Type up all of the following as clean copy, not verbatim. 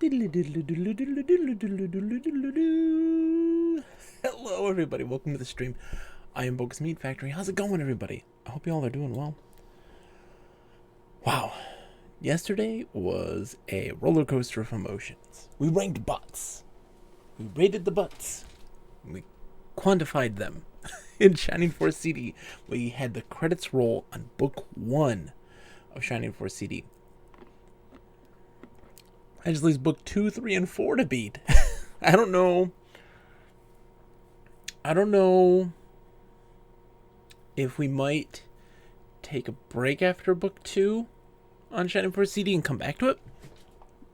Hello everybody, welcome to the stream. I am Bogus Meat Factory. How's it going, everybody? I hope you all are doing well. Wow. Yesterday was a roller coaster of emotions. We ranked butts. We rated the butts. We quantified them. In Shining Force CD, we had the credits roll on book 1 of Shining Force CD. I just leaves book 2, 3, and 4 to beat. I don't know if we might take a break after book 2 on Shining Force CD and come back to it.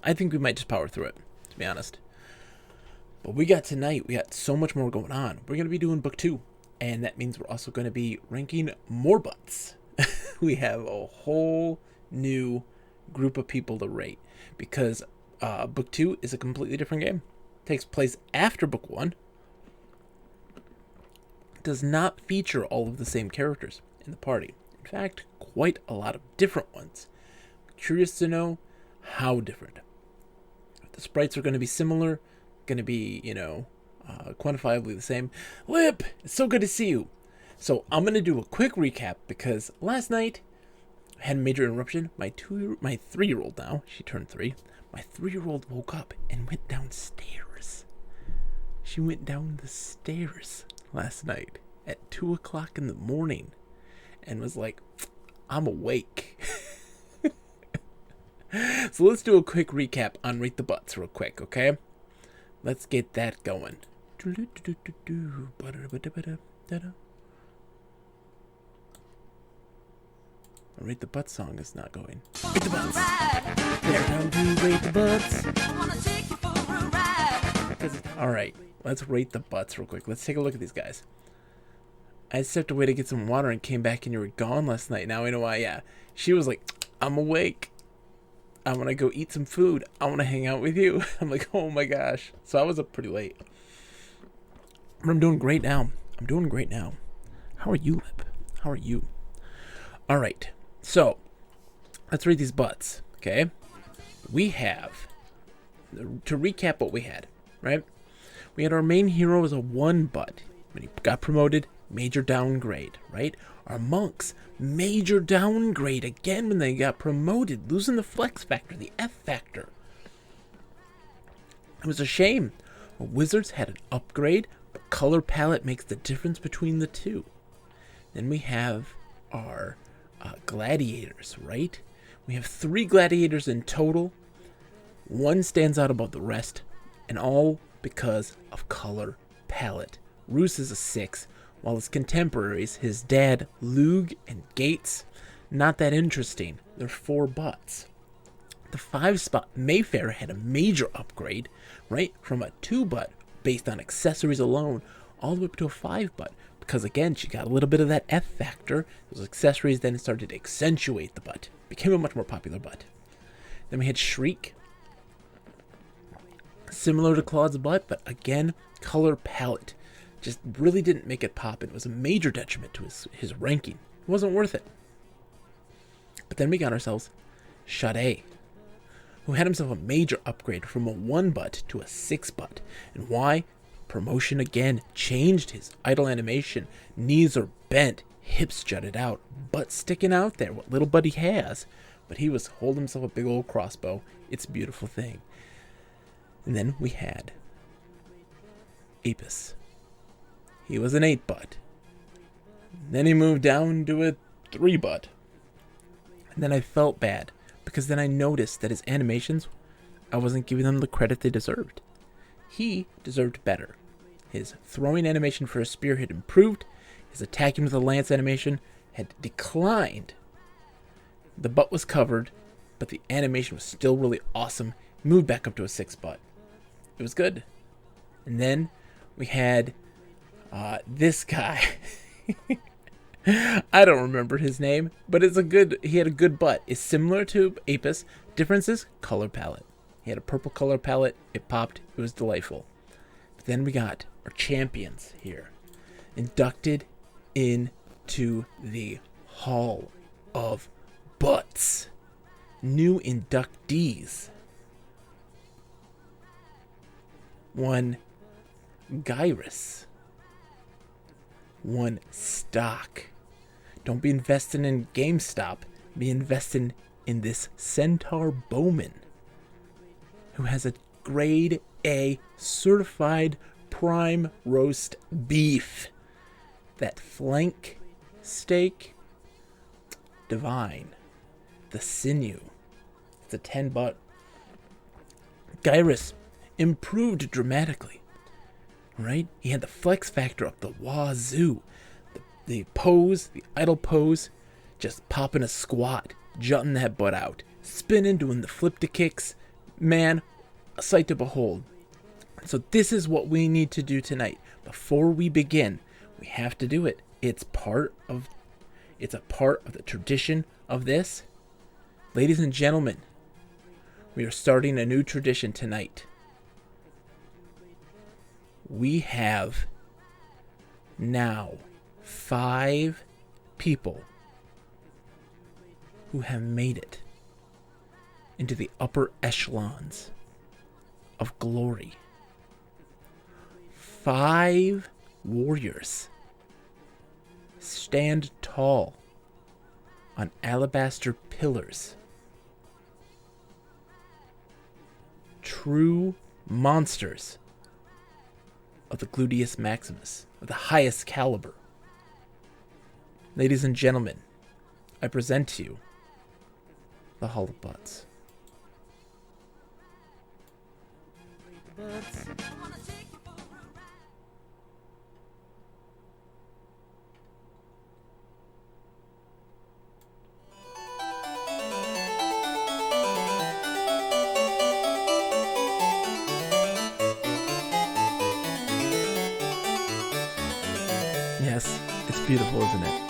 I think we might just power through it, to be honest. But we got so much more going on. We're going to be doing book 2, and that means we're also going to be ranking more butts. We have a whole new group of people to rate, because book 2 is a completely different game. It takes place after book 1. It does not feature all of the same characters in the party. In fact, quite a lot of different ones. I'm curious to know how different. The sprites are going to be similar, going to be, quantifiably the same. Lip, it's so good to see you. So I'm going to do a quick recap, because last night I had a major interruption. My 3-year-old now, she turned 3. My 3-year-old woke up and went downstairs. She went down the stairs last night at 2 o'clock in the morning and was like, I'm awake. So let's do a quick recap on Rate the Butts real quick, okay? Let's get that going. Rate the Butts song is not going. Rate the Butts. They're down to Rate the Butts. Alright, let's rate the butts real quick. Let's take a look at these guys. I stepped away to get some water and came back and you were gone last night. Now I know why. Yeah, she was like, I'm awake. I want to go eat some food. I want to hang out with you. I'm like, oh my gosh. So I was up pretty late. But I'm doing great now. How are you, Lip? How are you? Alright, so let's read these butts, okay? We have, to recap what we had, right? We had our main hero as a 1 butt. When he got promoted, major downgrade, right? Our monks, major downgrade again when they got promoted, losing the flex factor, the F factor. It was a shame. Our wizards had an upgrade, but color palette makes the difference between the two. Then we have our gladiators, right? We have 3 gladiators in total. 1 stands out above the rest, and all because of color palette. Roos is a 6, while his contemporaries, his dad, Lug and Gates, not that interesting. They're 4 butts. The 5 spot Mayfair had a major upgrade, right? From a 2 butt based on accessories alone, all the way up to a 5 butt. Because again, she got a little bit of that F factor. Those accessories then started to accentuate the butt. Became a much more popular butt. Then we had Shriek. Similar to Claude's butt, but again, color palette. Just really didn't make it pop. It was a major detriment to his ranking. It wasn't worth it. But then we got ourselves Sade, who had himself a major upgrade from a 1 butt to a 6 butt. And why? Promotion again, changed his idle animation. Knees are bent, hips jutted out, butt sticking out there, what little butt he has. But he was holding himself a big old crossbow. It's a beautiful thing. And then we had Apis. He was an 8 butt. Then he moved down to a 3 butt. And then I felt bad, because then I noticed that his animations, I wasn't giving them the credit they deserved. He deserved better. His throwing animation for a spear had improved. His attacking with a lance animation had declined. The butt was covered, but the animation was still really awesome. Moved back up to a 6 butt. It was good. And then we had this guy. I don't remember his name, but he had a good butt. It's similar to Apis. Difference is color palette. He had a purple color palette. It popped. It was delightful. But then we got our champions here. Inducted into the Hall of Butts. New inductees. one gyrus, one stock. Don't be investing in GameStop. Be investing in this Centaur Bowman, who has a grade A certified prime roast beef. That flank steak, divine. The sinew, it's a 10 butt. Gyrus improved dramatically, right? He had the flex factor up the wazoo. The pose, the idle pose, just popping a squat, jutting that butt out, spinning, doing the flip to kicks. Man, a sight to behold. So this is what we need to do tonight. Before we begin, we have to do it. It's a part of the tradition of this. Ladies and gentlemen, we are starting a new tradition tonight. We have now 5 people who have made it into the upper echelons of glory. 5 warriors stand tall on alabaster pillars. True monsters of the gluteus maximus, of the highest caliber. Ladies and gentlemen, I present to you the Hall of Butts. Yes, it's beautiful, isn't it?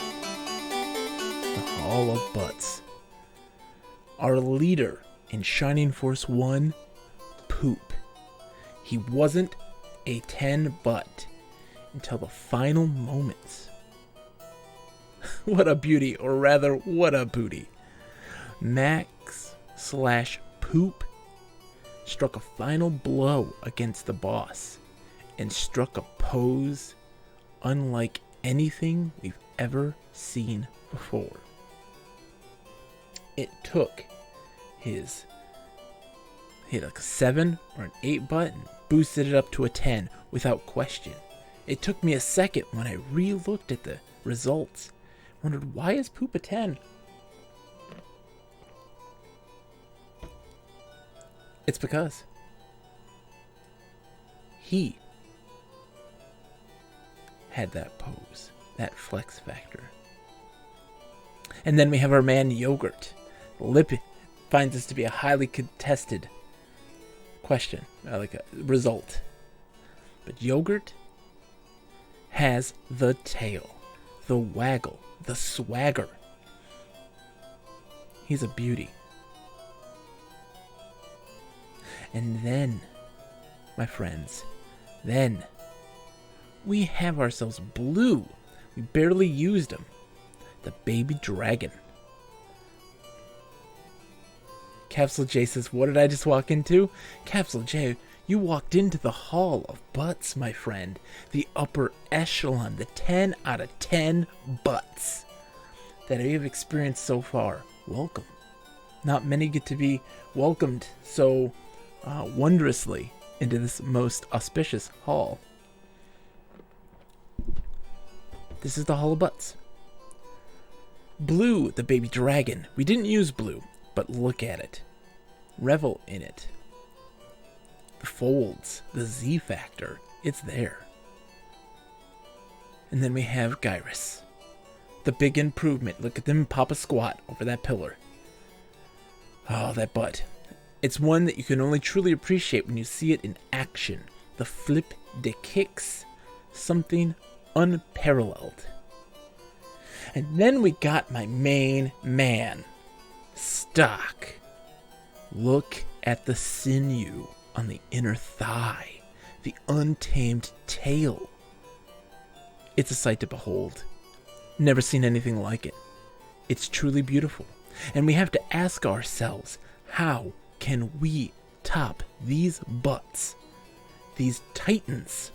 The Hall of Butts. Our leader in Shining Force 1, Poop. He wasn't a 10 butt until the final moments. What a beauty, or rather, what a booty. Max/Poop struck a final blow against the boss and struck a pose unlike anything we've ever seen before. It took he had like a 7 or an 8 butt and boosted it up to a 10 without question. It took me a second when I re-looked at the results. Wondered, why is Poop a 10? It's because he had that pose, that flex factor. And then we have our man Yogurt. Lip finds this to be a highly contested question, like a result. But Yogurt has the tail, the waggle, the swagger. He's a beauty. And then, my friends, then we have ourselves Blue. We barely used him. The baby dragon. Capsule J says, what did I just walk into? Capsule J, you walked into the Hall of Butts, my friend. The upper echelon, the 10 out of 10 butts that I have experienced so far. Welcome. Not many get to be welcomed so wondrously into this most auspicious hall. This is the Hall of Butts. Blue, the baby dragon. We didn't use Blue, but look at it. Revel in it. The folds, the Z factor, it's there. And then we have Gyrus. The big improvement. Look at them pop a squat over that pillar. Oh, that butt. It's one that you can only truly appreciate when you see it in action. The flip de kicks. Something unparalleled. And then we got my main man, Stock. Look at the sinew on the inner thigh, the untamed tail. It's a sight to behold. Never seen anything like it. It's truly beautiful. And we have to ask ourselves, how can we top these butts these titans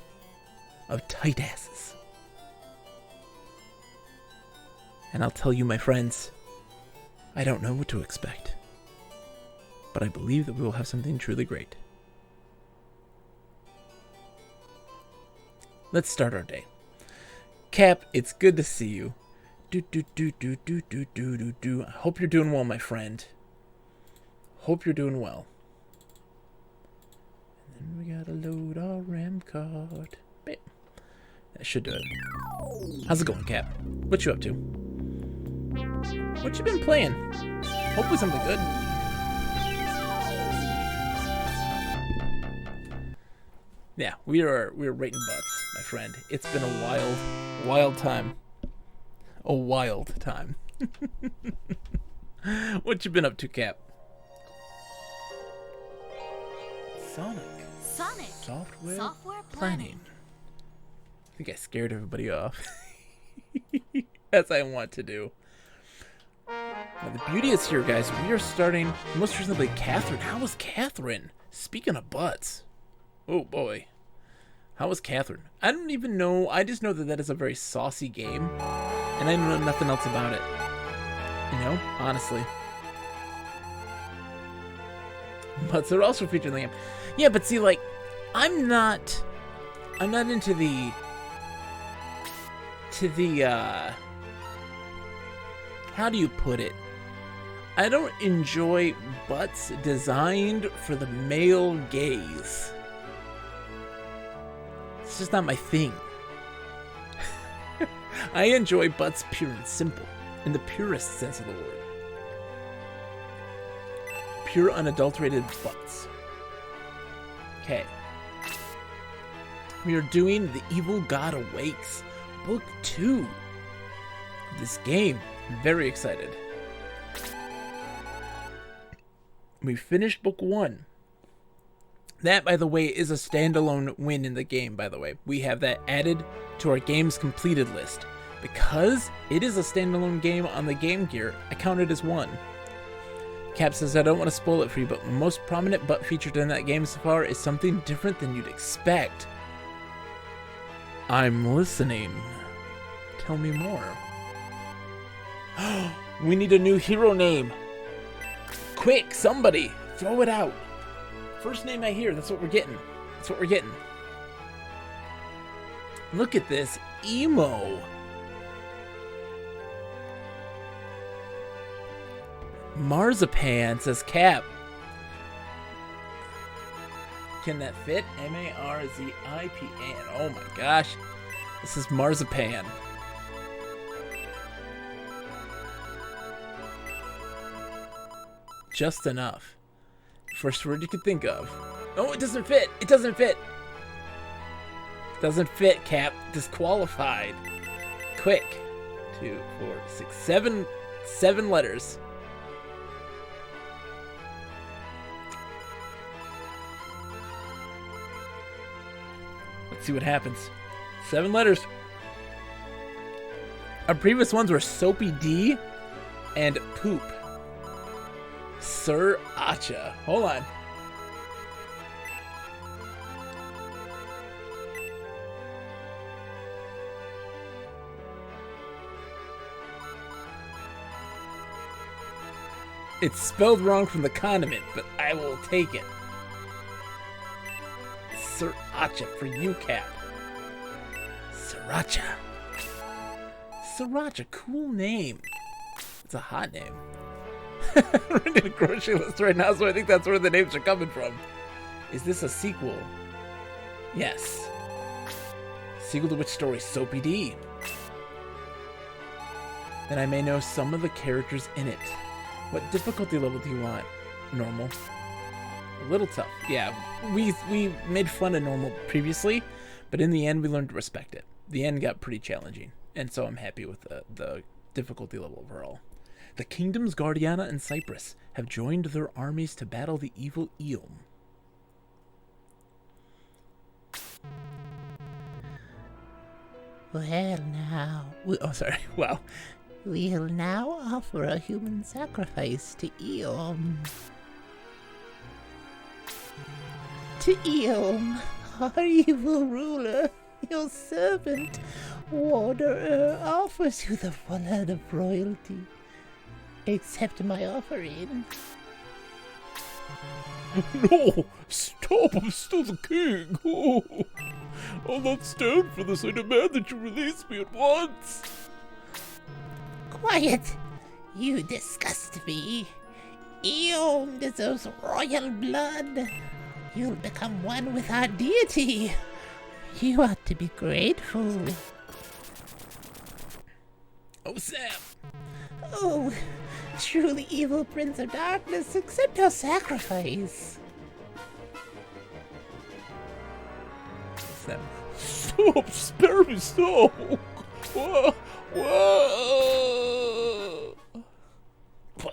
of tight asses. And I'll tell you, my friends, I don't know what to expect, but I believe that we will have something truly great. Let's start our day. Cap, it's good to see you. I hope you're doing well, my friend. Hope you're doing well. And then we gotta load our RAM card. Bam. That should do it. How's it going, Cap? What you up to? What you been playing? Hopefully something good. Yeah, we're rating butts, my friend. It's been a wild time. A wild time. What you been up to, Cap? Sonic Software planning. I think I scared everybody off. As I want to do. Now, the beauty is here, guys. We are starting most recently Catherine. How was Catherine? Speaking of butts. Oh boy. How was Catherine? I don't even know. I just know that that is a very saucy game. And I know nothing else about it. You know? Honestly. Butts are also featured in the game. Yeah, but see, like, I'm not into the how do you put it? I don't enjoy butts designed for the male gaze. It's just not my thing. I enjoy butts pure and simple, in the purest sense of the word. Pure, unadulterated butts. Okay. We are doing The Evil God Awakes, Book 2 of this game. I'm very excited. We finished Book 1. That, by the way, is a standalone win in the game, by the way. We have that added to our games completed list. Because it is a standalone game on the Game Gear, I count it as one. Cap says, I don't want to spoil it for you, but the most prominent butt featured in that game so far is something different than you'd expect. I'm listening. Tell me more. We need a new hero name. Quick, somebody, throw it out. First name I hear, that's what we're getting. That's what we're getting. Look at this. Emo. Marzipan, says Cap. Can that fit? M-A-R-Z-I-P-A-N. Oh my gosh. This is Marzipan. Just enough. First word you could think of. Oh, it doesn't fit. It doesn't fit. Doesn't fit, Cap. Disqualified. Quick. 2, 4, 6, 7. 7 letters. Let's see what happens. 7 letters. Our previous ones were Soapy D and Poop. Sir Acha. Hold on. It's spelled wrong from the condiment, but I will take it. Sriracha for you, Cap. Sriracha. Sriracha, cool name. It's a hot name. We're in a grocery list right now, so I think that's where the names are coming from. Is this a sequel? Yes. Sequel to which story? Soapy D. Then I may know some of the characters in it. What difficulty level do you want? Normal. A little tough. Yeah, we made fun of normal previously, but in the end we learned to respect it. The end got pretty challenging, and so I'm happy with the difficulty level overall. The kingdoms Guardiana and Cyprus have joined their armies to battle the evil Eom. Well now, Wow. we'll now offer a human sacrifice to Eom. To Eom, Our evil ruler, your servant, Wanderer, offers you the full head of royalty. Accept my offering. No! Stop! I'm still the king! Oh, I'll not stand for this. I demand that you release me at once! Quiet! You disgust me. Eom deserves royal blood. You'll become one with our deity. You ought to be grateful. Oh, Sam! Oh, truly evil Prince of Darkness, accept your sacrifice. Sam. Stop! Spare me! Stop! Whoa! Whoa! Oh,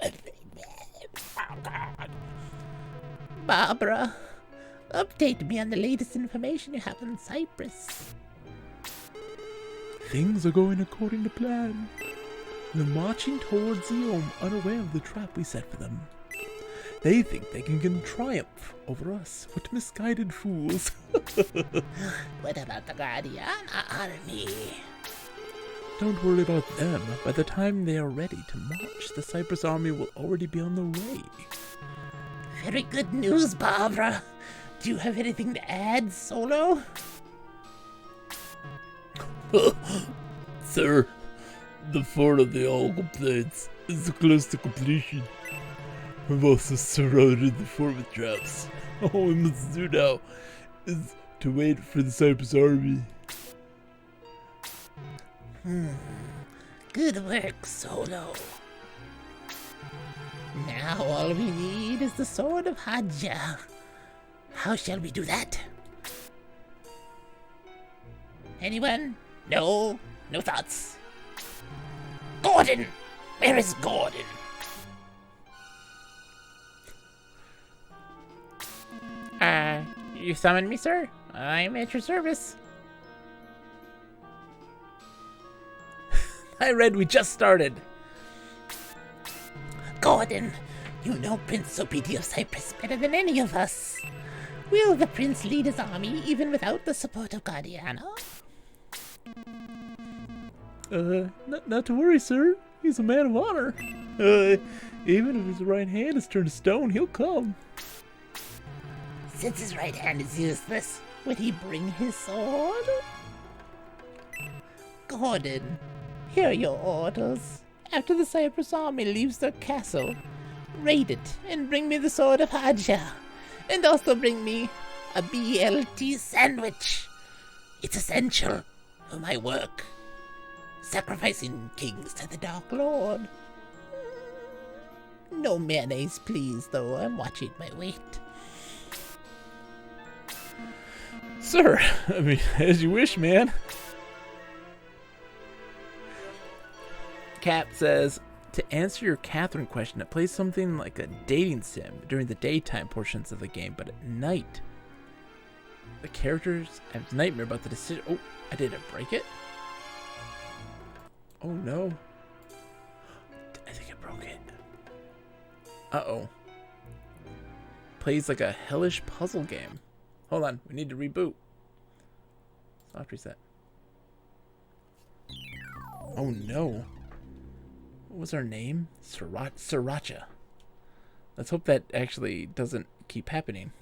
God. Barbara, update me on the latest information you have on Cyprus. Things are going according to plan. They're marching towards Eom, unaware of the trap we set for them. They think they can gain triumph over us. What misguided fools. What about the Guardiana army? Don't worry about them. By the time they are ready to march, the Cyprus army will already be on their way. Very good news, Barbara. Do you have anything to add, Solo? Sir, the fort of the Algal Plains is close to completion. We've also surrounded the fort with traps. All we must do now is to wait for the Cyprus army. Good work, Solo. Now all we need is the sword of Hadja. How shall we do that? Anyone? No thoughts. Gordon! Where is Gordon? You summoned me, sir? I'm at your service. I read we just started. Gordon, you know Prince Sopiti of Cyprus better than any of us. Will the prince lead his army even without the support of Guardiana? Not to worry, sir. He's a man of honor. Even if his right hand is turned to stone, he'll come. Since his right hand is useless, would he bring his sword? Gordon, here are your orders. After the Cyprus army leaves their castle, raid it and bring me the sword of Hadja. And also bring me a BLT sandwich. It's essential for my work. Sacrificing kings to the Dark Lord. No mayonnaise, please, though. I'm watching my weight. Sir, I mean, as you wish, man. Cap says, to answer your Catherine question, it plays something like a dating sim during the daytime portions of the game, but at night, the characters have nightmare about the decision. Oh, I didn't break it. Oh no. I think I broke it. Uh-oh. Plays like a hellish puzzle game. Hold on, we need to reboot. Soft reset. Oh no. What was our name? Sriracha. Let's hope that actually doesn't keep happening.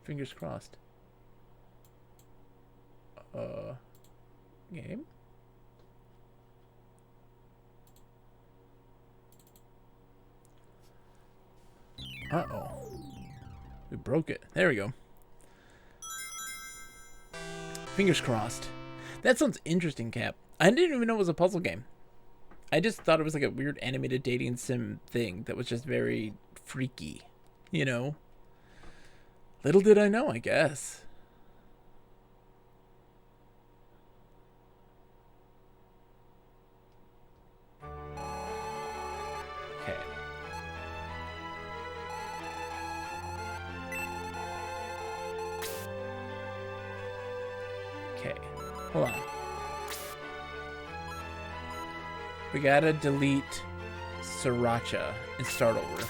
Fingers crossed. Game? Uh-oh. We broke it. There we go. Fingers crossed. That sounds interesting, Cap. I didn't even know it was a puzzle game. I just thought it was like a weird animated dating sim thing that was just very freaky, you know? Little did I know, I guess. Okay. Okay, hold on. We gotta delete Sriracha and start over.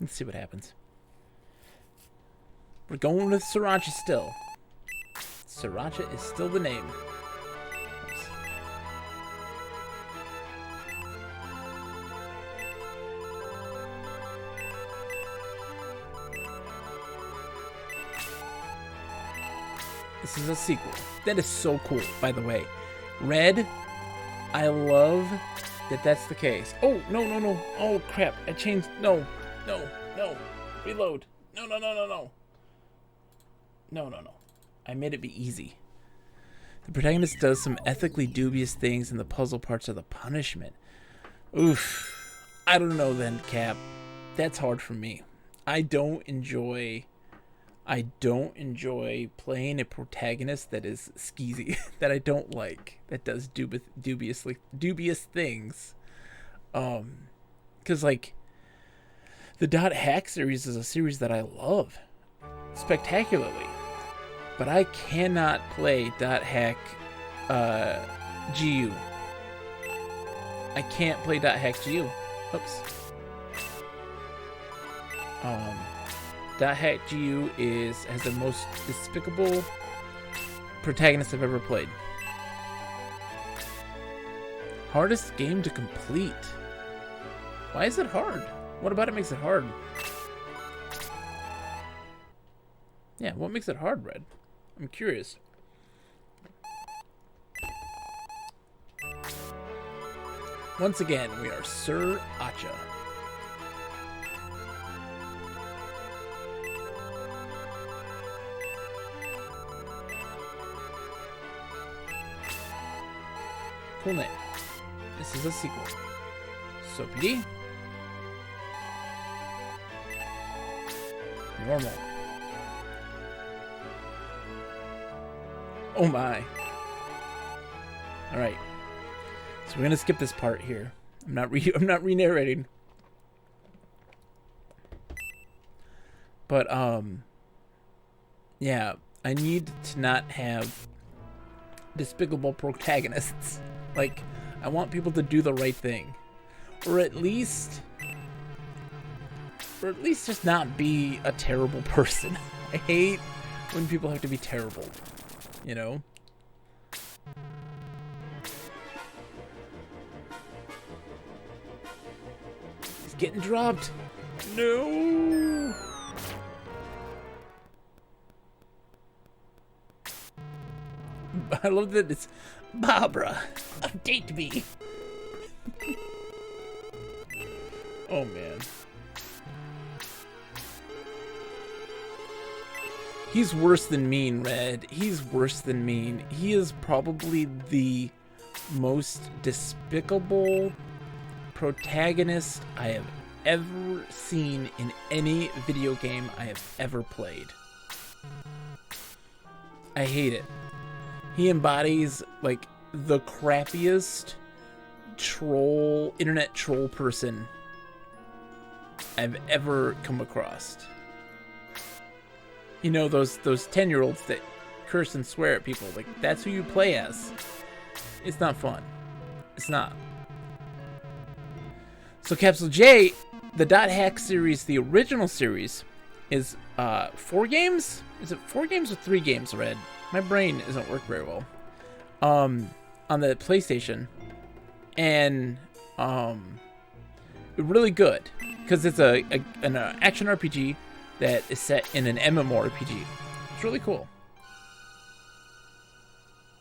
Let's see what happens. We're going with Sriracha still. Sriracha is still the name. Oops. This is a sequel. That is so cool, by the way. Red, I love that that's the case. Oh, no, no, no. Oh, crap. I changed. No, no, no. Reload. No, no, no, no, no. No, no, no. I made it be easy. The protagonist does some ethically dubious things, and the puzzle parts are the punishment. Oof. I don't know then, Cap. That's hard for me. I don't enjoy playing a protagonist that is skeezy, that I don't like, that does dubious things. Because, like, the Dot Hack series is a series that I love spectacularly. But I cannot play Dot Hack GU. I can't play Dot Hack GU. Oops. Dot Hack GU has the most despicable protagonist I've ever played. Hardest game to complete. Why is it hard? What about it makes it hard? Yeah, what makes it hard, Red? I'm curious. Once again, we are Sir Acha. Cool name. This is a sequel. So PD. Normal. Oh my. Alright. So we're gonna skip this part here. I'm not re-narrating. But yeah, I need to not have despicable protagonists. Like, I want people to do the right thing. Or at least just not be a terrible person. I hate when people have to be terrible. You know? He's getting dropped. No! I love that it's Barbara. Update me. Oh man. He's worse than mean, Red. He's worse than mean. He is probably the most despicable protagonist I have ever seen in any video game I have ever played. I hate it. He embodies, like, the crappiest internet troll person I've ever come across. You know, those 10-year-olds that curse and swear at people. Like, that's who you play as. It's not fun. It's not. So Capsule J, the Dot Hack series, the original series, is 4 games? Is it 4 games or 3 games, Red? My brain doesn't work very well. On the PlayStation. And really good. Because it's an action RPG that is set in an MMORPG. It's really cool.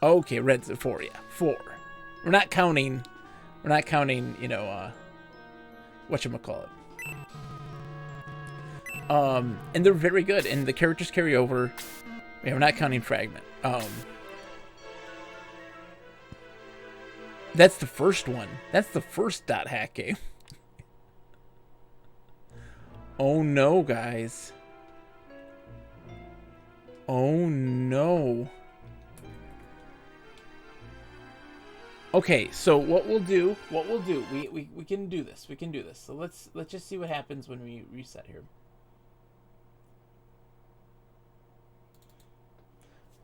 Okay, Red's at 4, yeah. 4. We're not counting, you know, whatchamacallit. And they're very good, and the characters carry over. Yeah, we're not counting Fragment. That's the first one. That's the first Dot Hack game. Oh no, guys. Oh no. Okay, so what we'll do, we can do this. We can do this. So let's just see what happens when we reset here.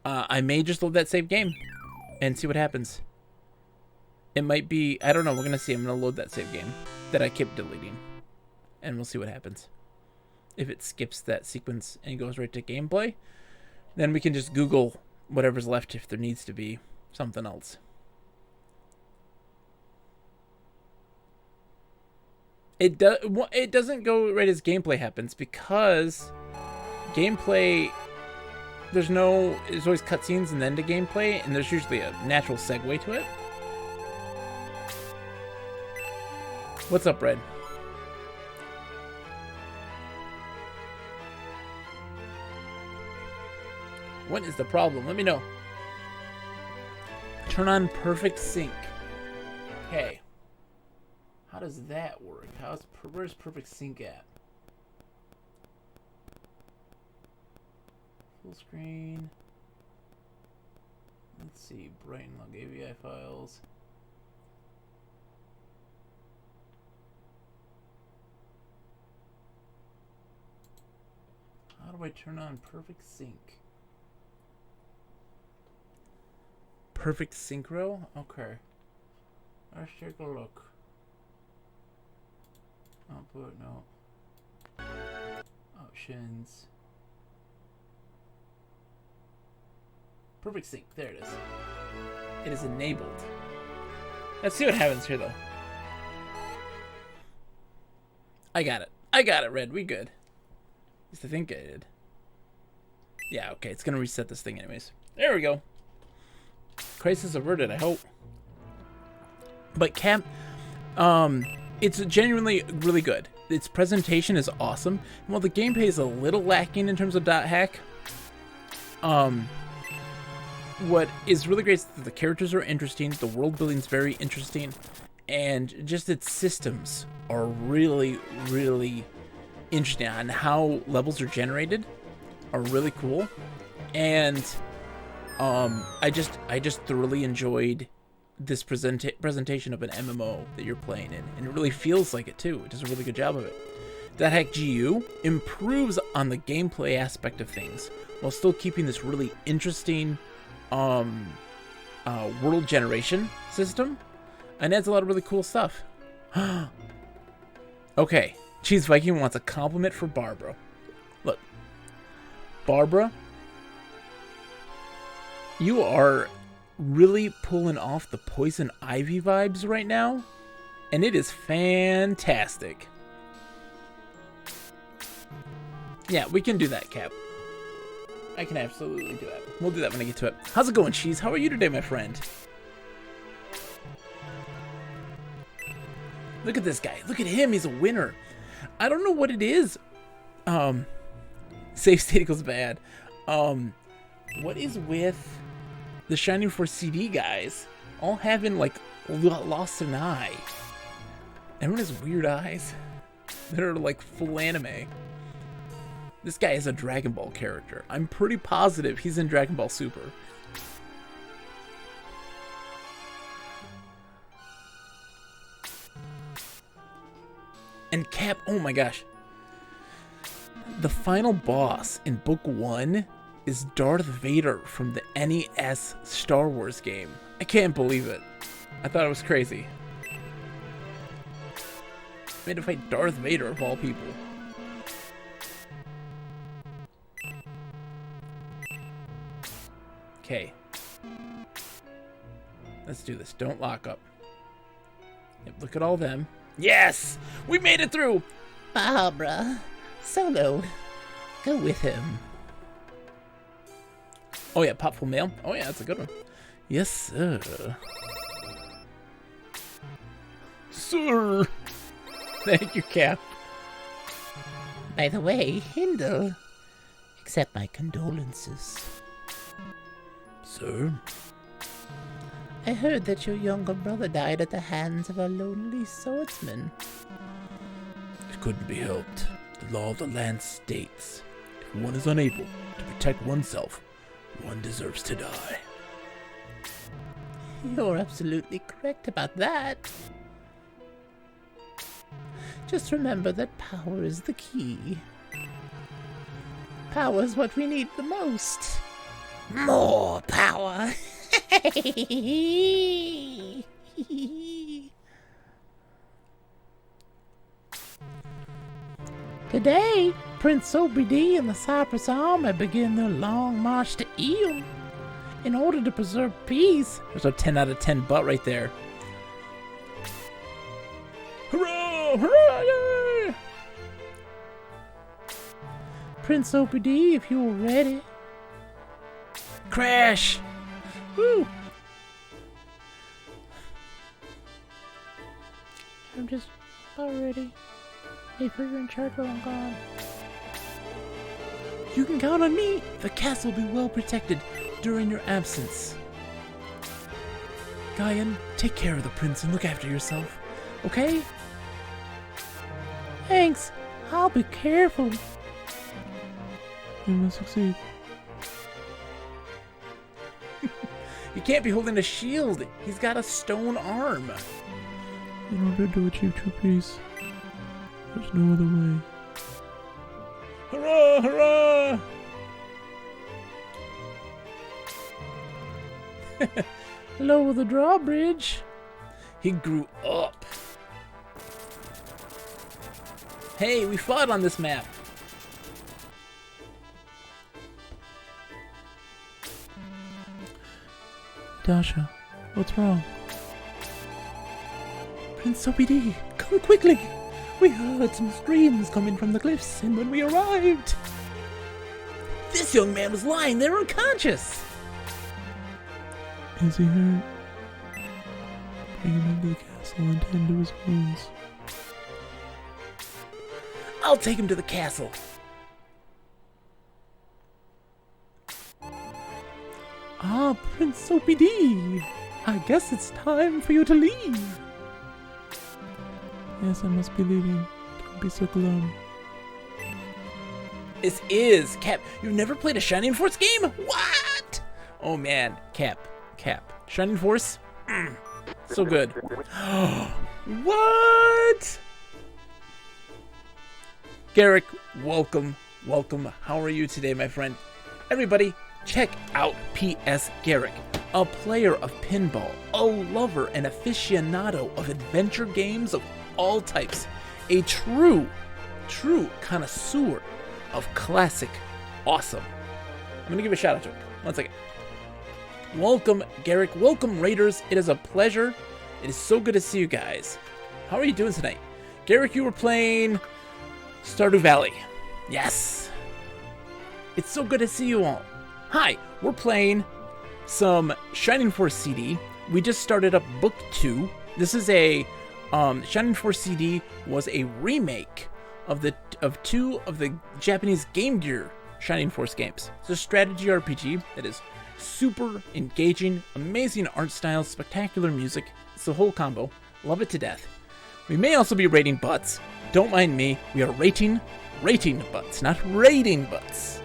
I may just load that save game and see what happens. It might be, I don't know, we're gonna see. I'm gonna load that save game that I kept deleting, and we'll see what happens. if it skips that sequence and goes right to gameplay. Then we can just Google whatever's left if there needs to be something else. It doesn't go right as gameplay happens because gameplay, there's always cutscenes and then to gameplay, and there's usually a natural segue to it. What's up, Red? What is the problem? Let me know. Turn on perfect sync. Okay. How does that work? Where's perfect sync at? Full screen. Let's see. Brighten log AVI files. How do I turn on perfect sync? Perfect synchro? Okay. Let's take a look. Output, no. Options. Perfect sync. There it is. It is enabled. Let's see what happens here, though. I got it. I got it, Red. We good. At least I think I did. Yeah, okay. It's going to reset this thing anyways. There we go. Crisis averted, I hope. But Cap, it's genuinely really good. Its presentation is awesome. And while the gameplay is a little lacking in terms of dot hack, what is really great is that the characters are interesting, the world building is very interesting, and just its systems are really, really interesting. And how levels are generated are really cool. And I just thoroughly enjoyed this presentation of an MMO that you're playing in, and it really feels like it too. It does a really good job of it. That Hack GU improves on the gameplay aspect of things while still keeping this really interesting world generation system, and adds a lot of really cool stuff. Okay, Cheese Viking wants a compliment for Barbara. Look, Barbara, you are really pulling off the Poison Ivy vibes right now, and it is fantastic. Yeah, we can do that, Cap. I can absolutely do that. We'll do that when I get to it. How's it going, Cheese? How are you today, my friend? Look at this guy. Look at him. He's a winner. I don't know what it is. Save state equals bad. What is with the Shining Force CD guys all having, like, lost an eye? Everyone has weird eyes that are, like, full anime. This guy is a Dragon Ball character. I'm pretty positive he's in Dragon Ball Super. And Cap, oh my gosh. The final boss in Book 1 is Darth Vader from the NES Star Wars game. I can't believe it. I thought it was crazy. Made to fight Darth Vader of all people. Okay. Let's do this. Don't lock up. Yep, look at all them. Yes! We made it through! Barbara, Solo, go with him. Oh yeah, Popful Mail. Oh yeah, that's a good one. Yes, sir. Sir! Thank you, Cap. By the way, Hindle, accept my condolences. Sir? I heard that your younger brother died at the hands of a lonely swordsman. It couldn't be helped. The law of the land states, if one is unable to protect oneself, one deserves to die. You're absolutely correct about that. Just remember that power is the key. Power is what we need the most. More power. Today, Prince OBD and the Cypress Army begin their long march to Eel. In order to preserve peace, There's a 10 out of 10 butt right there. Hurrah! Hurrah! Yay! Prince OBD, if you're ready. Crash! Woo! I'm just about ready. If you're in charge while I'm gone. You can count on me. The castle will be well protected during your absence. Guyan, take care of the prince and look after yourself. Okay? Thanks. I'll be careful. You must succeed. He can't be holding a shield. He's got a stone arm. In order to achieve true peace, there's no other way. Hurrah! Hurrah! Lower the drawbridge. He grew up. Hey, we fought on this map. Dasha, what's wrong? Prince OBD, come quickly. We heard some screams coming from the cliffs, and when we arrived... This young man was lying there unconscious. Is he hurt? Bring him into the castle and tend to his wounds. I'll take him to the castle. Ah, Prince OBD. I guess it's time for you to leave. Yes, I must be leaving. Don't be so glum. This is Cap. You've never played a Shining Force game? What? Oh man, Cap. Shining Force? So good. What? Garrick, welcome. How are you today, my friend? Everybody, check out PS Garrick, a player of pinball, a lover and aficionado of adventure games of all types, a true connoisseur of classic awesome. I'm gonna give a shout out to him. 1 second. Welcome, Garrick. Welcome, Raiders. It is a pleasure. It is so good to see you guys. How are you doing tonight? Garrick, you were playing Stardew Valley. Yes. It's so good to see you all. Hi, we're playing some Shining Force CD. We just started up Book 2. This is a Shining Force CD was a remake of two of the Japanese Game Gear Shining Force games. It's a strategy RPG that is super engaging, amazing art style, spectacular music. It's the whole combo. Love it to death. We may also be rating butts. Don't mind me. We are rating butts, not rating butts.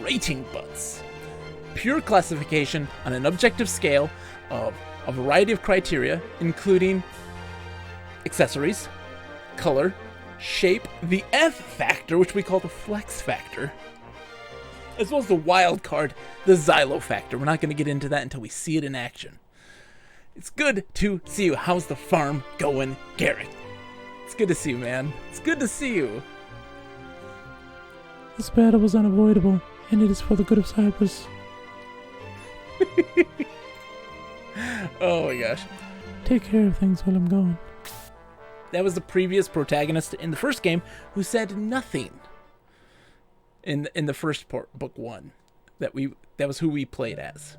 Rating butts. Pure classification on an objective scale of a variety of criteria, including accessories, color, shape, the F factor, which we call the flex factor, as well as the wild card, the Xylo factor. We're not going to get into that until we see it in action. It's good to see you. How's the farm going, Garrett? It's good to see you, man. It's good to see you. This battle was unavoidable, and it is for the good of Cyprus. Oh my gosh. Take care of things while I'm gone. That was the previous protagonist in the first game who said nothing. In the first book 1, that was who we played as.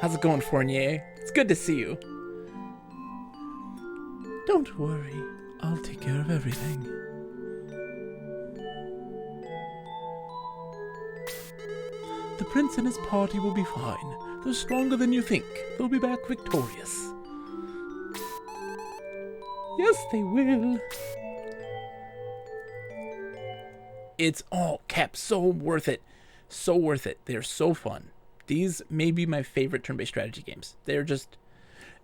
How's it going, Fournier? It's good to see you. Don't worry, I'll take care of everything. The prince and his party will be fine. They're stronger than you think. They'll be back victorious. Yes, they will. It's all Cap, so worth it. So worth it. They're so fun. These may be my favorite turn-based strategy games. They're just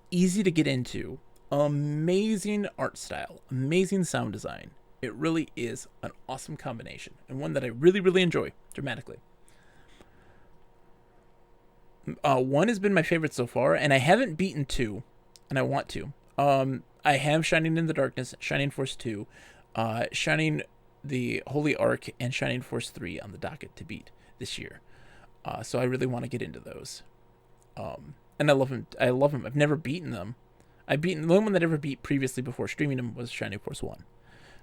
easy to get into. Amazing art style. Amazing sound design. It really is an awesome combination. And one that I really, really enjoy dramatically. 1 has been my favorite so far, and I haven't beaten 2. and I want to. I have Shining in the Darkness, Shining Force 2, Shining the Holy Ark, and Shining Force 3 on the docket to beat this year. So I really want to get into those. And I love them. I've never beaten them. I've beaten the only one that I ever beat previously before streaming them was Shining Force 1.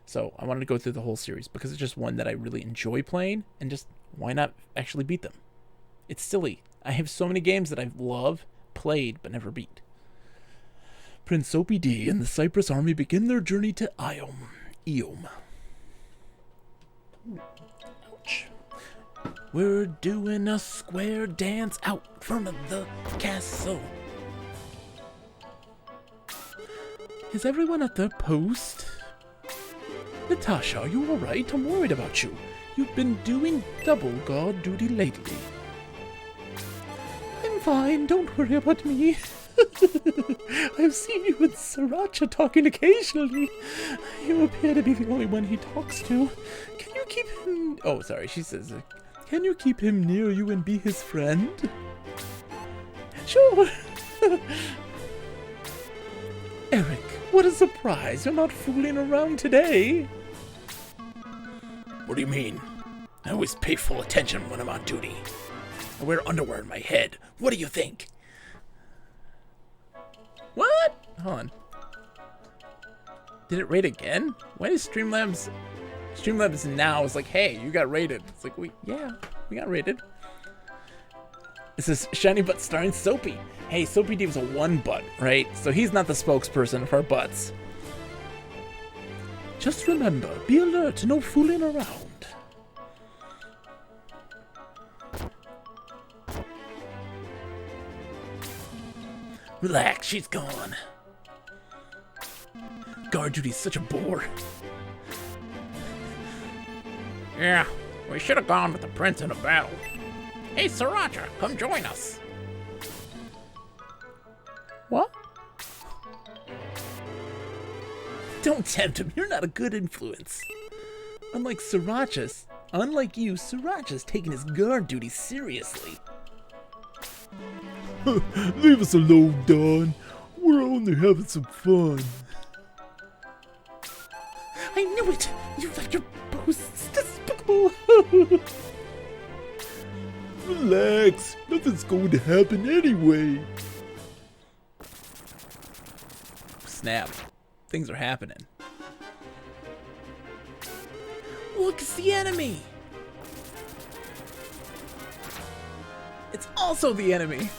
So I wanted to go through the whole series because it's just one that I really enjoy playing, and just why not actually beat them? It's silly. I have so many games that I love, played, but never beat. Prince Opie D and the Cypress Army begin their journey to Eom. Ouch. We're doing a square dance out front of the castle. Is everyone at their post? Natasha, are you alright? I'm worried about you. You've been doing double guard duty lately. I'm fine, don't worry about me. I've seen you and Sriracha talking occasionally. You appear to be the only one he talks to. Can you keep him... Oh, sorry, she says... Can you keep him near you and be his friend? Sure. Eric, what a surprise. You're not fooling around today. What do you mean? I always pay full attention when I'm on duty. I wear underwear in my head. What do you think? What? Hold on. Did it rate again? Why is Streamlabs now is like, hey, you got rated. It's like, we got rated. This is Shiny Butt starring Soapy. Hey, Soapy D was a one butt, right? So he's not the spokesperson for butts. Just remember, be alert, no fooling around. Relax, she's gone. Guard duty's such a bore. Yeah, we should have gone with the prince in a battle. Hey, Sriracha, come join us. What? Don't tempt him, you're not a good influence. Unlike you, Sriracha's taking his guard duty seriously. Leave us alone, Don. We're only having some fun. I knew it! You let your boasts despicable! Relax. Nothing's going to happen anyway. Snap. Things are happening. Look, it's the enemy! It's also the enemy!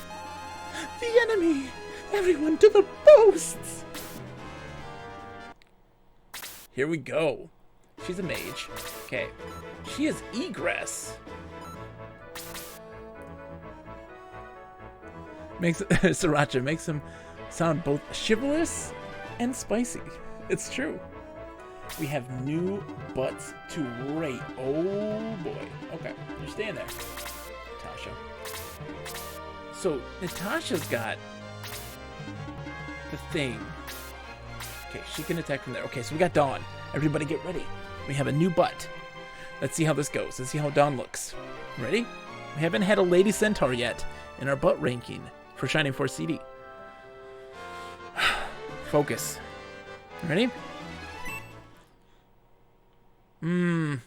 The enemy! Everyone to the posts! Here we go. She's a mage. Okay. She is egress. Sriracha makes him sound both chivalrous and spicy. It's true. We have new butts to rate. Oh boy. Okay, you're staying there, Natasha. So Natasha's got the thing. Okay, she can attack from there. Okay, so we got Dawn. Everybody get ready. We have a new butt. Let's see how this goes. Let's see how Dawn looks. Ready? We haven't had a Lady Centaur yet in our butt ranking for Shining Force CD. Focus. Ready? No.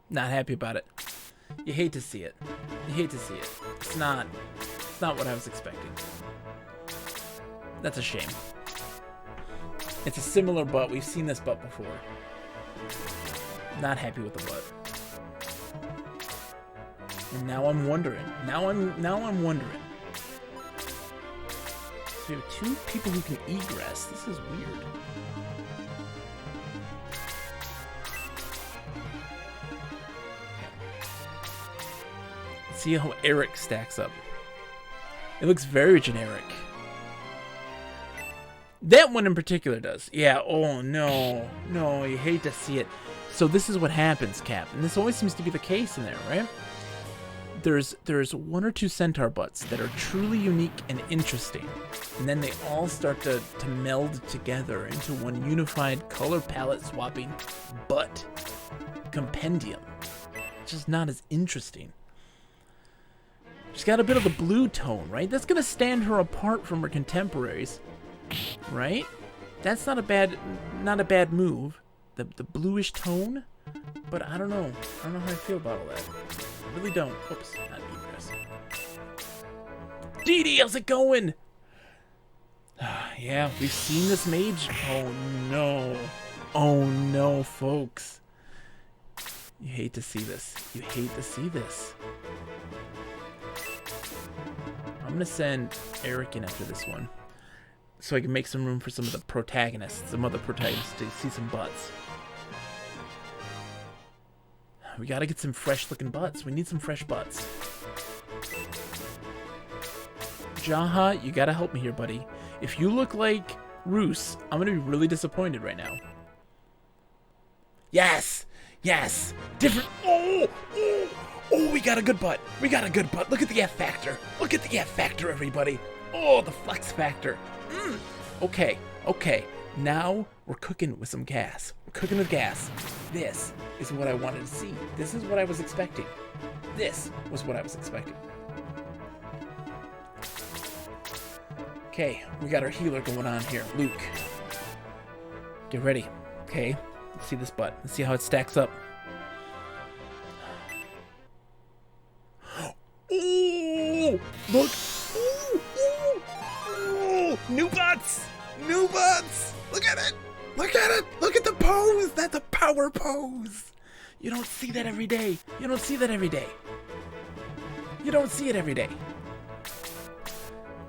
Not happy about it. You hate to see it. You hate to see it. It's not what I was expecting. That's a shame. It's a similar butt. We've seen this butt before. Not happy with the butt. And now I'm wondering. Now I'm wondering. So we have two people who can egress. This is weird. Let's see how Eric stacks up. It looks very generic. That one in particular does. Yeah, oh no. No, you hate to see it. So this is what happens, Cap. And this always seems to be the case in there, right? There's one or two centaur butts that are truly unique and interesting. And then they all start to meld together into one unified color palette swapping butt compendium. It's just not as interesting. She's got a bit of the blue tone, right? That's gonna stand her apart from her contemporaries, right? That's not a bad move. The bluish tone, but I don't know. I don't know how I feel about all that. I really don't. Oops, not egress. Dee Dee, how's it going? Yeah, we've seen this mage. Oh no. Oh no, folks. You hate to see this. You hate to see this. I'm gonna send Eric in after this one, so I can make some room for some of the protagonists, some other protagonists to see some butts. We gotta get some fresh looking butts. We need some fresh butts. Jaha, you gotta help me here, buddy. If you look like Roos, I'm gonna be really disappointed right now. Yes! Yes! Different. Oh! Oh! Oh, we got a good butt. We got a good butt. Look at the F factor. Look at the F factor, everybody. Oh, the flex factor. Okay, okay. Now we're cooking with some gas. We're cooking with gas. This is what I wanted to see. This is what I was expecting. This was what I was expecting. Okay, we got our healer going on here. Luke. Get ready. Okay, let's see this butt. Let's see how it stacks up. Ooh, look. Ooh, ooh, ooh. New butts. New butts. Look at it. Look at it. Look at the pose. That's a power pose. You don't see that every day. You don't see that every day. You don't see it every day.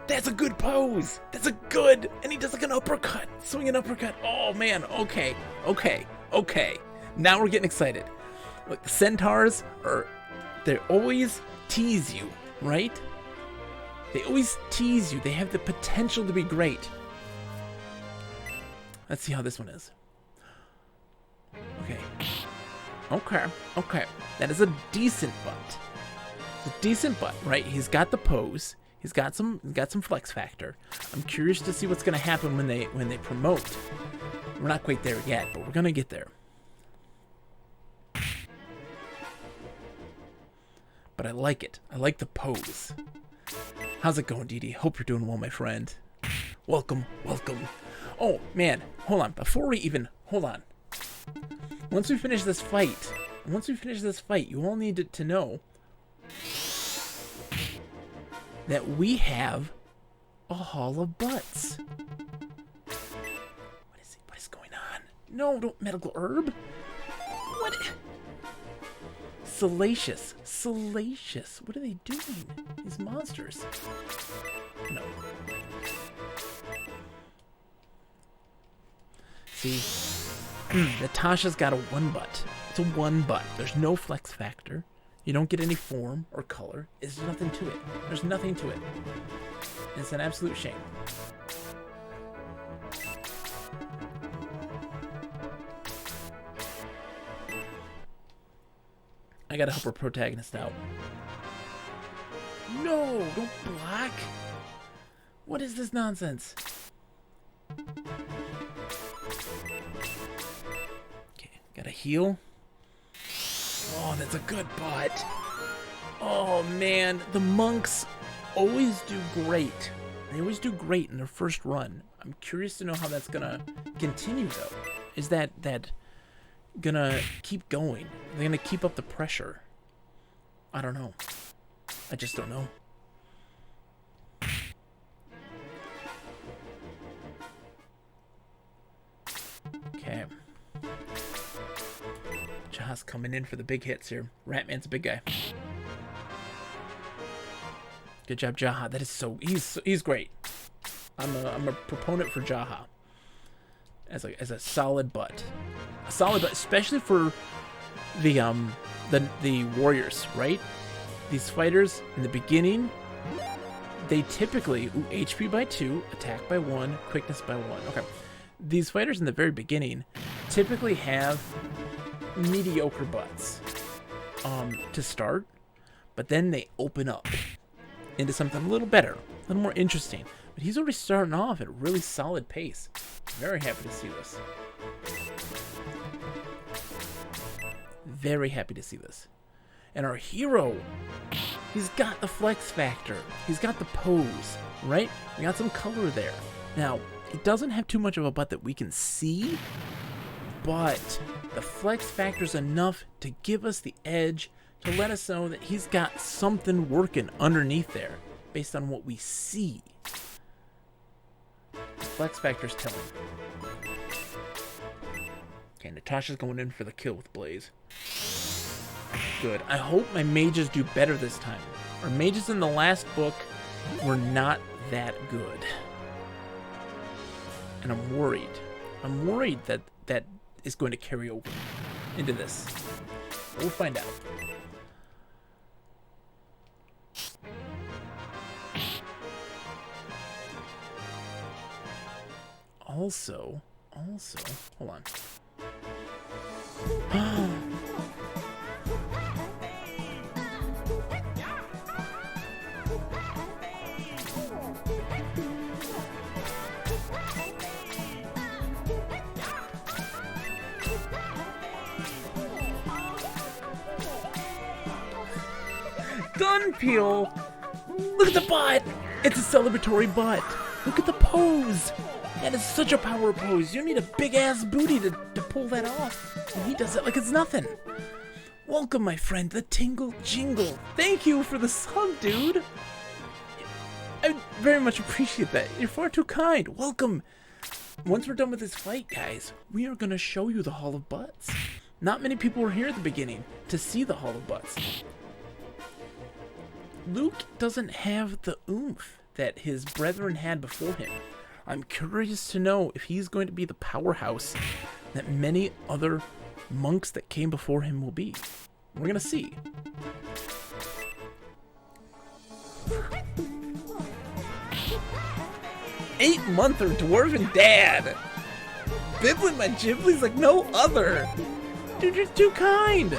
That's a good pose. That's a good. And he does like an uppercut. Swing an uppercut. Oh, man. Okay. Okay. Okay. Now we're getting excited. Look, the centaurs are. They always tease you, right? They always tease you. They have the potential to be great. Let's see how this one is. Okay. Okay. Okay. That is a decent butt. It's a decent butt, right? He's got the pose. He's got some flex factor. I'm curious to see what's gonna happen when they promote. We're not quite there yet, but we're gonna get there. But I like it. I like the pose. How's it going, Dee Dee? Hope you're doing well, my friend. Welcome, welcome. Oh, man. Hold on. Before we even... Hold on. Once we finish this fight, you all need to know that we have a Hall of Butts. What is going on? No, don't medical herb. What? Salacious. Salacious. What are they doing? These monsters. No. See? Natasha's got a one butt. It's a one butt. There's no flex factor. You don't get any form or color. There's nothing to it. There's nothing to it. It's an absolute shame. I gotta help our protagonist out. No, don't block. What is this nonsense? Okay, gotta heal. Oh, that's a good butt. Oh man, the monks always do great. They always do great in their first run. I'm curious to know how that's gonna continue though. Is that gonna keep going? They're gonna keep up the pressure. I don't know. I just don't know. Okay. Jaha's coming in for the big hits here. Ratman's a big guy. Good job, Jaha. That is so. He's great. I'm a proponent for Jaha as a solid butt. A solid butt, especially for the warriors, right? These fighters in the beginning, they typically HP by 2, attack by 1, quickness by 1. Okay. These fighters in the very beginning typically have mediocre butts to start, but then they open up into something a little better, a little more interesting. But he's already starting off at a really solid pace. Very happy to see this. Very happy to see this. And our hero, he's got the flex factor. He's got the pose, right? We got some color there. Now, he doesn't have too much of a butt that we can see, but the flex factor's enough to give us the edge, to let us know that he's got something working underneath there based on what we see. The flex factor's telling. Okay, Natasha's going in for the kill with Blaze. Good. I hope my mages do better this time. Our mages in the last book were not that good. And I'm worried. I'm worried that that is going to carry over into this. We'll find out. Also, hold on. Gun peel! Look at the butt! It's a celebratory butt. Look at the pose. That is such a power pose. You need a big ass booty to pull that off. And he does it like it's nothing. Welcome, my friend, the Tingle Jingle. Thank you for the sub, dude. I very much appreciate that. You're far too kind. Welcome. Once we're done with this fight, guys, we are going to show you the Hall of Butts. Not many people were here at the beginning to see the Hall of Butts. Luke doesn't have the oomph that his brethren had before him. I'm curious to know if he's going to be the powerhouse that many other monks that came before him will be. We're going to see. Eight-monther dwarven dad. Bibbling my Ghibli's like no other. Dude, you're too kind.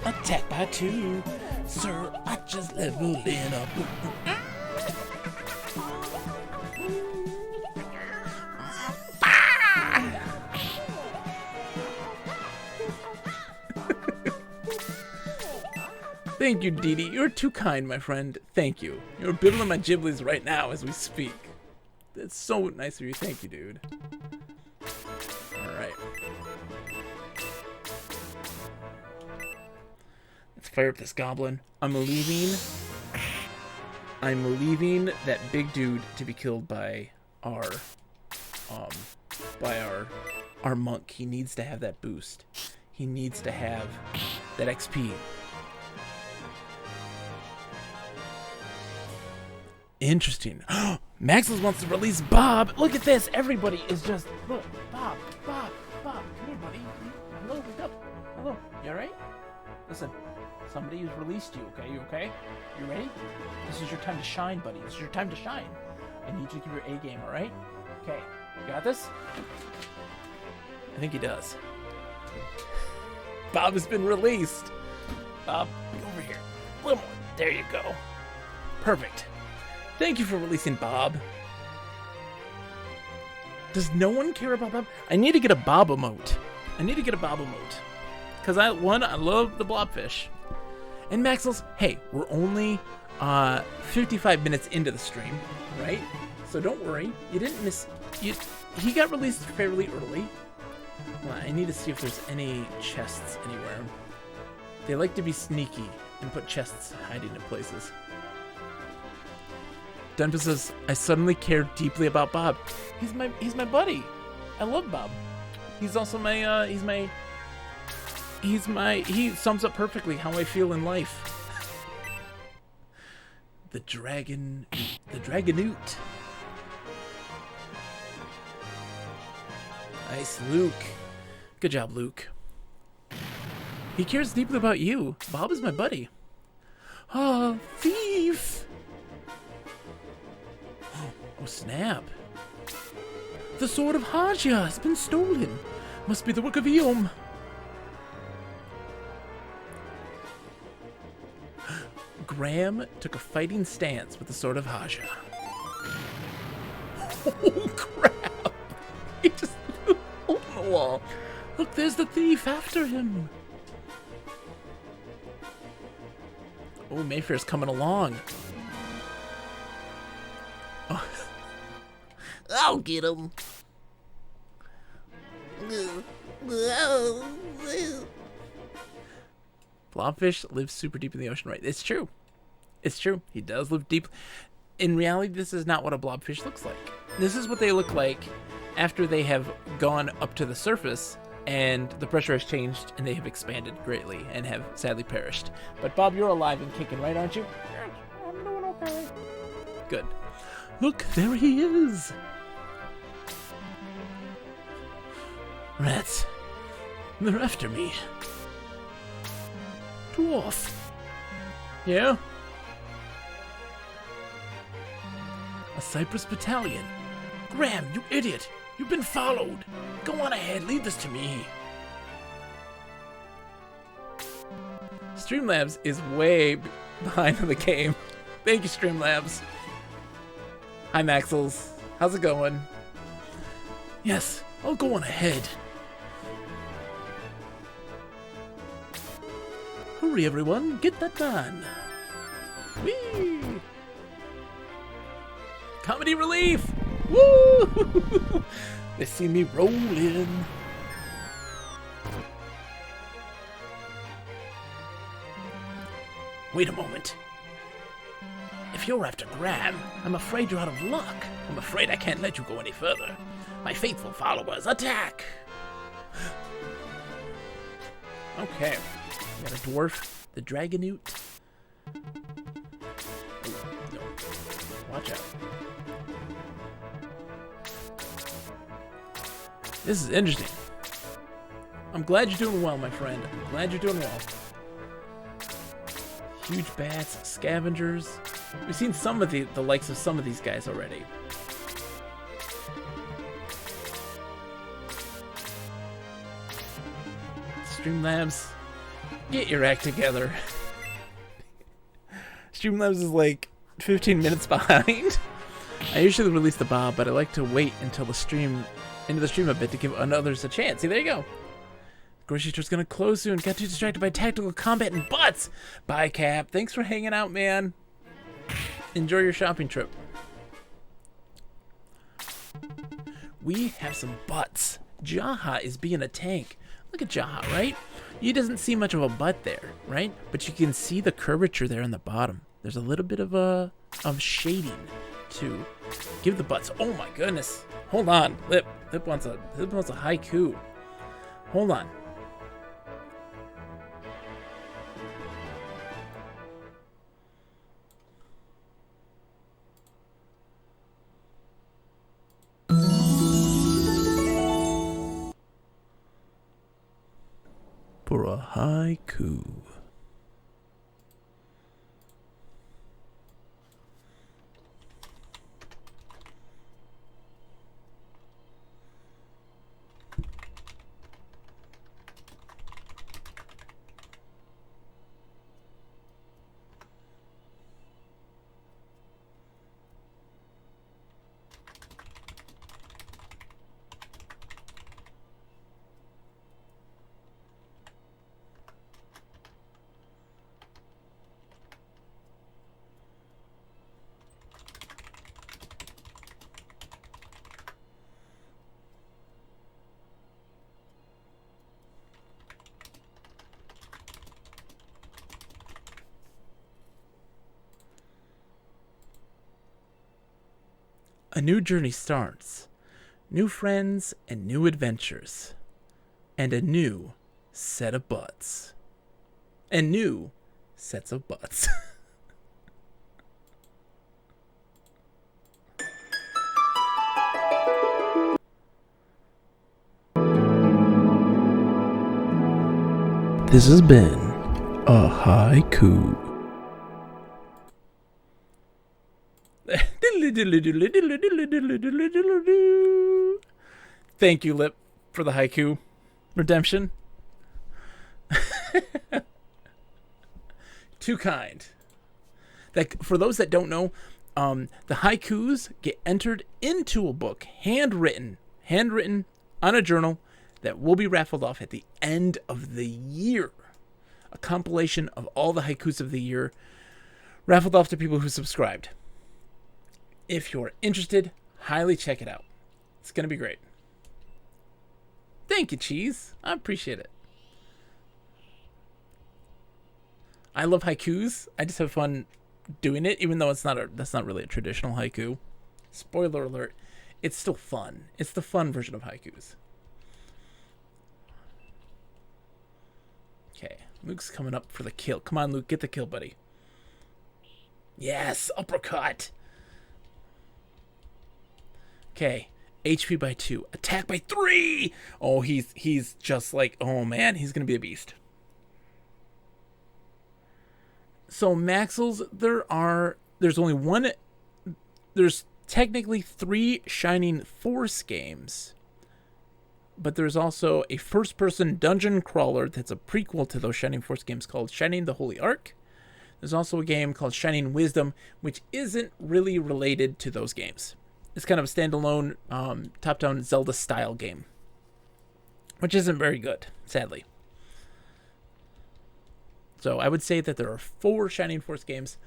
Attack by two. Sir, I just leveled it up. Thank you, Dee Dee. You're too kind, my friend. Thank you. You're bibbling my Ghibli's right now as we speak. That's so nice of you. Thank you, dude. Alright. Let's fire up this goblin. I'm leaving that big dude to be killed by our monk. He needs to have that boost. He needs to have that XP. Interesting. Maxwell wants to release Bob. Look at this. Everybody is just... Look, Bob. Come here, buddy. Hello, wake up. Hello. You alright? Listen, somebody has released you, okay? You okay? You ready? This is your time to shine, buddy. This is your time to shine. I need you to give your A game, alright? Okay. You got this? I think he does. Bob has been released. Bob, over here. A little more. There you go. Perfect. Thank you for releasing Bob. Does no one care about Bob? I need to get a Bob emote. Because I love the blobfish. And Maxwell's, hey, we're only 55 minutes into the stream, right? So don't worry. You didn't miss... He got released fairly early. Well, I need to see if there's any chests anywhere. They like to be sneaky and put chests hiding in places. Dunpah says, I suddenly care deeply about Bob. He's my buddy. I love Bob. He's also he sums up perfectly how I feel in life. The Dragonoot. Nice, Luke. Good job, Luke. He cares deeply about you. Bob is my buddy. Oh, thief! Oh, snap. The sword of Haja has been stolen. Must be the work of Eom. Graham took a fighting stance with the sword of Haja. Oh, crap. He just threw it on the wall. Look, there's the thief after him. Oh, Mayfair's coming along. Oh. I'll get him. Blobfish lives super deep in the ocean, right? It's true. It's true. He does live deep. In reality, this is not what a blobfish looks like. This is what they look like after they have gone up to the surface and the pressure has changed and they have expanded greatly and have sadly perished. But Bob, you're alive and kicking, right, aren't you? Yes, I'm doing okay. Good. Look, there he is. Rats. They're after me. Dwarf. Yeah? A Cypress battalion. Graham, you idiot. You've been followed. Go on ahead. Leave this to me. Streamlabs is way behind on the game. Thank you, Streamlabs. Hi, Maxels. How's it going? Yes, I'll go on ahead. Hurry, everyone. Get that done. Whee! Comedy relief! Woo! They see me rolling. Wait a moment. If you're after Graham, I'm afraid you're out of luck. I'm afraid I can't let you go any further. My faithful followers, attack! Okay. We got a dwarf, the Dragonute. Oh, no. Watch out. This is interesting. I'm glad you're doing well, my friend. I'm glad you're doing well. Huge bats, scavengers. We've seen some of the likes of some of these guys already. Streamlabs, get your act together. Streamlabs is like 15 minutes behind. I usually release the Bob, but I like to wait until the stream, into the stream a bit to give others a chance. See, there you go. Grocery store's gonna close soon. Got too distracted by tactical combat and butts. Bye, Cap. Thanks for hanging out, man. Enjoy your shopping trip. We have some butts. Jaha is being a tank. Look at Jaha, right? He doesn't see much of a butt there, right? But you can see the curvature there on the bottom. There's a little bit of shading to give the butts. Oh my goodness. Hold on. Lip wants a haiku. Hold on. For a haiku. A new journey starts. New friends and new adventures. And a new set of butts. And new sets of butts. This has been a haiku. Thank you, Lip, for the haiku redemption. Too kind. That, for those that don't know, the haikus get entered into a book, handwritten on a journal that will be raffled off at the end of the year. A compilation of all the haikus of the year raffled off to people who subscribed. If you're interested, highly check it out. It's going to be great. Thank you, Cheese. I appreciate it. I love haikus. I just have fun doing it, even though that's not really a traditional haiku. Spoiler alert, it's still fun. It's the fun version of haikus. Okay, Luke's coming up for the kill. Come on, Luke, get the kill, buddy. Yes, uppercut. Okay, HP by 2, attack by 3. Oh, he's just like, oh man, he's gonna be a beast. So Maxels, there's only one. There's technically 3 Shining Force games, but there's also a first-person dungeon crawler that's a prequel to those Shining Force games called Shining the Holy Ark. There's also a game called Shining Wisdom, which isn't really related to those games. It's kind of a standalone, top-down Zelda-style game, which isn't very good, sadly. So I would say that there are 4 Shining Force games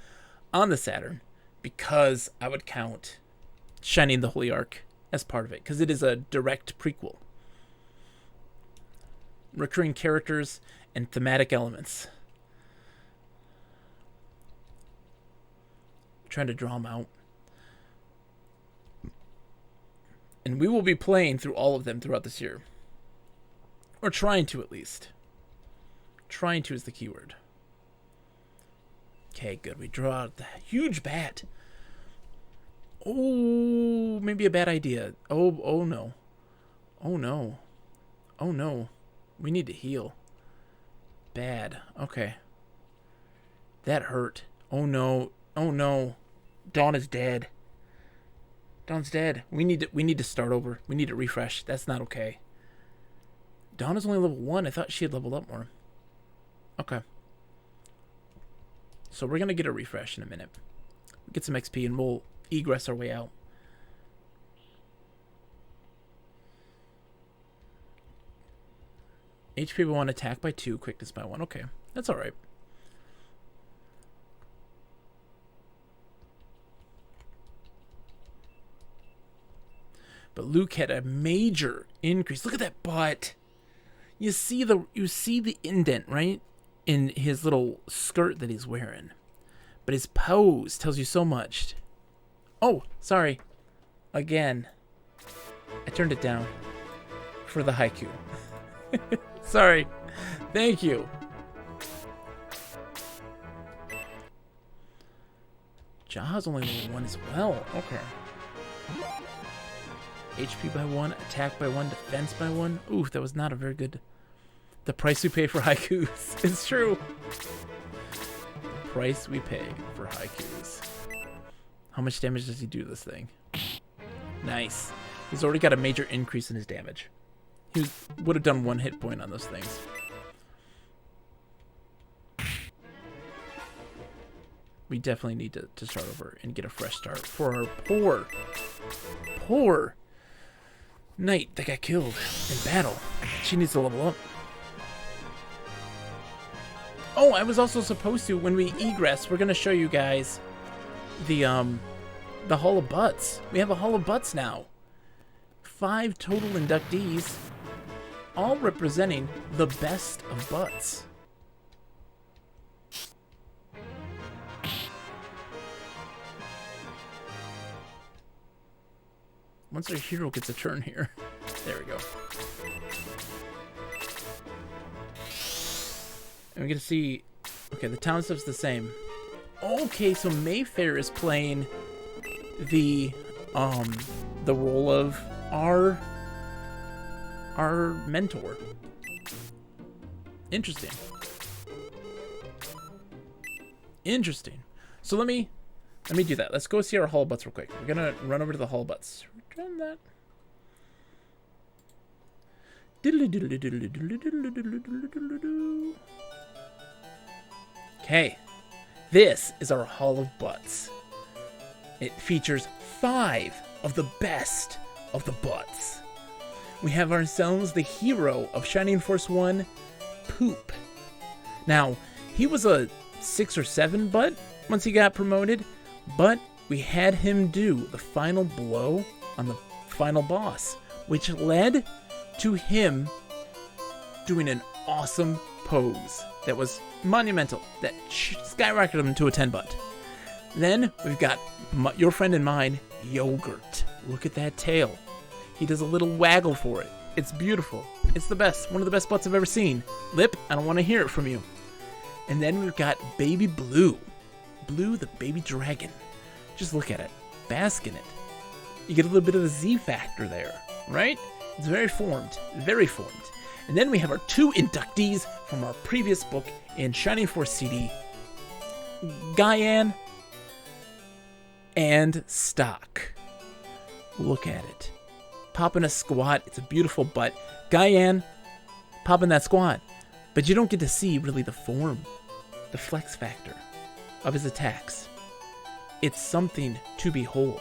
on the Saturn, because I would count Shining the Holy Ark as part of it, because it is a direct prequel. Recurring characters and thematic elements. I'm trying to draw them out. And we will be playing through all of them throughout this year. Or trying to, at least. Trying to is the keyword. Okay, good. We draw out the huge bat. Oh, maybe a bad idea. Oh no. Oh no. Oh no. We need to heal. Bad. Okay. That hurt. Oh no. Oh no. Dawn is dead. Dawn's dead. We need to start over. We need to refresh. That's not okay. Dawn is only level 1. I thought she had leveled up more. Okay. So we're going to get a refresh in a minute. Get some XP and we'll egress our way out. HP by 1, attack by 2, quickness by 1. Okay, that's alright. But Luke had a major increase. Look at that butt. You see the indent, right? In his little skirt that he's wearing. But his pose tells you so much. Oh, sorry. Again. I turned it down for the haiku. Sorry. Thank you. Jaha's only level 1 as well. Okay. HP by 1, attack by 1, defense by 1. Ooh, that was not a very good... The price we pay for haikus. It's true. The price we pay for haikus. How much damage does he do this thing? Nice. He's already got a major increase in his damage. He would have done 1 hit point on those things. We definitely need to start over and get a fresh start for our poor knight that got killed in battle. She needs to level up. Oh, I was also supposed to, when we egress, we're going to show you guys the Hall of Butts. We have a Hall of Butts now. 5 total inductees, all representing the best of butts. Once our hero gets a turn here. There we go. And we get to see... Okay, the town stuff's the same. Okay, so Mayfair is playing the role of our mentor. Interesting. Interesting. So let me do that. Let's go see our Hall of Butts real quick. We're gonna run over to the Hall of Butts. Return that. Okay, this is our Hall of Butts. It features 5 of the best of the butts. we have ourselves the hero of Shining Force 1, Poop. Now, he was a 6 or 7 butt once he got promoted, but we had him do the final blow on the final boss, which led to him doing an awesome pose that was monumental, that skyrocketed him to a 10 butt. Then we've got your friend and mine, Yogurt. Look at that tail. He does a little waggle for it. It's beautiful. It's the best. One of the best butts I've ever seen. Lip, I don't want to hear it from you. And then we've got Baby Blue. Blue, the baby dragon. Just look at it. Bask in it. You get a little bit of the Z factor there, right? It's very formed. Very formed. And then we have our 2 inductees from our previous book in Shining Force CD. Guyan and Stock. Look at it. Popping a squat. It's a beautiful butt. Guyan popping that squat. But you don't get to see really the form, the flex factor of his attacks. It's something to behold.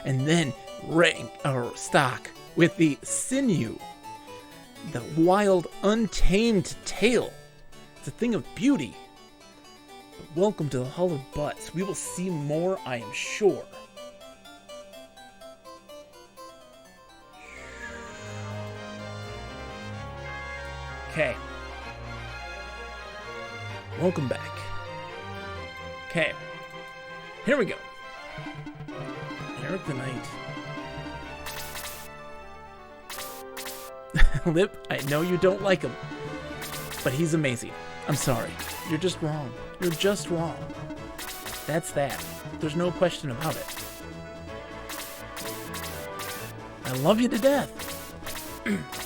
And then Stock with the sinew, the wild, untamed tail. It's a thing of beauty. But welcome to the Hall of Butts. We will see more, I am sure. Okay. Welcome back. Okay. Here we go. Eric the Knight. Lip, I know you don't like him, but he's amazing. I'm sorry. You're just wrong. You're just wrong. That's that. There's no question about it. I love you to death.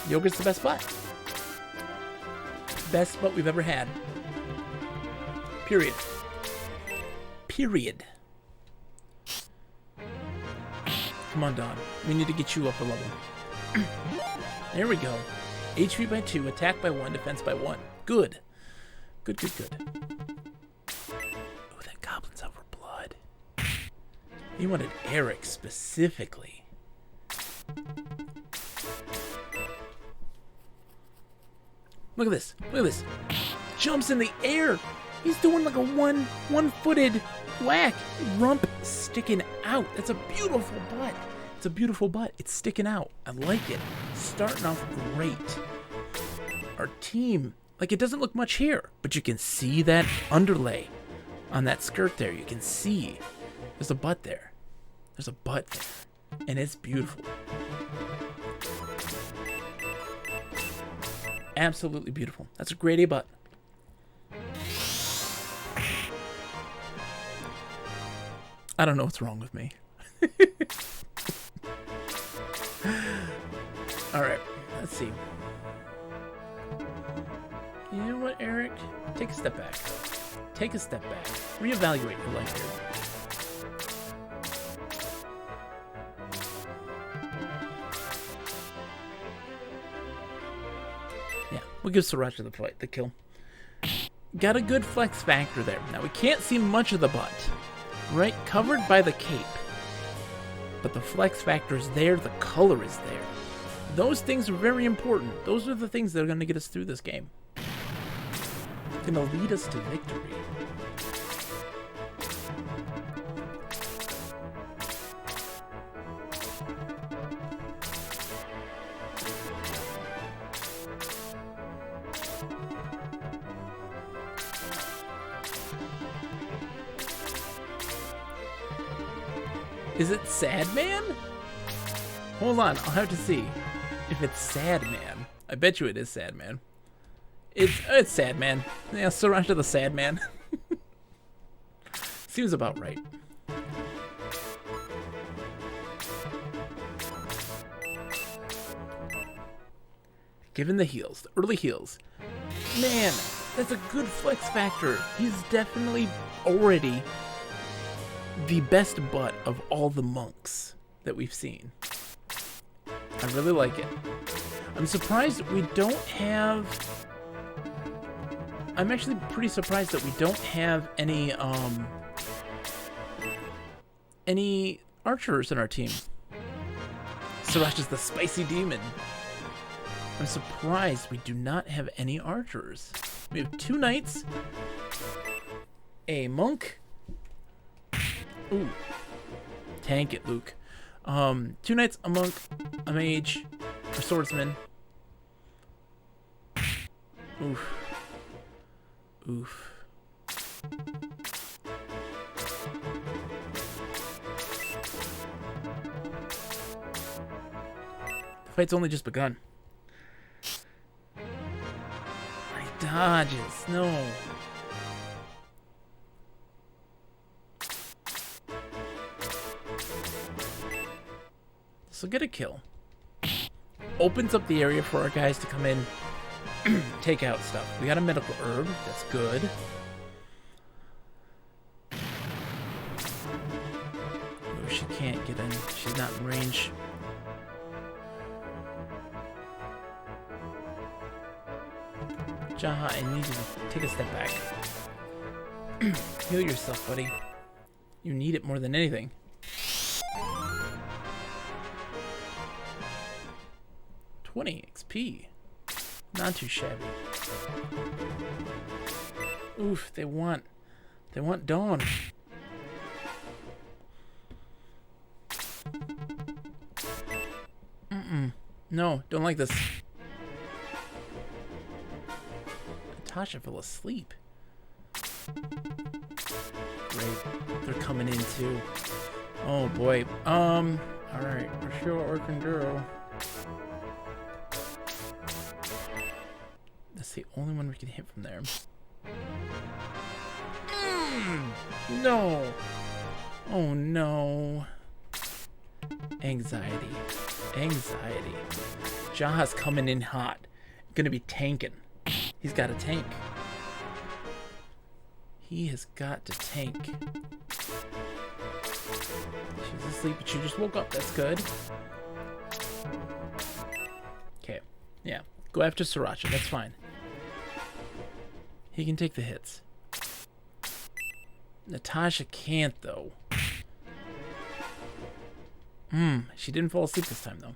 Yogurt's the best butt. Best butt we've ever had. Period. Period. Come on, Don. We need to get you up a level. There we go. HP by 2, attack by 1, defense by 1. Good. Good, good, good. Oh, that goblin's over blood. He wanted Eric specifically. Look at this. Look at this. Jumps in the air. He's doing like a one-footed whack. Rump sticking out. That's a beautiful butt. It's a beautiful butt. It's sticking out. I like it. Starting off great. Our team, like, it doesn't look much here, but you can see that underlay on that skirt there. You can see there's a butt there. There's a butt there. And it's beautiful. Absolutely beautiful. That's a grade A butt. I don't know what's wrong with me. Alright, let's see. You know what, Eric? Take a step back. Take a step back. Reevaluate your life here. Yeah, we'll give Sriracha the kill. Got a good flex factor there. Now, we can't see much of the butt. Right? Covered by the cape. But the flex factor is there. The color is there. Those things are very important. Those are the things that are going to get us through this game. Going to lead us to victory. Is it Sad Man? Hold on, I'll have to see if it's Sad Man. I bet you it is Sad Man. It's Sad Man. Yeah, Sriracha the Sad Man. Seems about right. Given the heals, the early heals. Man, that's a good flex factor. He's definitely already the best butt of all the monks that we've seen. I really like it. I'm surprised we don't have... I'm actually pretty surprised that we don't have any archers in our team. Sriracha's the spicy demon. I'm surprised we do not have any archers. We have 2 knights, a monk. Ooh. Tank it, Luke. 2 knights, a monk, a mage, a swordsman. Oof. Oof. The fight's only just begun. My dodges, no. This will get a kill. Opens up the area for our guys to come in, take out stuff. We got a medical herb. That's good. Oh, she can't get in. She's not in range. Jaha, I need you to take a step back. Heal yourself, buddy. You need it more than anything. $20 XP. Not too shabby. Oof, they want Dawn. No, don't like this. Natasha fell asleep. Great. They're coming in too. Oh boy. Alright, we're sure what we can do. That's the only one we can hit from there. No. Oh no. Anxiety. Anxiety. Jaha's coming in hot. Gonna be tanking. He's got a tank. He has got to tank. She's asleep, but she just woke up. That's good. Okay. Yeah. Go after Sriracha. That's fine. He can take the hits. Natasha can't, though. She didn't fall asleep this time, though.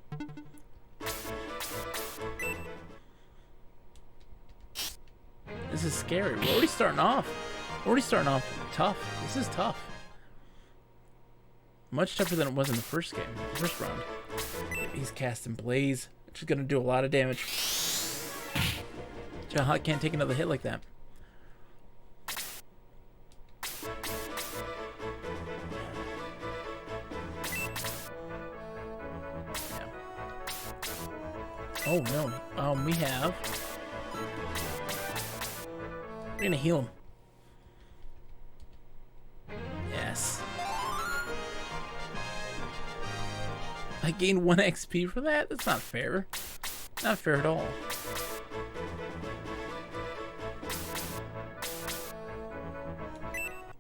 This is scary. We're already starting off. We're already starting off tough. This is tough. Much tougher than it was in the first game, first round. He's casting Blaze, which is going to do a lot of damage. Jaha can't take another hit like that. Oh no. We have. We're gonna heal him. Yes. I gained 1 XP for that? That's not fair. Not fair at all.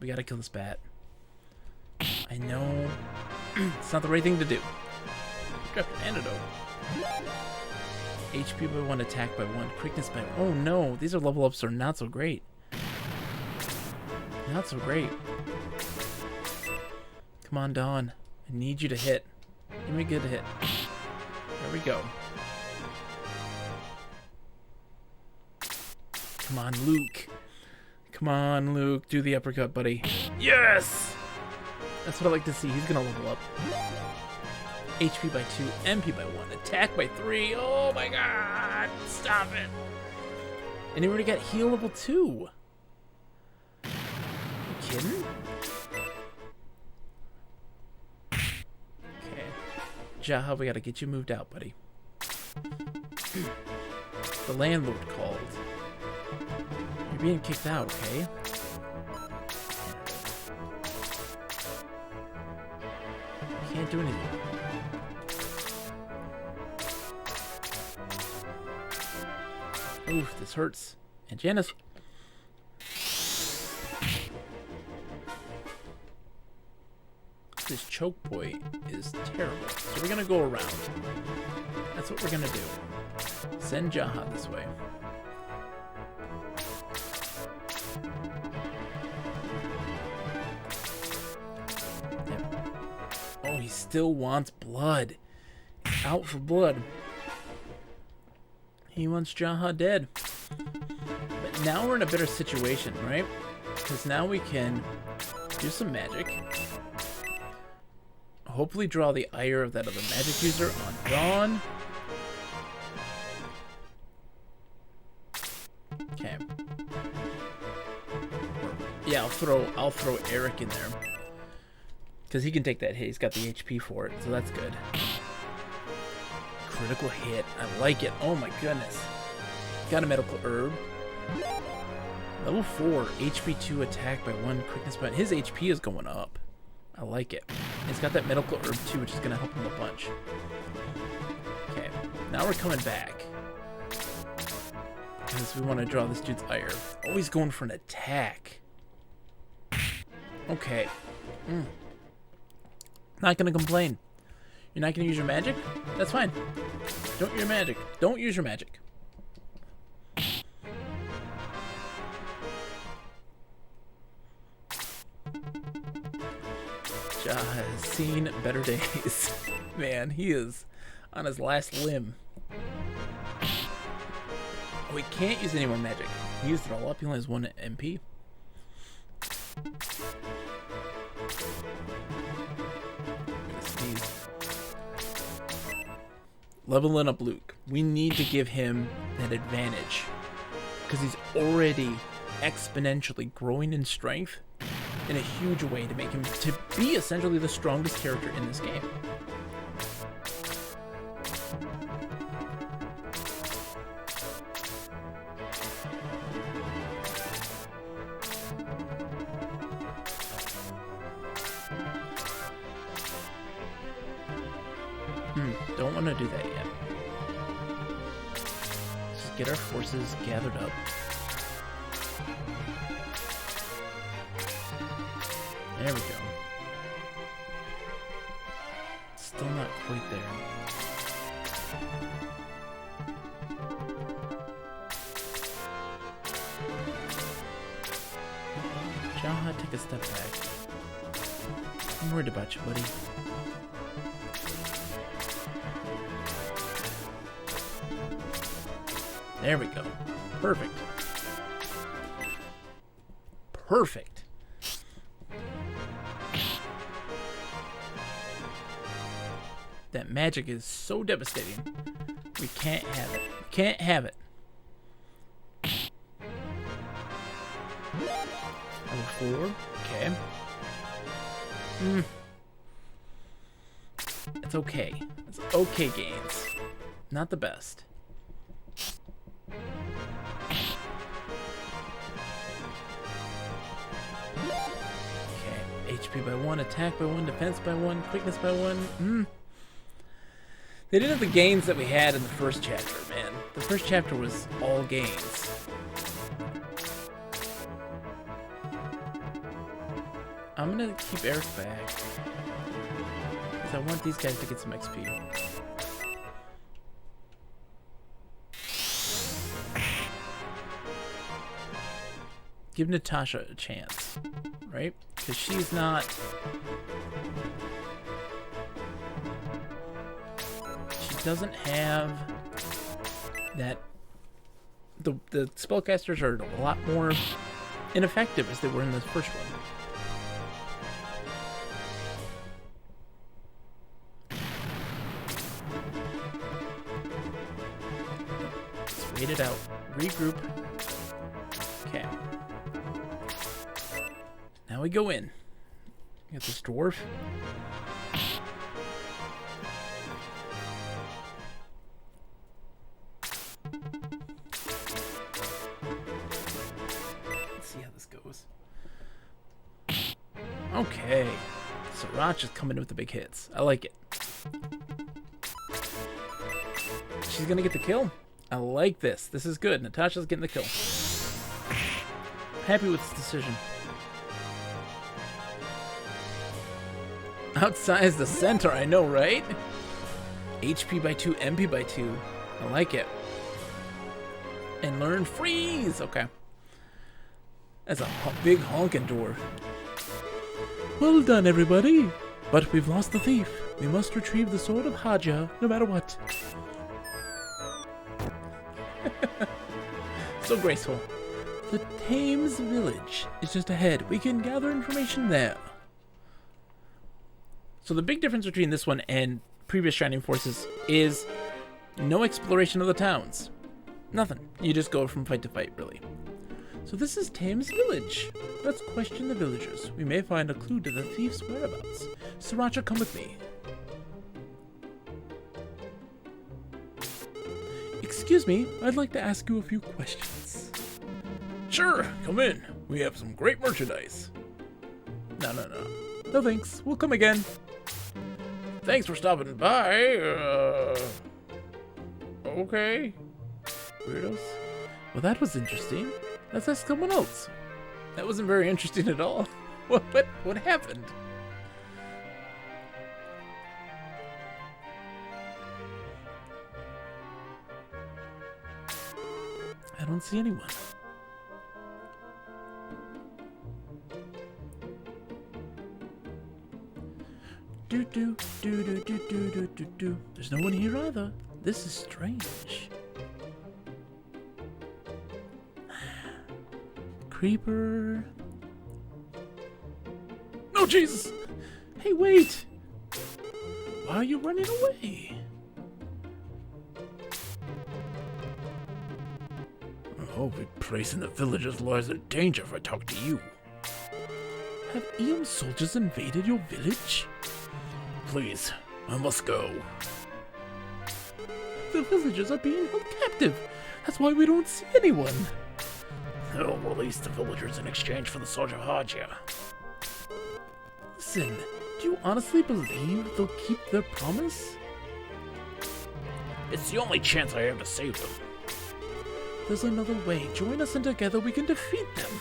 We gotta kill this bat. I know. It's not the right thing to do. Dropped an antidote. HP by 1, attack by 1, quickness by 1. Oh no, these are level ups that are not so great. Not so great. Come on, Dawn. I need you to hit. Give me a good hit. There we go. Come on, Luke. Come on, Luke. Do the uppercut, buddy. Yes! That's what I like to see. He's gonna level up. HP by 2, MP by 1, attack by 3. Oh my god! Stop it! And he already got heal level 2. You kidding? Okay. Jaha, we gotta get you moved out, buddy. The landlord called. You're being kicked out, okay? You can't do anything. Oof, this hurts. And Janice. This choke boy is terrible. So we're gonna go around. That's what we're gonna do. Send Jaha this way. Yep. Oh, he still wants blood. He's out for blood. He wants Jaha dead. But now we're in a better situation, right? Because now we can do some magic. Hopefully draw the ire of that other magic user on Dawn. Okay. Yeah, I'll throw Eric in there. Because he can take that hit. He's got the HP for it, so that's good. Critical hit. I like it. Oh my goodness. Got a medical herb. Level 4, HP 2 attack by 1, quickness by 1. His HP is going up. I like it. He's got that medical herb too, which is going to help him a bunch. Okay, now we're coming back. Because we want to draw this dude's ire. Oh, he's going for an attack. Okay. Not going to complain. You're not going to use your magic? That's fine. Don't use your magic. Don't use your magic. Ja has seen better days. Man, he is on his last limb. Oh, he can't use any more magic. He used it all up. He only has 1 MP. Leveling up Luke. We need to give him that advantage. Because he's already exponentially growing in strength in a huge way to make him to be essentially the strongest character in this game. Don't want to do that yet. Just get our forces gathered up. There we go. Still not quite there. Jaha, take a step back. I'm worried about you, buddy. There we go. Perfect. Perfect. That magic is so devastating. We can't have it. We can't have it. Level 4. Okay. It's okay. It's okay gains. Not the best. HP by 1, attack by 1, defense by 1, quickness by 1. They didn't have the gains that we had in the first chapter, man. The first chapter was all gains. I'm gonna keep Eric back. Because I want these guys to get some XP. Give Natasha a chance, right? Because she's not... She doesn't have that... The spellcasters are a lot more ineffective as they were in the first one. Let's wait it out. Regroup. Okay. Now we go in. Get this dwarf. Let's see how this goes. Okay. Sriracha's coming in with the big hits. I like it. She's gonna get the kill. I like this. This is good. Natasha's getting the kill. Happy with this decision. Outsize the center, I know, right? HP by 2, MP by 2. I like it. And learn freeze. Okay. That's a big honking dwarf. Well done, everybody. But we've lost the thief. We must retrieve the sword of Haja, no matter what. So graceful. The Thames village is just ahead. We can gather information there. So the big difference between this one and previous Shining Forces is no exploration of the towns. Nothing. You just go from fight to fight, really. So this is Thames village. Let's question the villagers. We may find a clue to the thief's whereabouts. Sriracha, come with me. Excuse me, I'd like to ask you a few questions. Sure, come in. We have some great merchandise. No. No thanks, we'll come again. Thanks for stopping by. Okay. Weirdos. Well, that was interesting. Let's ask someone else. That wasn't very interesting at all. What happened? I don't see anyone. Do. There's no one here either. This is strange. Creeper. No, Jesus! Hey, wait! Why are you running away? Oh, the place in the villages lies in danger if I talk to you. Have Eon soldiers invaded your village? Please, I must go. The villagers are being held captive. That's why we don't see anyone. They'll release the villagers in exchange for the sword of Haja. Listen, do you honestly believe they'll keep their promise? It's the only chance I have to save them. There's another way. Join us and together we can defeat them.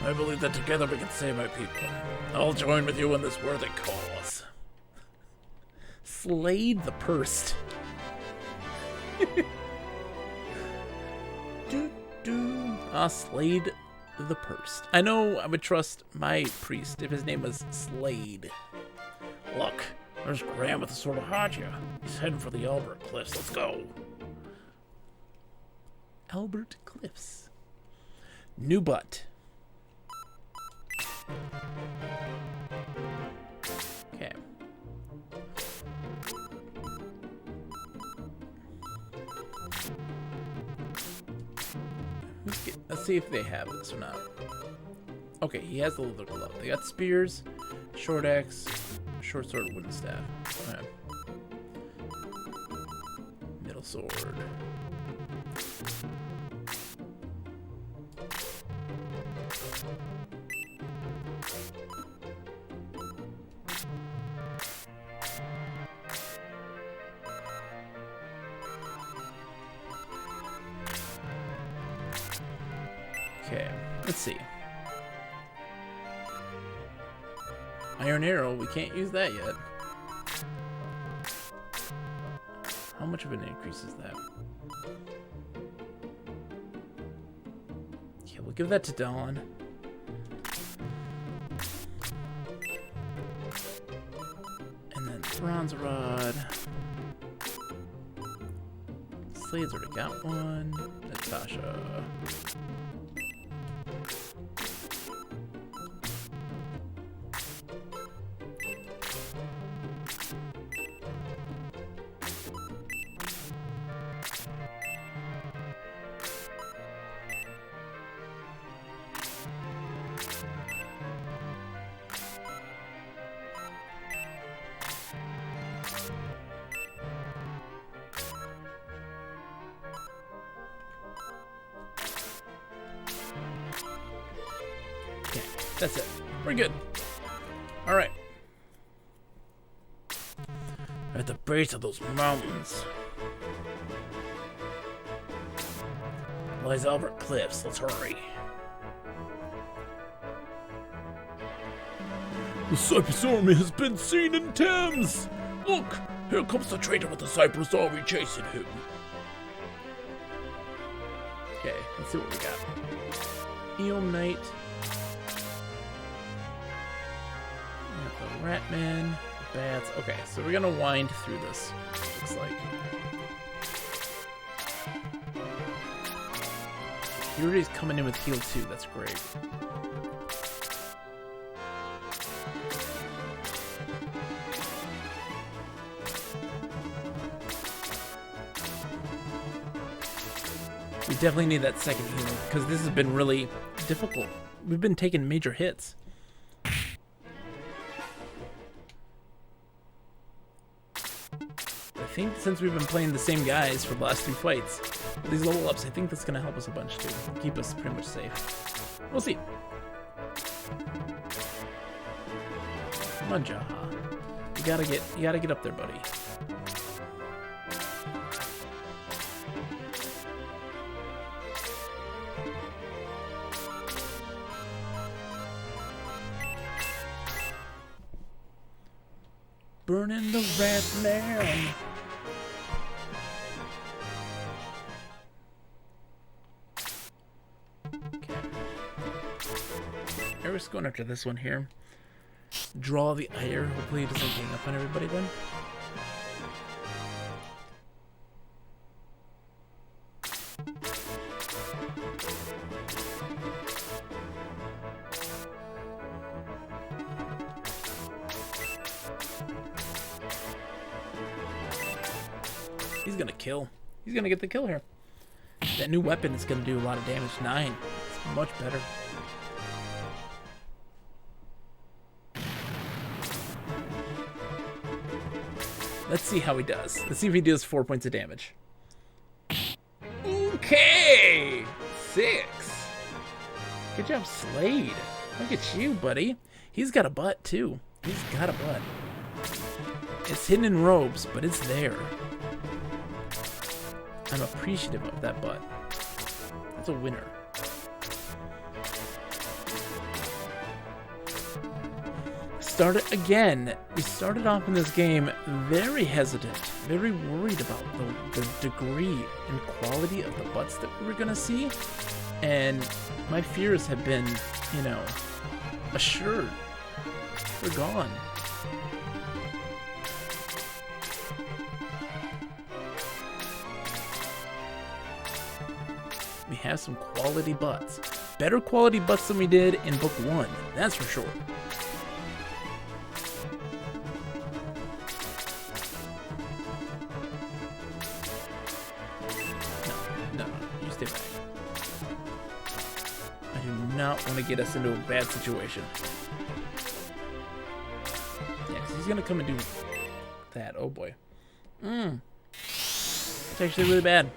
I believe that together we can save my people. I'll join with you in this worthy cause. Slade the Pursed. Slade the Pursed. I know I would trust my priest if his name was Slade. Look, there's Graham with the sword of Haja. He's heading for the Albert Cliffs. Let's go. Albert Cliffs. New butt. Okay. Let's see if they have this or not. Okay, he has the leather glove. They got spears, short axe, short sword, wooden staff. Okay. Middle sword. Okay, let's see. Iron arrow, we can't use that yet. How much of an increase is that? Okay, we'll give that to Dawn. And then bronze rod. Slade's already got one. Natasha. That's it. We're good. Alright. At the base of those mountains lies Albert Cliffs. Let's hurry. The Cypress army has been seen in Thames! Look! Here comes the traitor with the Cypress army chasing him. Okay, let's see what we got. Eom Knight. We got the Ratman, the Bats. Okay, so we're gonna wind through this, looks like. Yuri's coming in with heal too, that's great. We definitely need that second healing, because this has been really difficult. We've been taking major hits. I think since we've been playing the same guys for the last 3 fights, with these level ups, I think that's going to help us a bunch too. Keep us pretty much safe. We'll see. Come on, Jaha. You gotta get up there, buddy. Burning the Ratman. Okay. Eric's going after this one here. Draw the ire. Hopefully he doesn't gang up on everybody then. He's gonna kill. He's gonna get the kill here. That new weapon is gonna do a lot of damage. 9. It's much better. Let's see how he does. Let's see if he does 4 points of damage. Okay! 6. Good job, Slade. Look at you, buddy. He's got a butt, too. He's got a butt. It's hidden in robes, but it's there. I'm appreciative of that butt. That's a winner. Start it again. We started off in this game very hesitant, very worried about the degree and quality of the butts that we were going to see. And my fears have been, you know, assured. They're gone. We have some quality butts. Better quality butts than we did in Book 1, that's for sure. No, you stay back. I do not want to get us into a bad situation. Yeah, 'cause he's going to come and do that. Oh boy. It's actually really bad.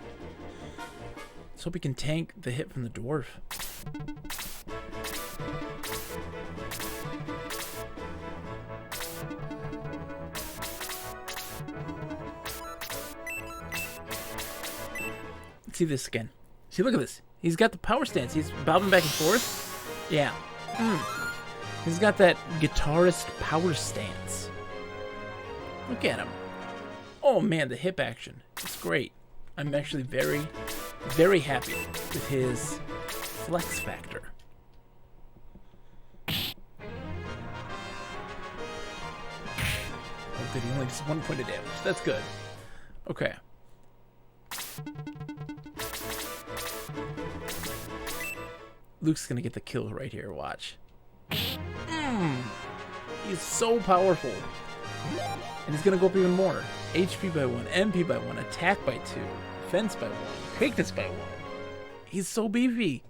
Let's hope we can tank the hit from the dwarf. Let's see this again. See, look at this. He's got the power stance. He's bobbing back and forth. Yeah. He's got that guitarist power stance. Look at him. Oh man, the hip action. It's great. I'm actually very, very happy with his flex factor. Oh good, he only does 1 point of damage. That's good. Okay. Luke's gonna get the kill right here, watch. He's so powerful. And he's gonna go up even more. HP by 1, MP by 1, attack by 2, defense by 1, quickness by 1. He's so beefy.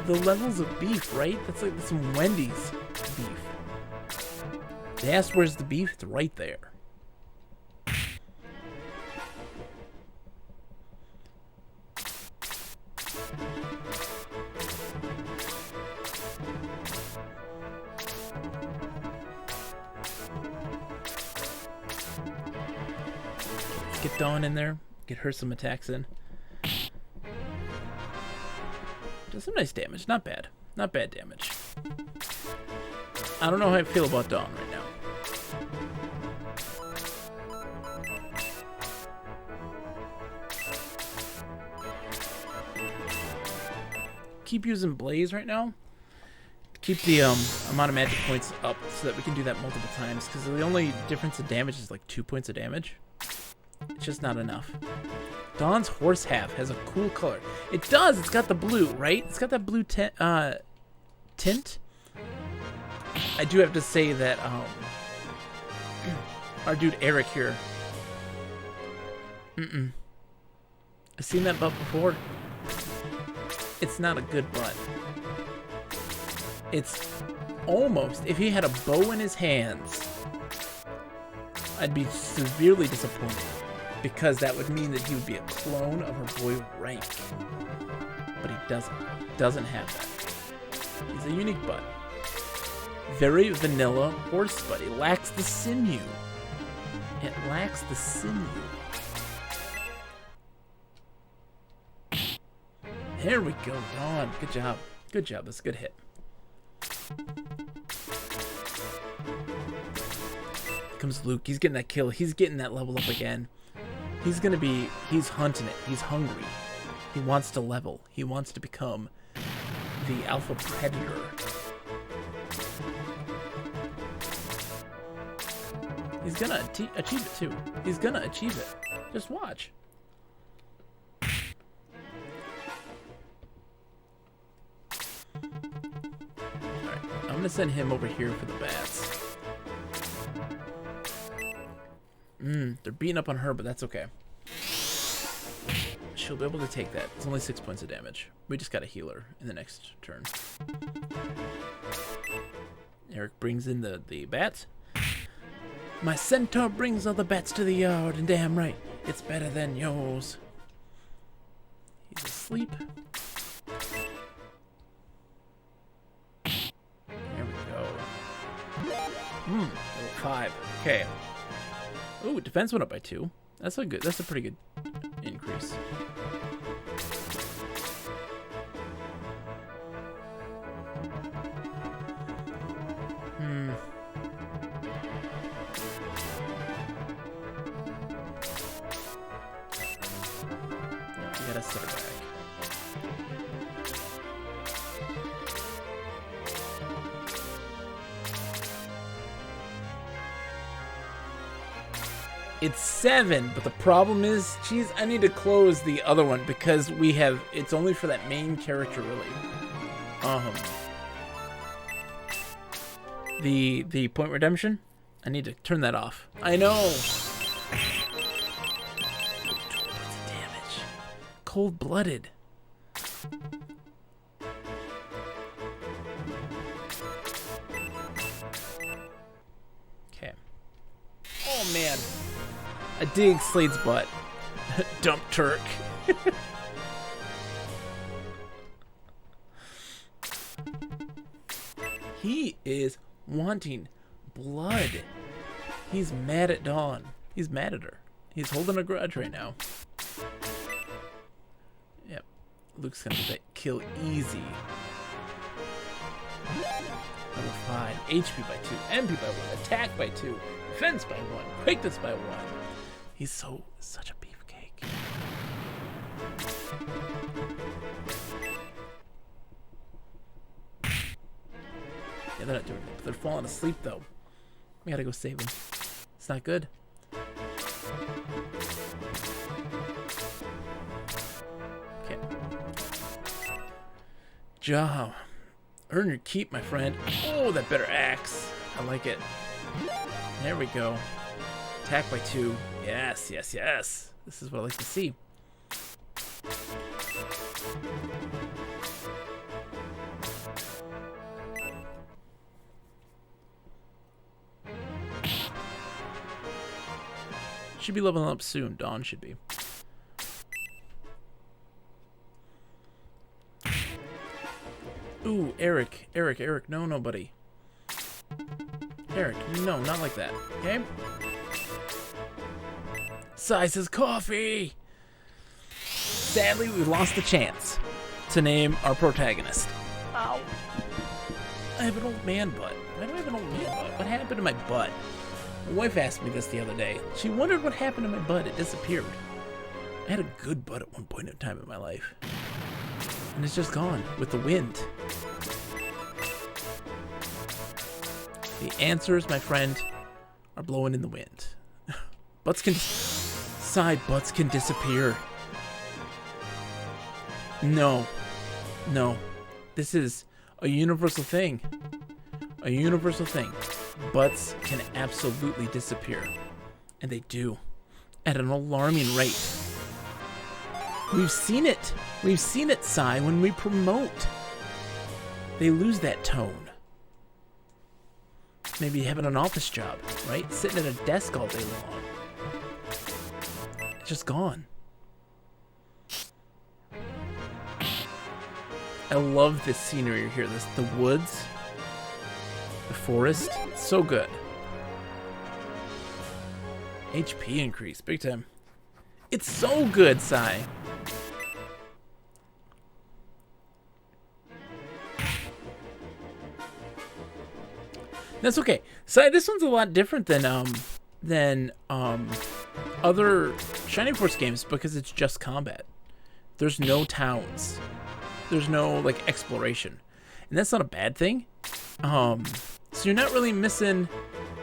The levels of beef, right? That's like some Wendy's beef. They asked where's the beef? It's right there. Get Dawn in there. Get her some attacks in. Does some nice damage. Not bad. Not bad damage. I don't know how I feel about Dawn right now. keep using Blaze right now. Keep the amount of magic points up so that we can do that multiple times. Because the only difference in damage is like 2 points of damage. It's just not enough. Dawn's horse half has a cool color. It does. It's got the blue, right? It's got that blue tint. I do have to say that our dude Eric here. I've seen that butt before. It's not a good butt. It's almost, if he had a bow in his hands, I'd be severely disappointed. Because that would mean that he would be a clone of her boy Rank. But he doesn't. Doesn't have that. He's a unique butt. Very vanilla horse butt. It lacks the sinew. It lacks the sinew. There we go, Dawn. Good job. Good job. That's a good hit. Here comes Luke. He's getting that kill. He's getting that level up again. He's hunting it. He's hungry. He wants to level. He wants to become the alpha predator. He's gonna achieve it too. He's gonna achieve it. Just watch. Alright, I'm gonna send him over here for the bats. They're beating up on her, but that's okay. She'll be able to take that. It's only 6 points of damage. We just gotta heal her in the next turn. Eric brings in the bats. My centaur brings all the bats to the yard, and damn right, it's better than yours. He's asleep. There we go. Level 5. Okay. Ooh, defense went up by 2. That's a pretty good increase. Yeah, we gotta set her back. It's 7, but the problem is, geez, I need to close the other one because it's only for that main character, really. The point redemption, I need to turn that off. I know. 2 points of damage. Cold-blooded. Okay. Oh man. I dig Slade's butt. Dump Turk. He is wanting blood. He's mad at Dawn. He's mad at her. He's holding a grudge right now. Yep. Luke's gonna get that kill easy. Level 5. HP by 2. MP by 1. Attack by 2. Defense by 1. Quickness by 1. He's such a beefcake. Yeah, they're not doing it. They're falling asleep, though. We gotta go save them. It's not good. Okay. Job. Earn your keep, my friend. Oh, that better axe. I like it. There we go. Attack by 2. Yes, yes, yes. This is what I like to see. Should be leveling up soon. Dawn should be. Ooh, Eric. Eric. No, nobody. Eric, no, not like that. Okay? Size's coffee! Sadly, we lost the chance to name our protagonist. Ow. I have an old man butt. Why do I have an old man butt? What happened to my butt? My wife asked me this the other day. She wondered what happened to my butt. It disappeared. I had a good butt at one point in time in my life. And it's just gone with the wind. The answers, my friend, are blowing in the wind. Butts can... Side butts can disappear. No. No. This is a universal thing. A universal thing. Butts can absolutely disappear. And they do. At an alarming rate. We've seen it. We've seen it, Sai, when we promote. They lose that tone. Maybe having an office job, right? Sitting at a desk all day long. It's just gone. I love this scenery here. The woods, the forest. It's so good. HP increase, big time. It's so good, Sai. That's okay. So this one's a lot different than other Shining Force games because it's just combat. There's no towns. There's no like exploration. And that's not a bad thing. So you're not really missing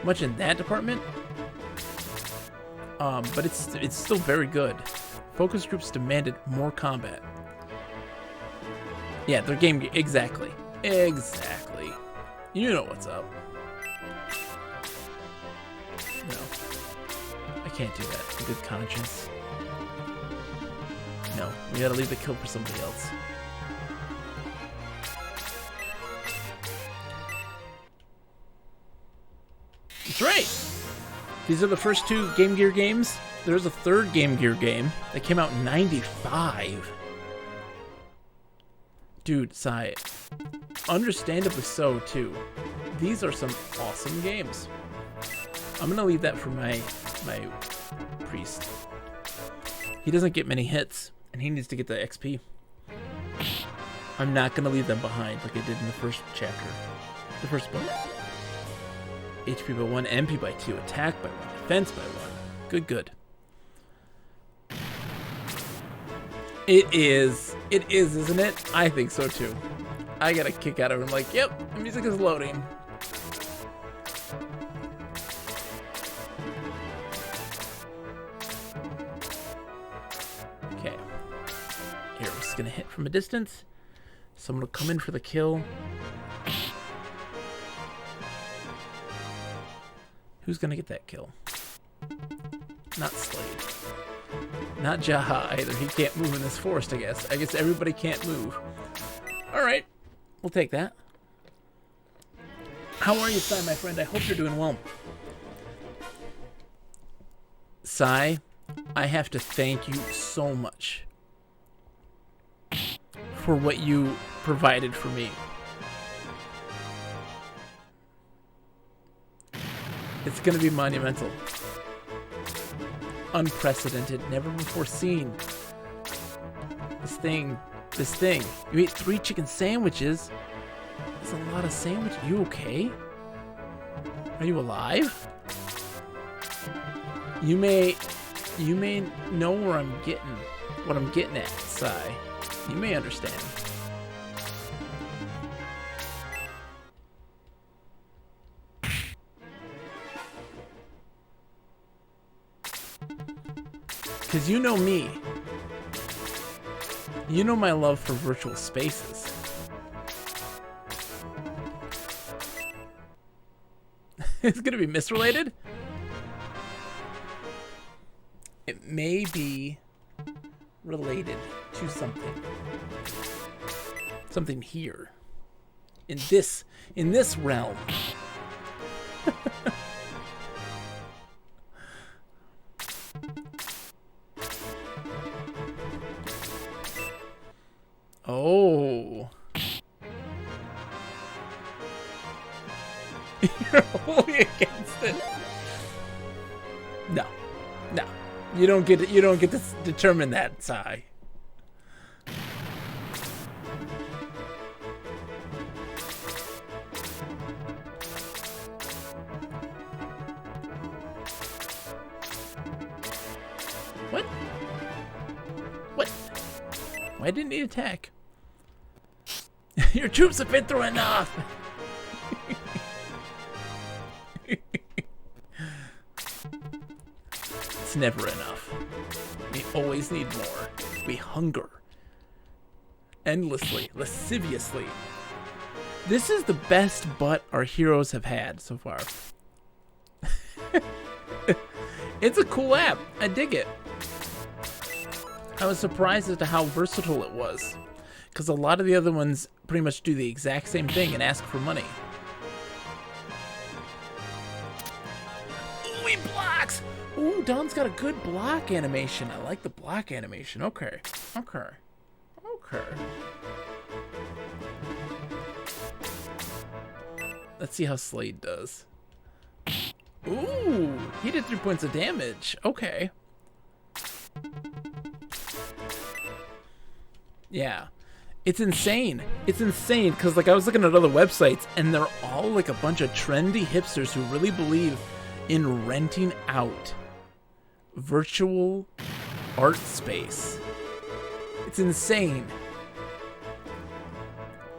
much in that department. But it's still very good. Focus groups demanded more combat. Yeah, their game exactly. Exactly. You know what's up. No. I can't do that. In good conscience. No. We gotta leave the kill for somebody else. That's right! These are the first two Game Gear games. There's a third Game Gear game that came out in '95. Dude, Sai. Understandably so, too. These are some awesome games. I'm gonna leave that for my priest. He doesn't get many hits, and he needs to get the XP. I'm not gonna leave them behind like I did in the first chapter. The first book. HP by 1, MP by 2, attack by 1, defense by 1. Good, good. It is, isn't it? I think so too. I got a kick out of it. I'm like, yep, the music is loading. Okay. Here, we're just gonna hit from a distance. Someone will come in for the kill. Who's gonna get that kill? Not Slade. Not Jaha either. He can't move in this forest, I guess. I guess everybody can't move. Alright. We'll take that. How are you, Sai, my friend? I hope you're doing well. Sai, I have to thank you so much for what you provided for me. It's gonna be monumental. Unprecedented, never before seen. This thing. You ate 3 chicken sandwiches. That's a lot of sandwiches. You okay? Are you alive? You may know what I'm getting at, Sai. You may understand. Because you know me. You know my love for virtual spaces. It's going to be misrelated? It may be related to something. Something here. In this realm. Oh. You're wholly against it. No. You don't get to determine that, Sai. What? Why didn't he attack? Your troops have been through enough. It's never enough. We always need more. We hunger. Endlessly, lasciviously. This is the best butt our heroes have had so far. It's a cool app. I dig it. I was surprised as to how versatile it was, because a lot of the other ones pretty much do the exact same thing and ask for money. Ooh, he blocks! Ooh, Don's got a good block animation. I like the block animation. Okay. Okay. Okay. Let's see how Slade does. Ooh, he did 3 points of damage. Okay. Yeah. It's insane. It's insane because, like, I was looking at other websites and they're all like a bunch of trendy hipsters who really believe in renting out virtual art space. It's insane.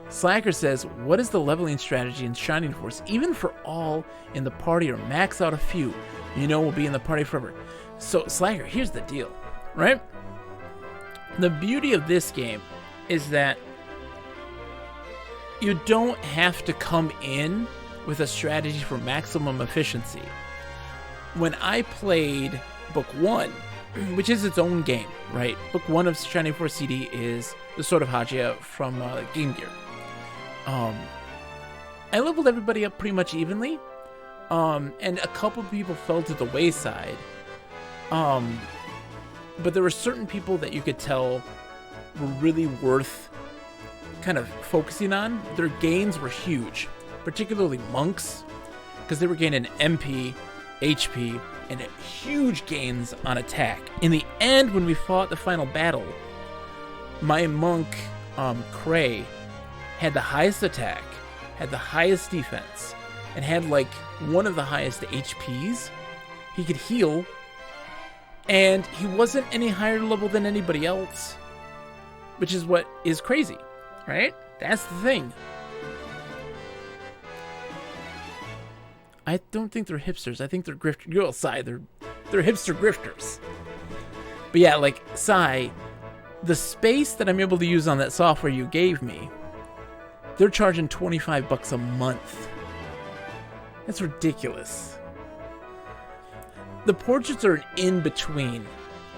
Slacker says, what is the leveling strategy in Shining Force? Even for all in the party or max out a few, you know we'll be in the party forever. So, Slacker, here's the deal, right? The beauty of this game is that you don't have to come in with a strategy for maximum efficiency. When I played Book 1, which is its own game, right? Book 1 of Shining Force CD is the Sword of Hajia from Game Gear. I leveled everybody up pretty much evenly, and a couple people fell to the wayside. But there were certain people that you could tell were really worth kind of focusing on. Their gains were huge, particularly monks, because they were gaining MP, HP, and huge gains on attack. In the end, when we fought the final battle, my monk, Cray, had the highest attack, had the highest defense, and had like one of the highest HPs. He could heal, and he wasn't any higher level than anybody else, which is what is crazy, right? That's the thing. I don't think they're hipsters. I think they're grifters. You'll Sai, they're hipster grifters. But yeah, like Sai, the space that I'm able to use on that software you gave me, they're charging $25 a month. That's ridiculous. The portraits are an in-between,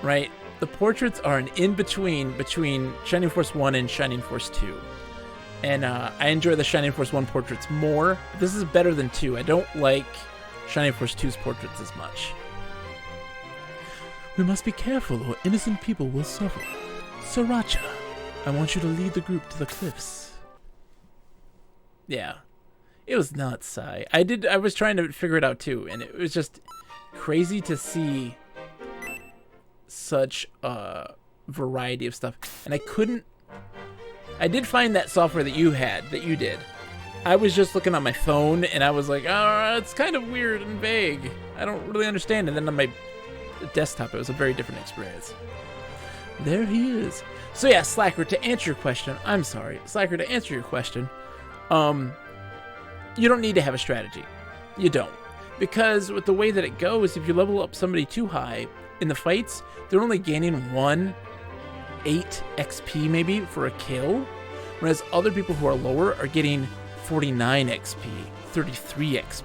right? The portraits are an in-between between Shining Force 1 and Shining Force 2. And I enjoy the Shining Force 1 portraits more. But this is better than 2. I don't like Shining Force 2's portraits as much. We must be careful or innocent people will suffer. Sriracha, I want you to lead the group to the cliffs. Yeah. It was nuts, Sai. I was trying to figure it out too, and it was just crazy to see such a variety of stuff. And I did find that software that you did. I was just looking on my phone, and I was like, oh, it's kind of weird and vague. I don't really understand. And then on my desktop, it was a very different experience. There he is. So yeah, Slacker, to answer your question, I'm sorry. Slacker, to answer your question, you don't need to have a strategy. You don't. Because with the way that it goes, if you level up somebody too high in the fights, they're only gaining 8 XP maybe for a kill, whereas other people who are lower are getting 49 XP, 33 XP.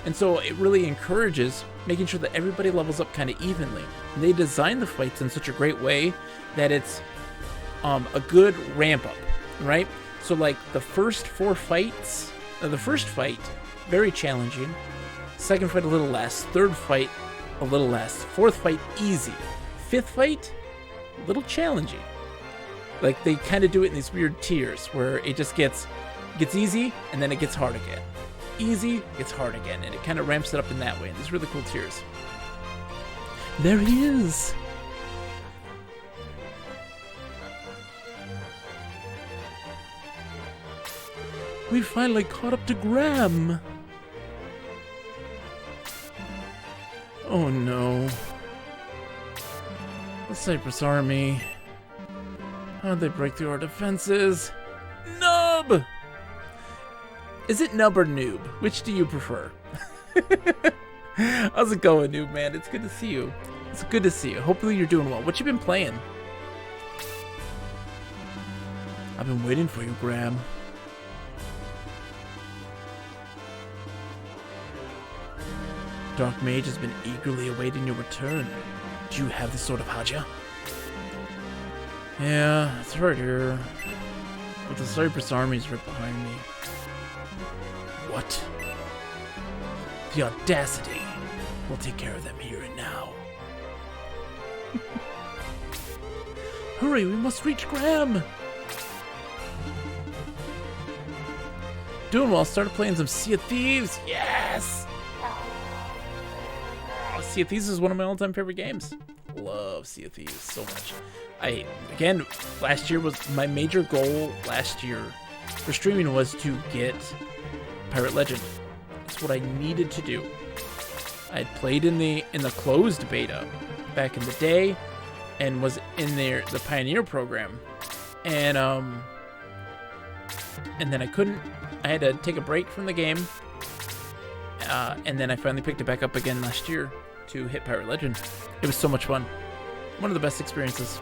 And so it really encourages making sure that everybody levels up kind of evenly. And they design the fights in such a great way that it's a good ramp up, right? So like the first 4 fights, the first fight, very challenging. Second fight, a little less. Third fight, a little less. Fourth fight, easy. Fifth fight, a little challenging. Like they kind of do it in these weird tiers where it just gets easy and then it gets hard again. Easy, gets hard again, and it kind of ramps it up in that way. And these really cool tiers. There he is. We finally caught up to Graham. Oh no. The Cypress Army. How'd they break through our defenses? No! Nub! Is it Nub or Noob? Which do you prefer? How's it going, Noob, man? It's good to see you. It's good to see you. Hopefully you're doing well. What you been playing? I've been waiting for you, Graham. Dark Mage has been eagerly awaiting your return. Do you have the Sword of Haja? Yeah, it's right here. But the Cypress army is right behind me. What? The audacity. We'll take care of them here and now. Hurry, we must reach Graham! Doing well, started playing some Sea of Thieves. Yes! Oh, Sea of Thieves is one of my all-time favorite games. Love Sea of Thieves so much. Again, last year was my major goal last year for streaming was to get Pirate Legend. It's what I needed to do. I had played in the closed beta back in the day and was in the Pioneer program. And then I had to take a break from the game. And then I finally picked it back up again last year to hit Pirate Legend. It was so much fun. One of the best experiences.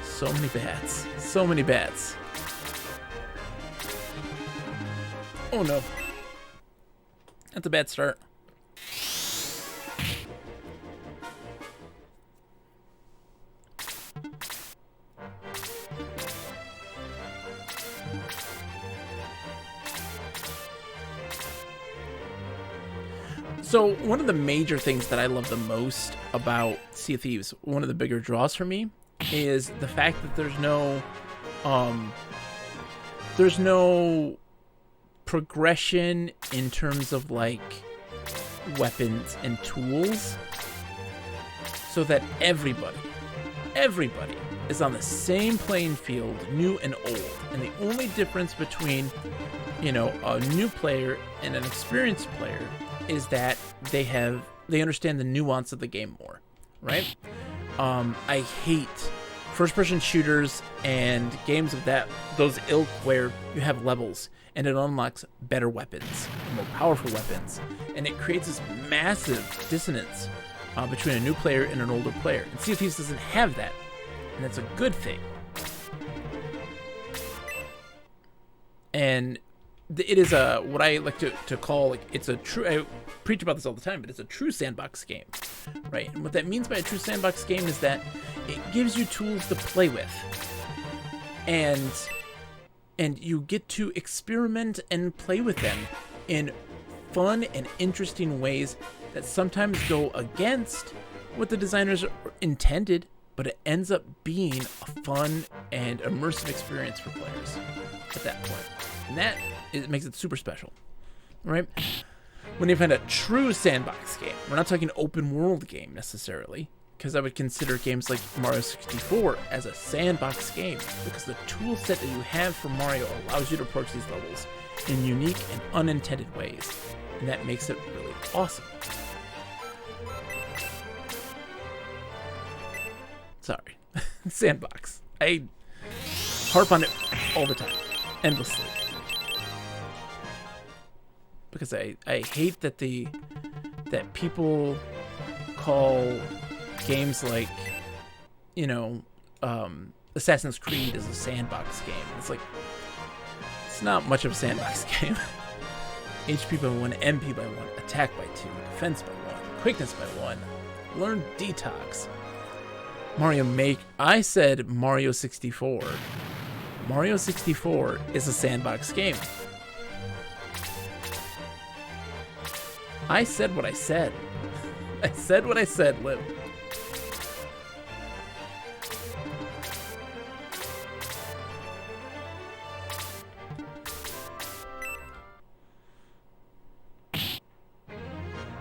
So many bats. So many bats. Oh no. That's a bad start. So one of the major things that I love the most about Sea of Thieves, one of the bigger draws for me, is the fact that there's no progression in terms of like weapons and tools, so that everybody is on the same playing field, new and old. And the only difference between, a new player and an experienced player is that they understand the nuance of the game more, right? I hate first-person shooters and games of those ilk where you have levels and it unlocks better weapons, more powerful weapons, and it creates this massive dissonance between a new player and an older player. And Sea of Thieves doesn't have that, and that's a good thing. And it is what I like to call, like, it's a true, I preach about this all the time, but it's a true sandbox game, right? And what that means by a true sandbox game is that it gives you tools to play with, and you get to experiment and play with them in fun and interesting ways that sometimes go against what the designers intended, but it ends up being a fun and immersive experience for players at that point. And that makes it super special, right? When you find a true sandbox game, we're not talking open world game necessarily, because I would consider games like Mario 64 as a sandbox game, because the tool set that you have for Mario allows you to approach these levels in unique and unintended ways, and that makes it really awesome. Sorry. Sandbox. I harp on it all the time, endlessly. Because I hate that that people call games like, Assassin's Creed is a sandbox game. It's like, it's not much of a sandbox game. HP by 1, MP by 1, attack by 2, defense by 1, quickness by 1, learn detox. I said Mario 64. Mario 64 is a sandbox game. I said what I said. I said what I said, Lip.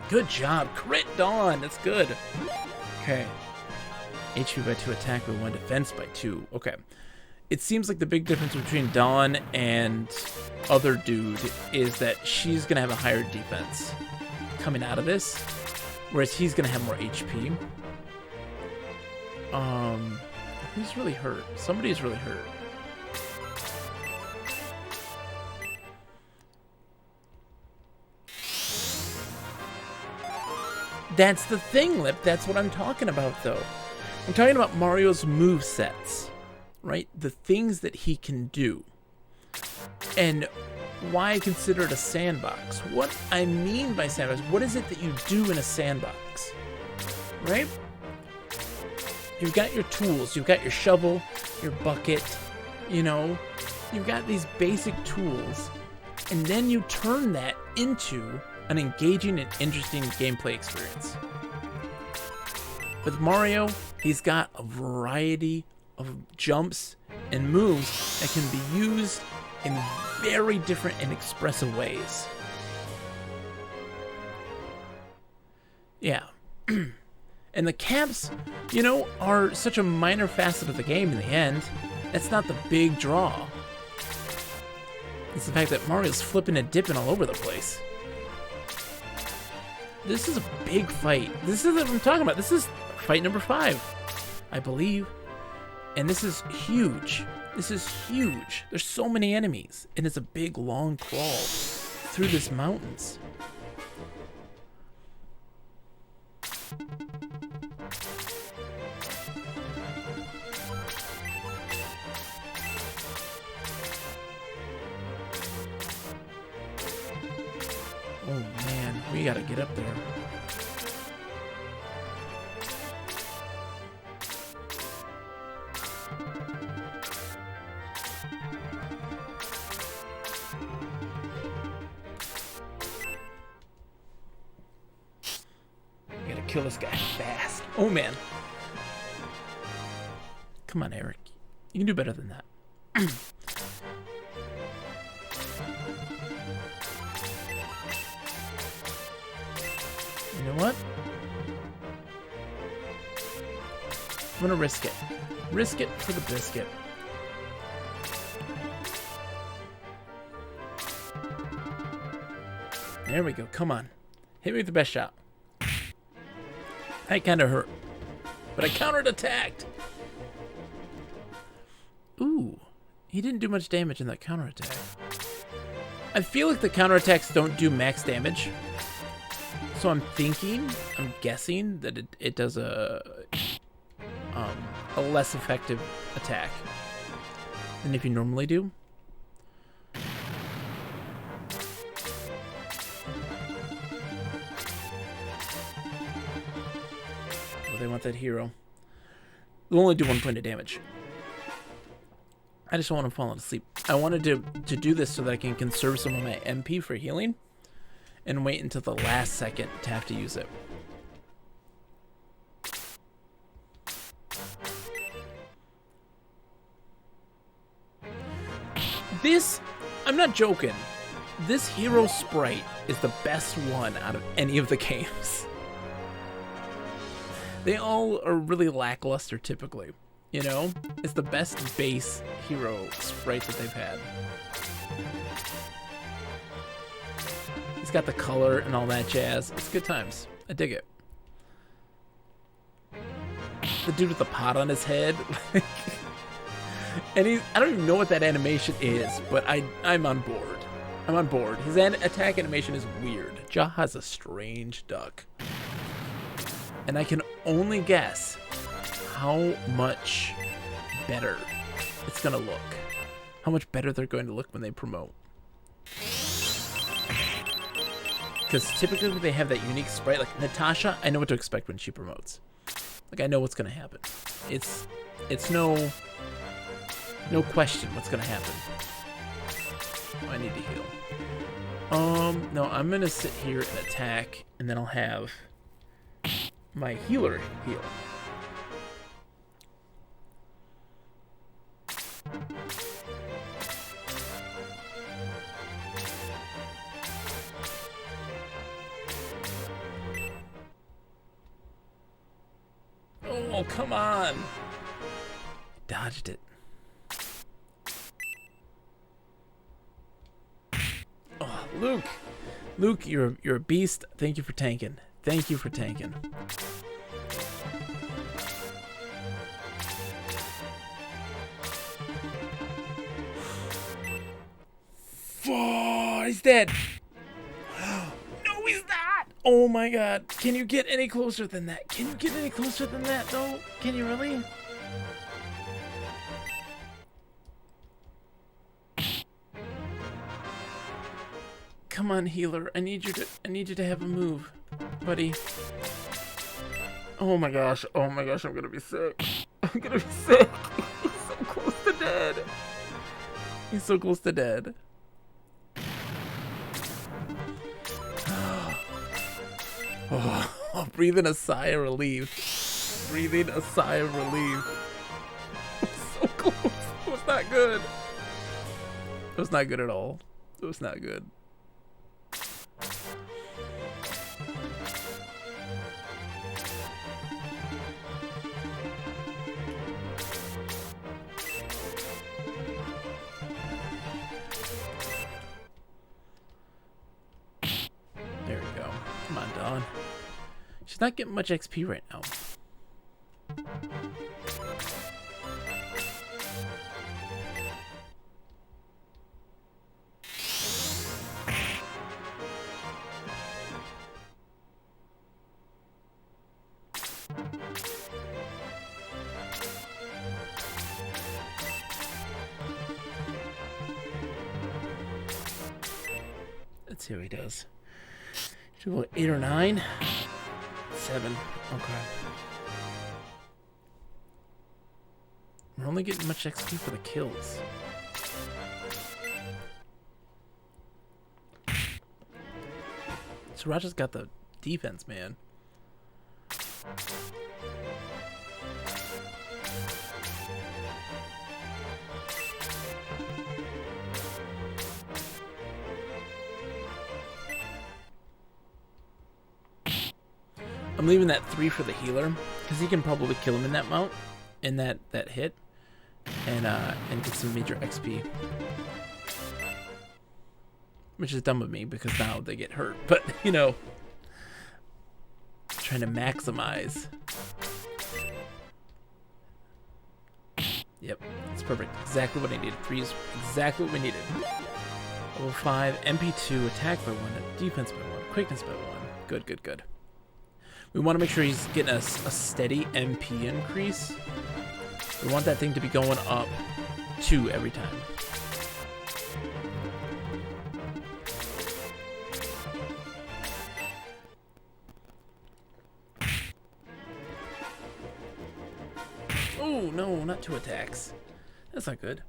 Good job. Crit Dawn. That's good. Okay. HP by 2, attack by 1, defense by 2. Okay. it seems like the big difference between Dawn and other dude is that she's gonna have a higher defense coming out of this, whereas he's gonna have more HP. Who's really hurt? Somebody's really hurt. That's the thing, Lip. That's what I'm talking about, though. I'm talking about Mario's move sets, right? The things that he can do. And why I consider it a sandbox. What I mean by sandbox, what is it that you do in a sandbox? Right? You've got your tools. You've got your shovel, your bucket, you know. You've got these basic tools. And then you turn that into an engaging and interesting gameplay experience. With Mario, he's got a variety of jumps and moves that can be used in very different and expressive ways. Yeah. And the camps, you know, are such a minor facet of the game in the end. That's not the big draw. It's the fact that Mario's flipping and dipping all over the place. This is a big fight. This is what I'm talking about. This is fight number 5, I believe. And this is huge. This is huge. There's so many enemies. And it's a big, long crawl through these mountains. Oh man, we gotta get up there. We gotta kill this guy fast. Oh man. Come on, Eric. You can do better than that. You know what? I'm gonna risk it. Risk it for the biscuit. There we go. Come on. Hit me with the best shot. That kind of hurt. But I countered-attacked. Ooh. He didn't do much damage in that counterattack. I feel like the counterattacks don't do max damage. So I'm guessing that it does a less effective attack than if you normally do. Well, they want that hero. They'll only do 1 point of damage. I just don't want him falling asleep. I wanted to do this so that I can conserve some of my MP for healing. And wait until the last second to have to use it. This, I'm not joking. This hero sprite is the best one out of any of the games. They all are really lackluster typically, you know? It's the best base hero sprite that they've had. He's got the color and all that jazz. It's good times. I dig it. The dude with the pot on his head. And I don't even know what that animation is, but I'm on board. I'm on board. His attack animation is weird. Jaha's a strange duck. And I can only guess how much better it's going to look. How much better they're going to look when they promote. Because typically they have that unique sprite. Like Natasha, I know what to expect when she promotes. Like I know what's going to happen. It's no question what's going to happen. Oh, I need to heal. No, I'm going to sit here and attack, and then I'll have my healer heal. Oh, come on. Dodged it. Luke. Luke, you're a beast. Thank you for tanking. Thank you for tanking. Oh, he's dead. No, he's not. Oh my god. Can you get any closer than that? Can you get any closer than that, though? Can you really? Come on, healer. I need you to have a move, buddy. Oh my gosh. Oh my gosh, I'm gonna be sick. I'm gonna be sick. He's so close to dead. He's so close to dead. Oh, breathing a sigh of relief. Breathing a sigh of relief. So close. It was not good. It was not good at all. It was not good. There we go. Come on, Dawn. She's not getting much XP right now. Let's see what he does. Should we go 8 or 9? 7. Okay. We're only getting much XP for the kills. Sriracha's got the defense, man. I'm leaving that 3 for the healer because he can probably kill him in that mount, in that hit, and get some major XP. Which is dumb of me because now they get hurt, but you know, trying to maximize. Yep, it's perfect. Exactly what I needed. 3 is exactly what we needed. Level 5, MP2, attack by 1, defense by 1, quickness by 1. Good, good, good. We want to make sure he's getting a steady MP increase. We want that thing to be going up 2 every time. Oh, no, not 2 attacks. That's not good.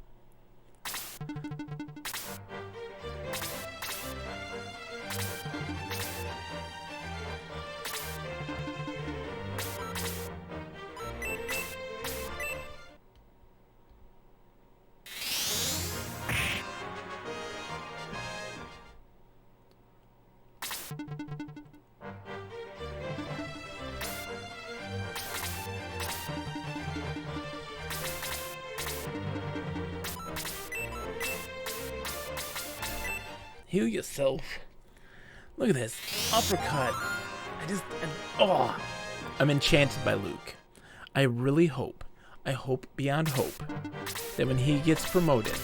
Heal yourself. Look at this. Uppercut. I'm enchanted by Luke. I really hope, I hope beyond hope, that when he gets promoted,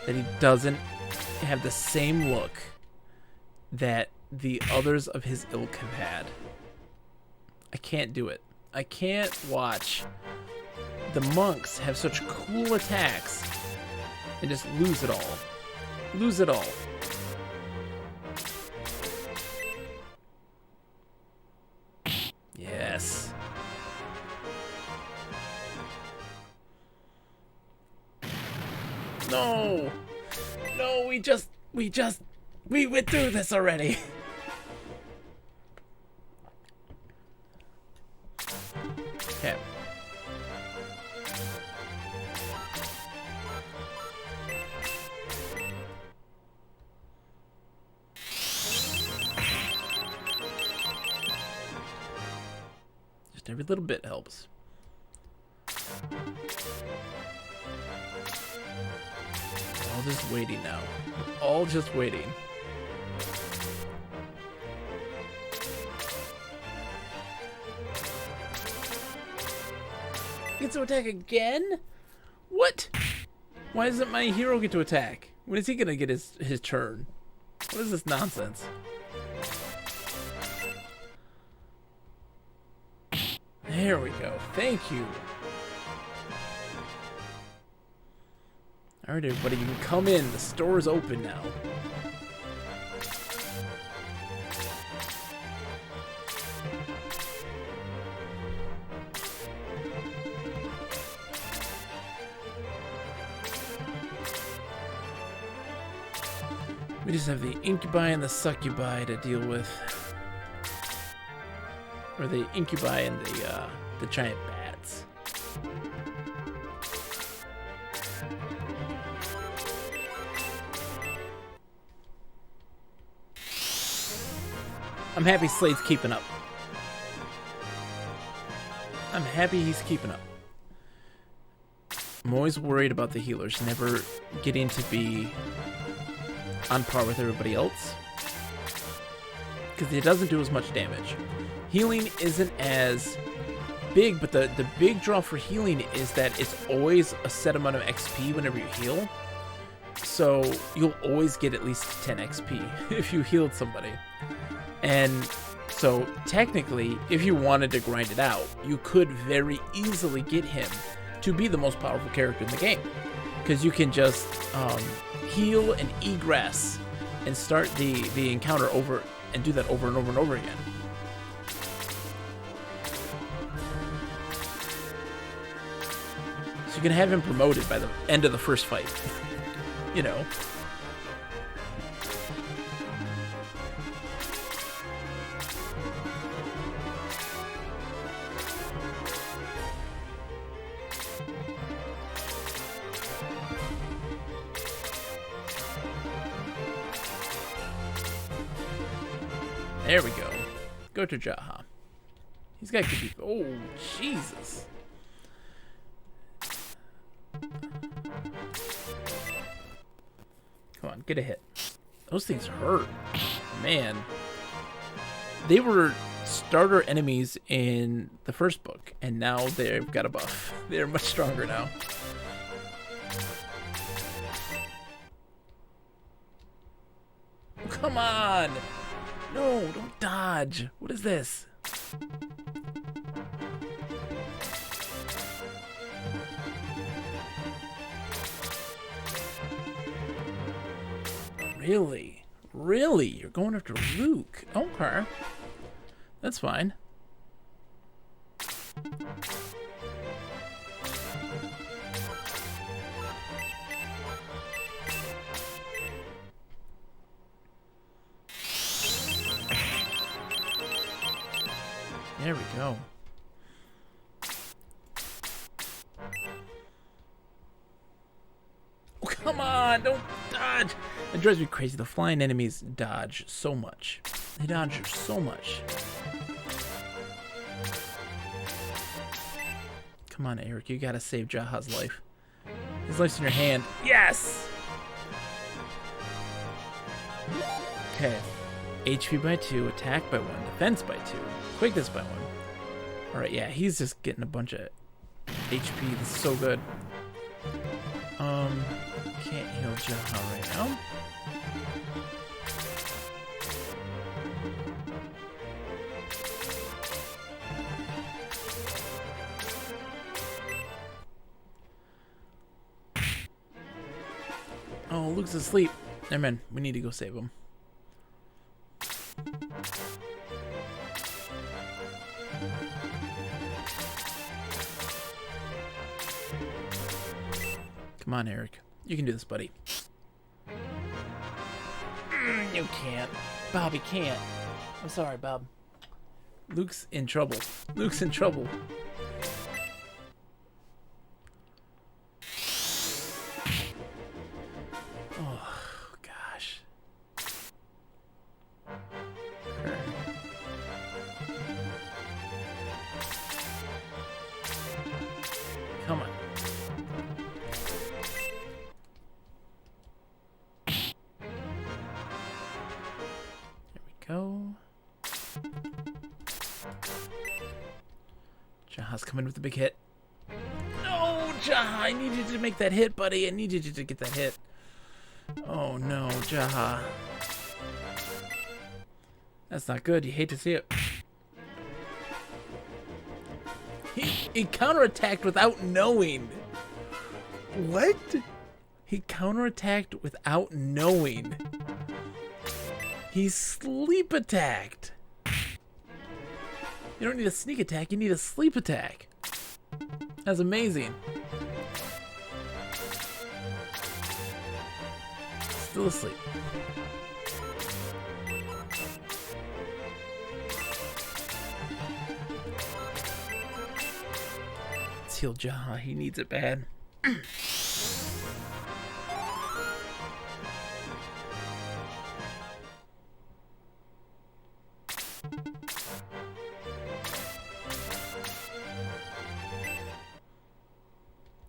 that he doesn't have the same look that the others of his ilk have had. I can't do it. I can't watch the monks have such cool attacks and just lose it all. Lose it all. Yes. No. No, we went through this already. Okay. Just every little bit helps. All just waiting now. All just waiting. Gets to attack again? What? Why doesn't my hero get to attack? When is he gonna get his turn? What is this nonsense? There we go. Thank you. Alright, everybody, you can come in. The store is open now. We just have the incubi and the succubi to deal with. Or the incubi and the giant bats. I'm happy Slade's keeping up. I'm happy he's keeping up. I'm always worried about the healers never getting to be on par with everybody else, because it doesn't do as much damage. Healing isn't as big, but the big draw for healing is that it's always a set amount of XP whenever you heal. So you'll always get at least 10 XP if you healed somebody. And so technically, if you wanted to grind it out, you could very easily get him to be the most powerful character in the game, because you can just heal and egress and start the encounter over and do that over and over and over again. So you can have him promoted by the end of the first fight. You know. There we go. Go to Jaha. He's got good people. Oh, Jesus. Come on, get a hit. Those things hurt. Man. They were starter enemies in the first book, and now they've got a buff. They're much stronger now. Come on! No, don't dodge. What is this? Really? Really? You're going after Luke? Okay. That's fine. There we go. Oh, come on! Don't dodge! It drives me crazy. The flying enemies dodge so much. They dodge so much. Come on, Eric. You gotta save Jaha's life. His life's in your hand. Yes! Okay. HP by 2, attack by 1, defense by 2, quickness by 1. Alright, yeah, he's just getting a bunch of HP. This is so good. Can't heal Jaha right now. Oh, Luke's asleep. Never mind, we need to go save him. Come on, Eric. You can do this, buddy. You can't. Bobby can't. I'm sorry, Bob. Luke's in trouble. Luke's in trouble. Oh, gosh. Come on. Go. Jaha's coming with the big hit. Jaha, I need you to make that hit, buddy. I need you to get that hit. Oh no, Jaha. That's not good. You hate to see it. He counterattacked without knowing. What? He counterattacked without knowing. He sleep attacked. You don't need a sneak attack, you need a sleep attack. That's amazing. Still asleep. Let's heal Jaha, he needs it bad.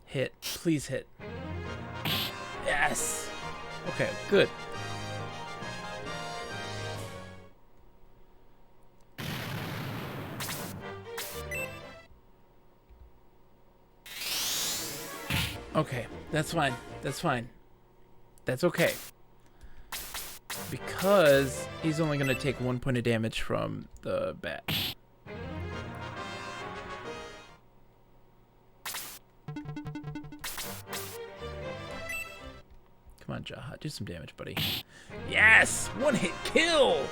Hit. Please hit. Yes! Okay, good. Okay, that's fine. That's fine. That's okay. Because he's only going to take 1 point of damage from the bat. Come on, Jaha. Do some damage, buddy. Yes! One hit kill!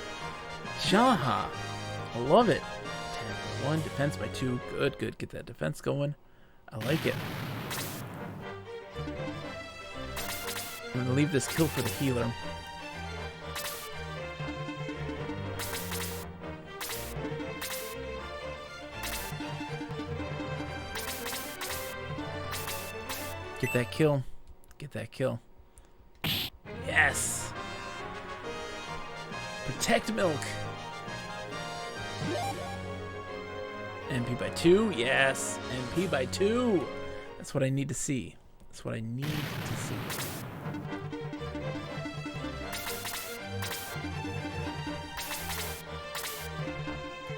Jaha. I love it. Attack by 1, defense by 2. Good, good. Get that defense going. I like it. I'm going to leave this kill for the healer. Get that kill. Get that kill. Yes! Protect milk! MP by 2, yes! MP by 2! That's what I need to see. That's what I need to see.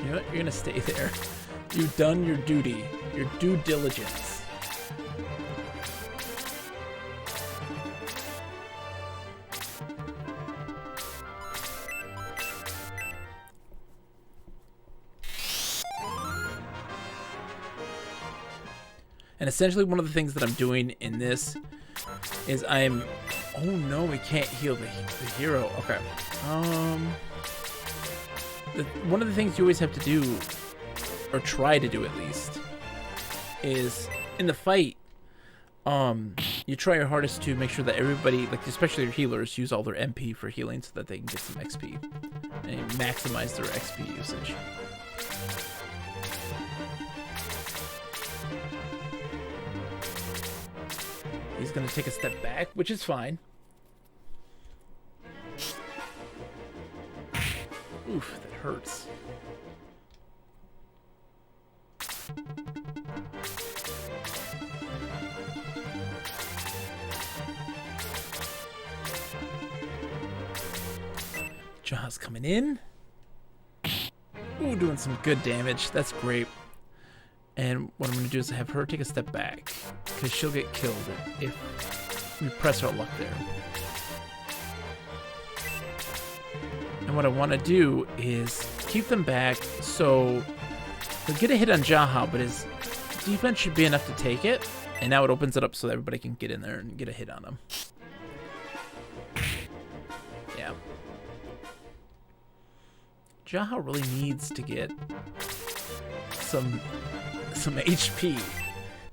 You know what? You're gonna stay there. You've done your duty. Your due diligence. And essentially one of the things that I'm doing in this is I'm... Oh no, we can't heal the hero. Okay. One of the things you always have to do, or try to do at least, is in the fight, you try your hardest to make sure that everybody, like especially your healers, use all their MP for healing so that they can get some XP. And maximize their XP usage. He's going to take a step back, which is fine. Oof, that hurts. Jaha's coming in. Ooh, doing some good damage. That's great. And what I'm going to do is have her take a step back, because she'll get killed if we press our luck there. And what I want to do is keep them back so he'll get a hit on Jaha, but his defense should be enough to take it. And now it opens it up so that everybody can get in there and get a hit on him. Yeah. Jaha really needs to get some HP.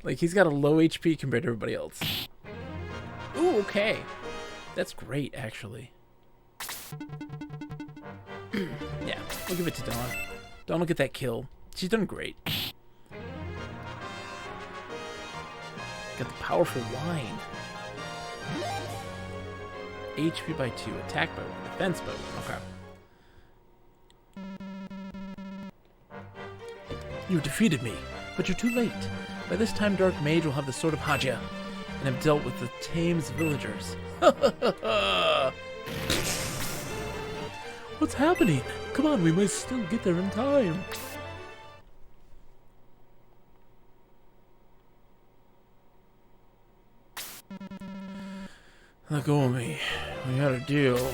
Like, he's got a low HP compared to everybody else. Ooh, okay. That's great, actually. Yeah, we'll give it to Dawn. Dawn will get that kill. She's done great. Got the powerful wine. HP by 2, attack by 1, defense by 1. Okay. You defeated me, but you're too late. By this time, Dark Mage will have the Sword of Haja, and have dealt with the Thames villagers. What's happening? Come on, we must still get there in time. Let go of me. We got a deal.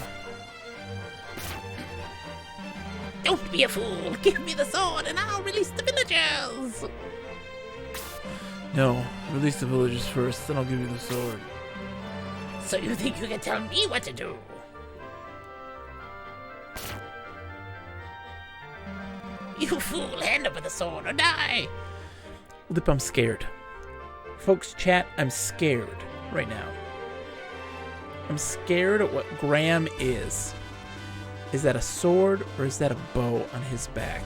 Don't be a fool. Give me the sword and I'll release the villagers. No, release the villagers first, then I'll give you the sword. So you think you can tell me what to do? You fool, hand over the sword or die. Lip, I'm scared. Folks, chat, I'm scared right now. I'm scared at what Graham is. Is that a sword or is that a bow on his back?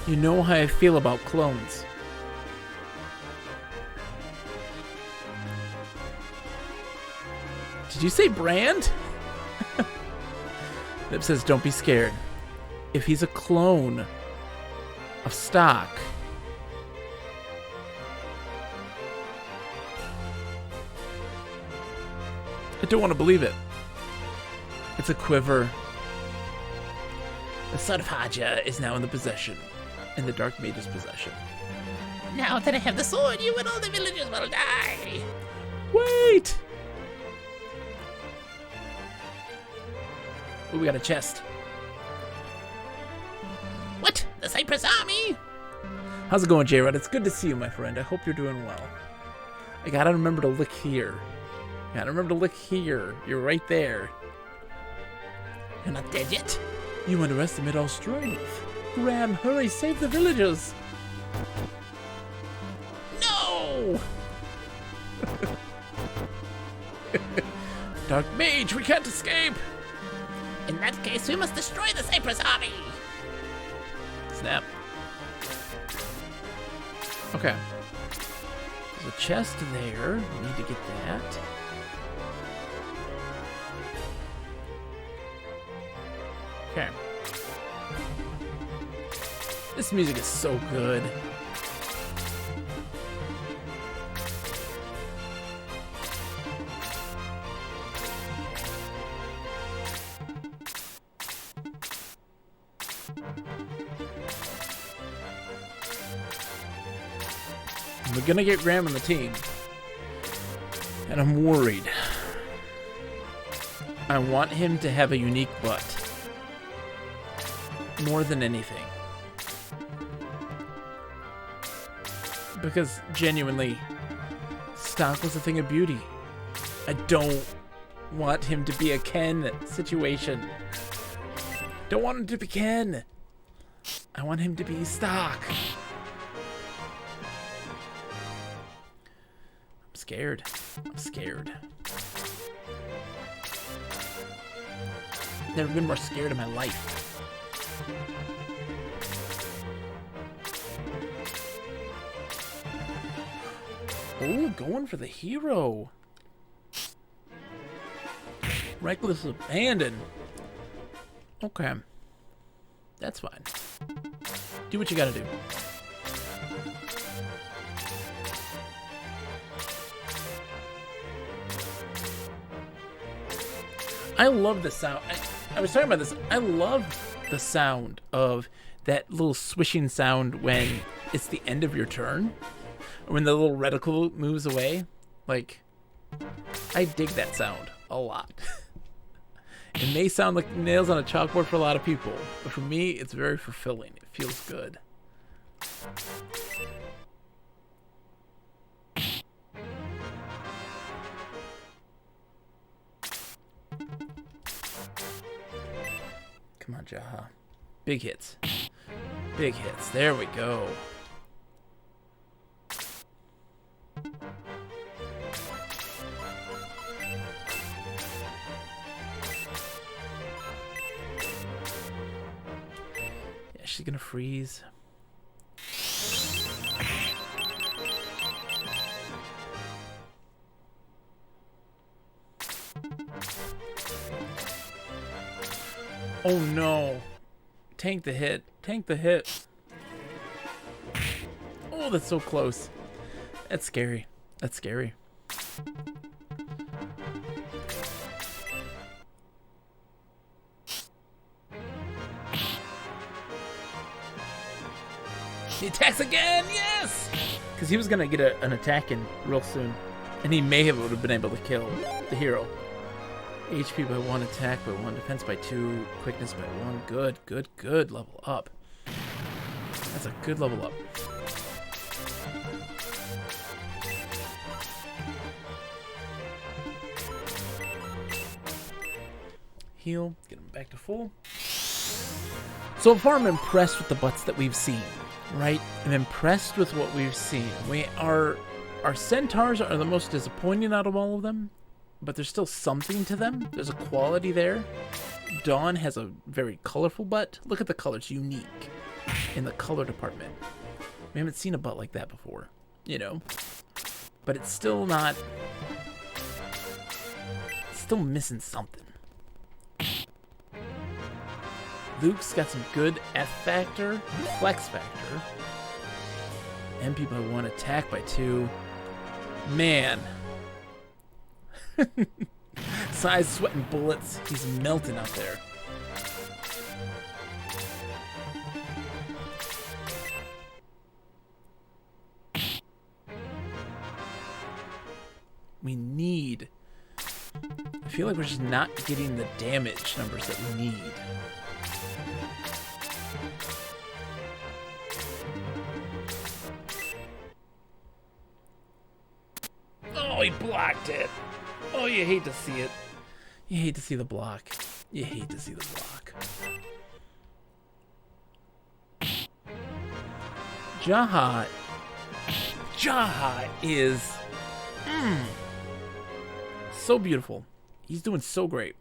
You know how I feel about clones. Did you say brand? Nip says, don't be scared. If he's a clone of stock, I don't want to believe it. It's a quiver. The son of Haja is now in the Dark Mage's possession. Now that I have the sword, you and all the villagers will die. Wait! Oh, we got a chest. What? The Cypress Army? How's it going, J-Rod? It's good to see you, my friend. I hope you're doing well. I gotta remember to look here. You're right there. You're not dead yet? You underestimate our strength. Graham, hurry, save the villagers. No! Dark Mage, we can't escape. In that case, we must destroy the Cypress Army. Snap. Okay. There's a chest there. We need to get that. Okay. This music is so good. We're gonna get Graham on the team. And I'm worried. I want him to have a unique butt. More than anything. Because genuinely, stock was a thing of beauty. I don't want him to be a Ken situation. Don't want him to be Ken. I want him to be stock. I'm scared. Never been more scared in my life. Oh, going for the hero. Reckless abandon. Okay. That's fine. Do what you gotta do. I love the sound. I was talking about this. I love the sound of that little swishing sound when it's the end of your turn. Or when the little reticle moves away. Like, I dig that sound a lot. It may sound like nails on a chalkboard for a lot of people. But for me, it's very fulfilling. It feels good. Come on, Jaha. Big hits. Big hits. There we go. Yeah, she's gonna freeze. Oh no. Tank the hit. Tank the hit. Oh, that's so close. That's scary. That's scary. He attacks again! Yes! Because he was going to get an attack in real soon. And he may have been able to kill the hero. HP by 1, attack by 1, defense by 2, quickness by 1. Good, good, good. Level up. That's a good level up. Heal, get him back to full. So far, I'm impressed with the butts that we've seen, right? I'm impressed with what we've seen. Our centaurs are the most disappointing out of all of them, but there's still something to them. There's a quality there. Dawn has a very colorful butt. Look at the colors, unique in the color department. We haven't seen a butt like that before, you know? But it's still not... It's still missing something. Luke's got some good F factor, flex factor. MP by 1, attack by 2. Man. Size, sweating bullets. He's melting out there. We need... I feel like we're just not getting the damage numbers that we need. Oh, he blocked it. Oh, you hate to see it. You hate to see the block. You hate to see the block. Jaha. Jaha is... so beautiful. He's doing so great.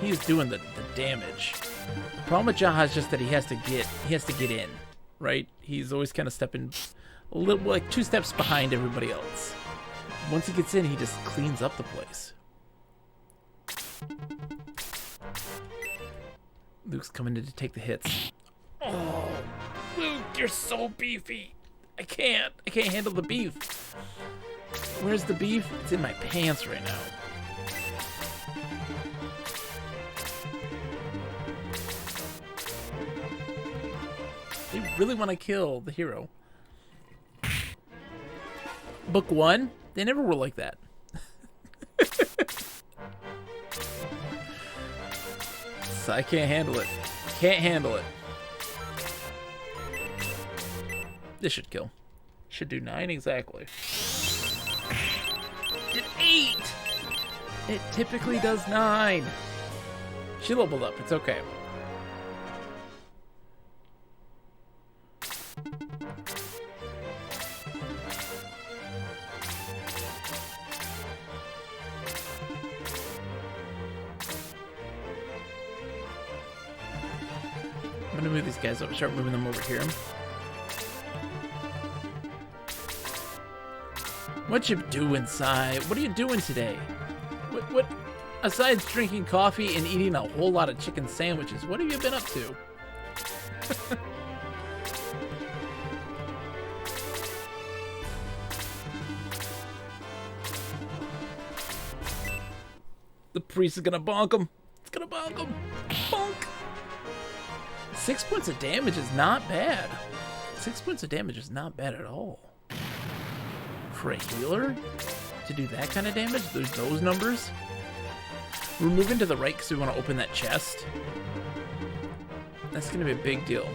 He is doing the damage. The problem with Jaha is just that he has to get in, right? He's always kind of stepping a little, like 2 steps behind everybody else. Once he gets in, he just cleans up the place. Luke's coming in to take the hits. Oh, Luke, you're so beefy. I can't handle the beef. Where's the beef? It's in my pants right now. They really want to kill the hero. Book 1, they never were like that. So I can't handle it. Can't handle it. This should kill. Should do 9 exactly. Did 8! It typically does 9. She leveled up. It's okay. I'm gonna move these guys over. Start moving them over here. What you doing, Sai? What are you doing today? What? Aside drinking coffee and eating a whole lot of chicken sandwiches, what have you been up to? The priest is gonna bonk him. It's gonna bonk him. Bonk. 6 points of damage is not bad. 6 points of damage is not bad at all. For a healer to do that kind of damage, there's those numbers. We're moving to the right because we want to open that chest. That's going to be a big deal.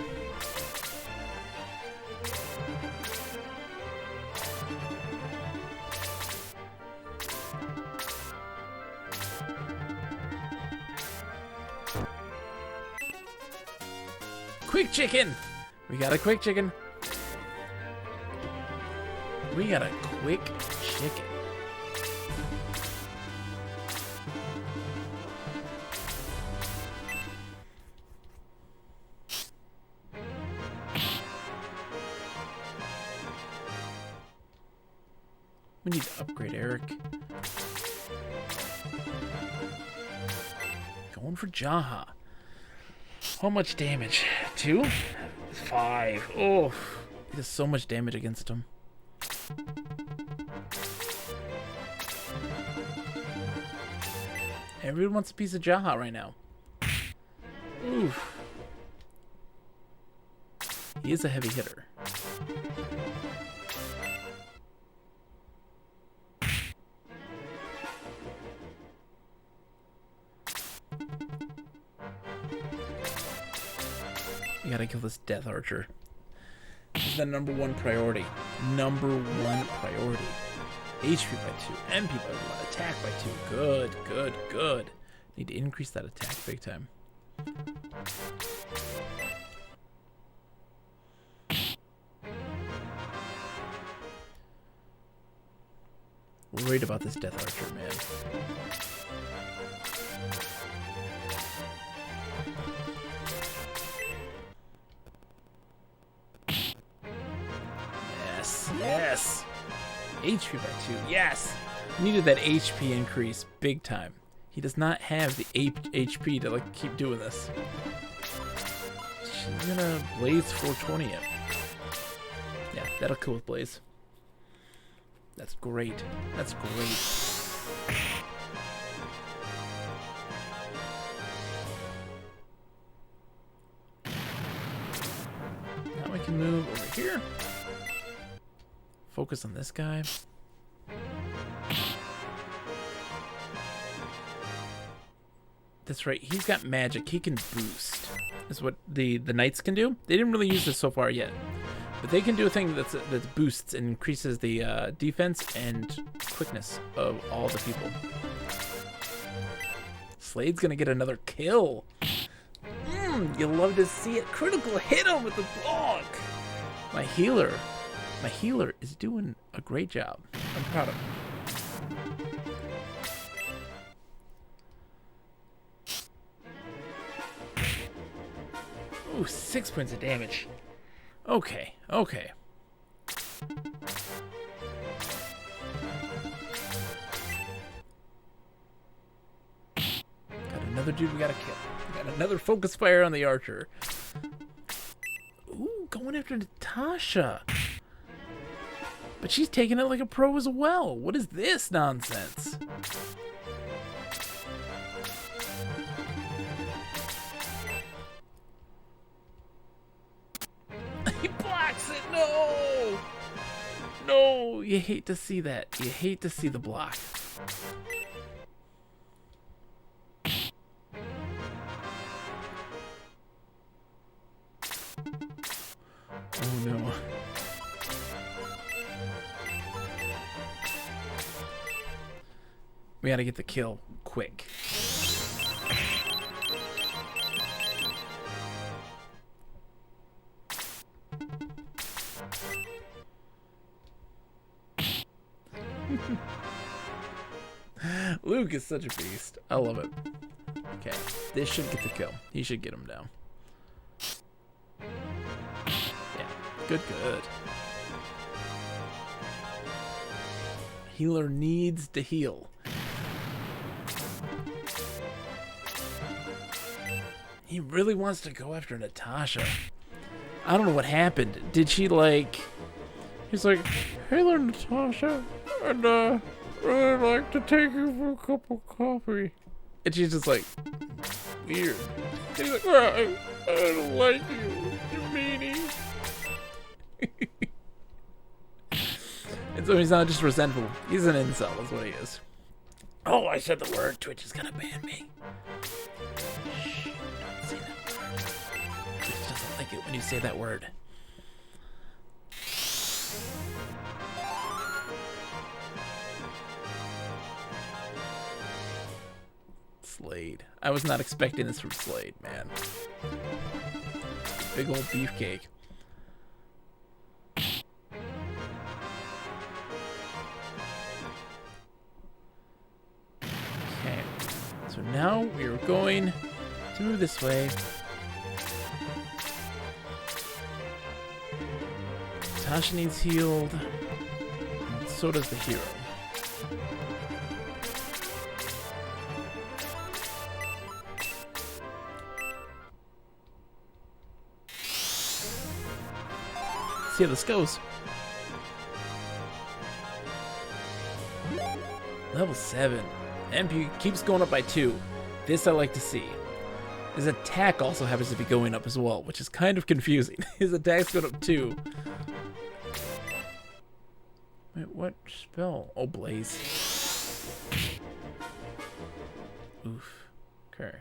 Quick chicken! We got a quick chicken. We got a quick chicken. We need to upgrade Eric. Going for Jaha. How much damage? 2? 5. Oh, he does so much damage against him. Everyone wants a piece of Jaha right now. Oof. He is a heavy hitter. We gotta kill this Death Archer. This is the #1 priority. #1 priority. HP by 2, MP by 1, attack by 2. Good, good, good. Need to increase that attack big time. Worried about this Death Archer, man. Yes, yes. HP by 2, yes. Needed that HP increase big time. He does not have the HP to like keep doing this. She's gonna Blaze 420 him. Yeah, that'll kill with Blaze. That's great. That's great. Now we can move over here. Focus on this guy. That's right. He's got magic. He can boost. That's what the knights can do. They didn't really use this so far yet. But they can do a thing that boosts and increases the defense and quickness of all the people. Slade's gonna get another kill. You'll love to see it. Critical hit him with the block. My healer is doing a great job. I'm proud of him. Ooh, 6 points of damage. Okay, okay. Got another dude we gotta kill. Got another focus fire on the archer. Ooh, going after Natasha. But she's taking it like a pro as well. What is this nonsense? He blocks it. No. No, you hate to see that. You hate to see the block. Oh no. We gotta get the kill quick. Luke is such a beast. I love it. Okay, this should get the kill. He should get him down. Yeah, good, good. Healer needs to heal. He really wants to go after Natasha. I don't know what happened. Did she like... He's like, hey there, Natasha. And really like to take you for a cup of coffee. And she's just like, weird. And he's like, I don't like you, you meanie. And so he's not just resentful. He's an incel, is what he is. Oh, I said the word. Twitch is gonna ban me. Shh, don't say that word. Twitch doesn't like it when you say that word. Slade. I was not expecting this from Slade, man. Big old beefcake. Okay. So now we are going to move this way. Tasha needs healed. And so does the hero. See how this goes. Level 7. MP keeps going up by 2. This I like to see. His attack also happens to be going up as well, which is kind of confusing. His attack's going up too. Wait, what spell? Oh, Blaze. Oof. Okay.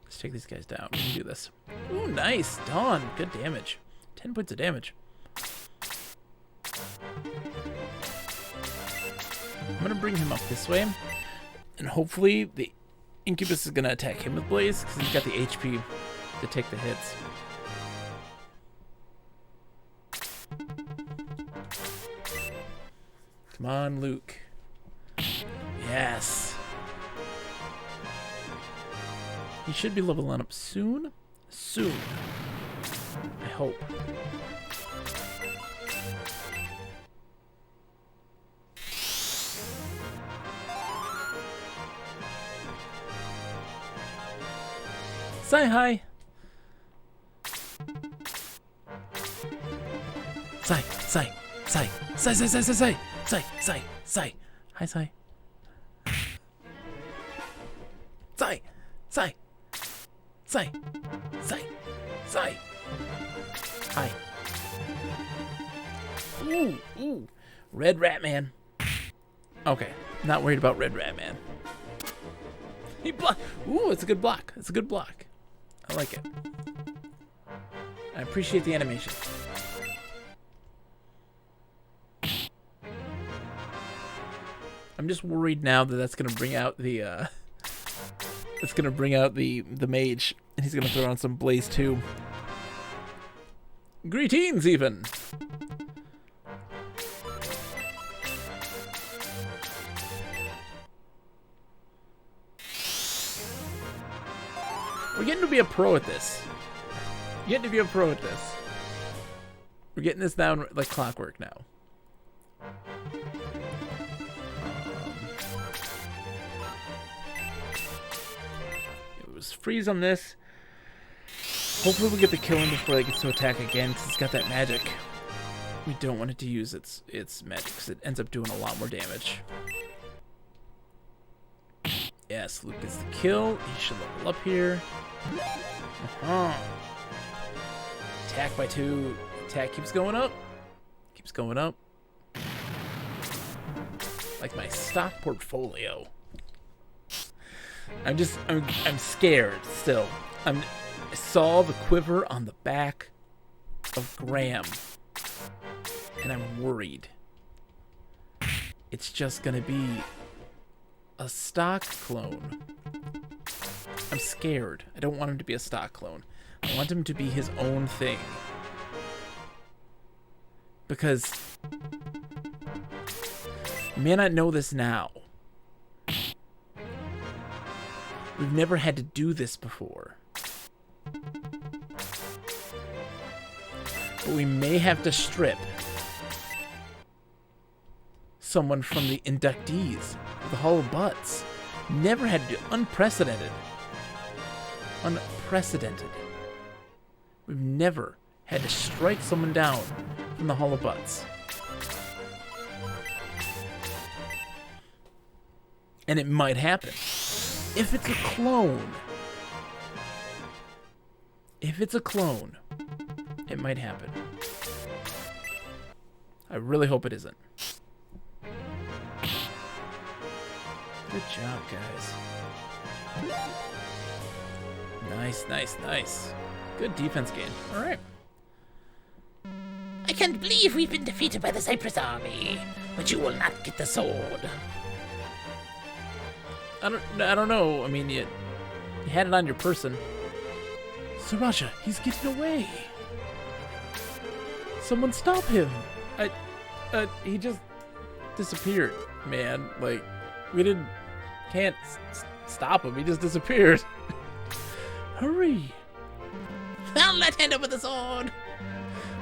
Let's take these guys down. We can do this. Ooh, nice. Dawn. Good damage. 10 points of damage. I'm going to bring him up this way. And hopefully the Incubus is going to attack him with Blaze, because he's got the HP to take the hits. Come on, Luke. Yes. He should be leveling up soon. Soon. I hope. Say hi. Say. Hi, Sai. Say. Hi. Ooh. Red Rat Man. Okay, not worried about Red Rat Man. He block. Ooh, it's a good block. It's a good block. I like it. I appreciate the animation. I'm just worried now that that's gonna bring out the the mage, and he's gonna throw on some Blaze too. Greetings, even. We're getting to be a pro at this. We're getting this down like clockwork now. It was freeze on this. Hopefully we get the kill him before it gets to attack again, because it's got that magic. We don't want it to use its magic, because it ends up doing a lot more damage. Yes, Luke gets the kill. He should level up here. Attack by 2. Attack keeps going up. Like my stock portfolio. I'm scared still. I saw the quiver on the back of Graham, and I'm worried. It's just gonna be a stock clone. I'm scared. I don't want him to be a stock clone. I want him to be his own thing. Because you may not know this now. We've never had to do this before. But we may have to strip someone from the inductees of the Hall of Butts. Never had to do. Unprecedented. We've never had to strike someone down from the Hall of Butts. And it might happen. If it's a clone, it might happen. I really hope it isn't. Good job, guys. Nice. Good defense game. All right. I can't believe we've been defeated by the Cypress army, but you will not get the sword. I don't know. I mean, you had it on your person. Sriracha, he's getting away. Someone stop him. He just disappeared, man. Like, we can't stop him. He just disappeared. Hurry. I'll not hand over the sword.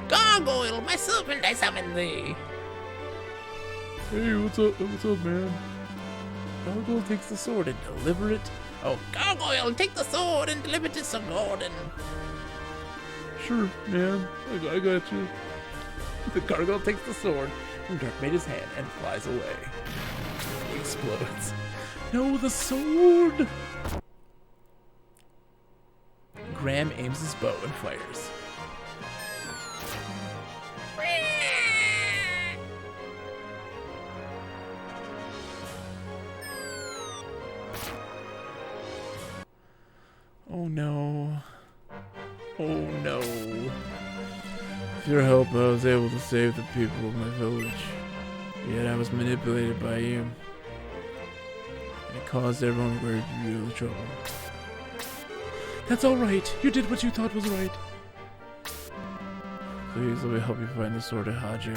Gargoyle, my servant, I summon thee. Hey, what's up, man? Gargoyle takes the sword and deliver it. Oh, Gargoyle, take the sword and deliver it to Sir Gordon. Sure, man. I got you. The gargoyle takes the sword from Darkmage's hand and flies away. He explodes. No, the sword! Graham aims his bow and fires. Oh no. Oh no. With your help, I was able to save the people of my village. Yet I was manipulated by you. And it caused everyone great real trouble. That's alright. You did what you thought was right. Please let me help you find the sword of Haja.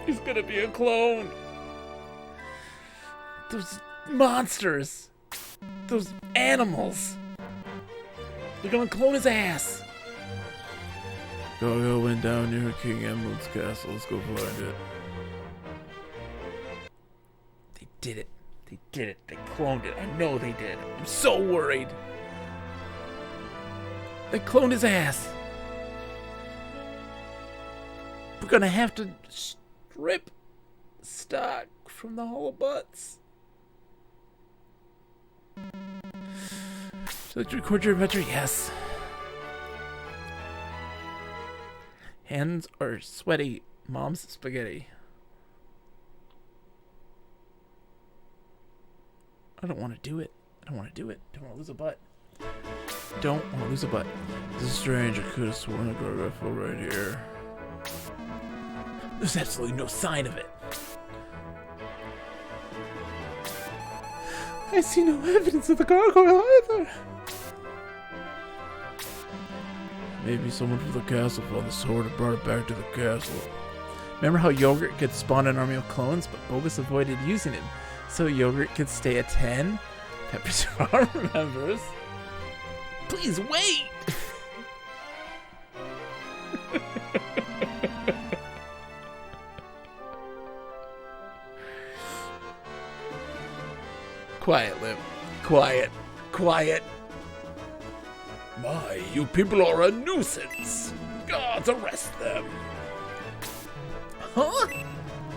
He's gonna be a clone. Those monsters. Those animals. They're gonna clone his ass. Gargoyle went down near King Emerald's castle. Let's go find it. They did it. They did it. They cloned it. I know they did. I'm so worried. They cloned his ass. We're gonna have to strip stock from the hollow butts. Would you like to record your adventure? Yes. Hands are sweaty. Mom's spaghetti. I don't want to do it. I don't want to do it. Don't want to lose a butt. Don't want to lose a butt. This is strange. I could have sworn a gargoyle fell right here. There's absolutely no sign of it. I see no evidence of the gargoyle either. Maybe someone from the castle found the sword and brought it back to the castle. Remember how Yogurt could spawn an army of clones, but Bogus avoided using him, so Yogurt could stay at 10? Pepper Jar remembers. Please wait! Quiet, Lip. Quiet. Quiet. My, you people are a nuisance. Guards, arrest them. Huh?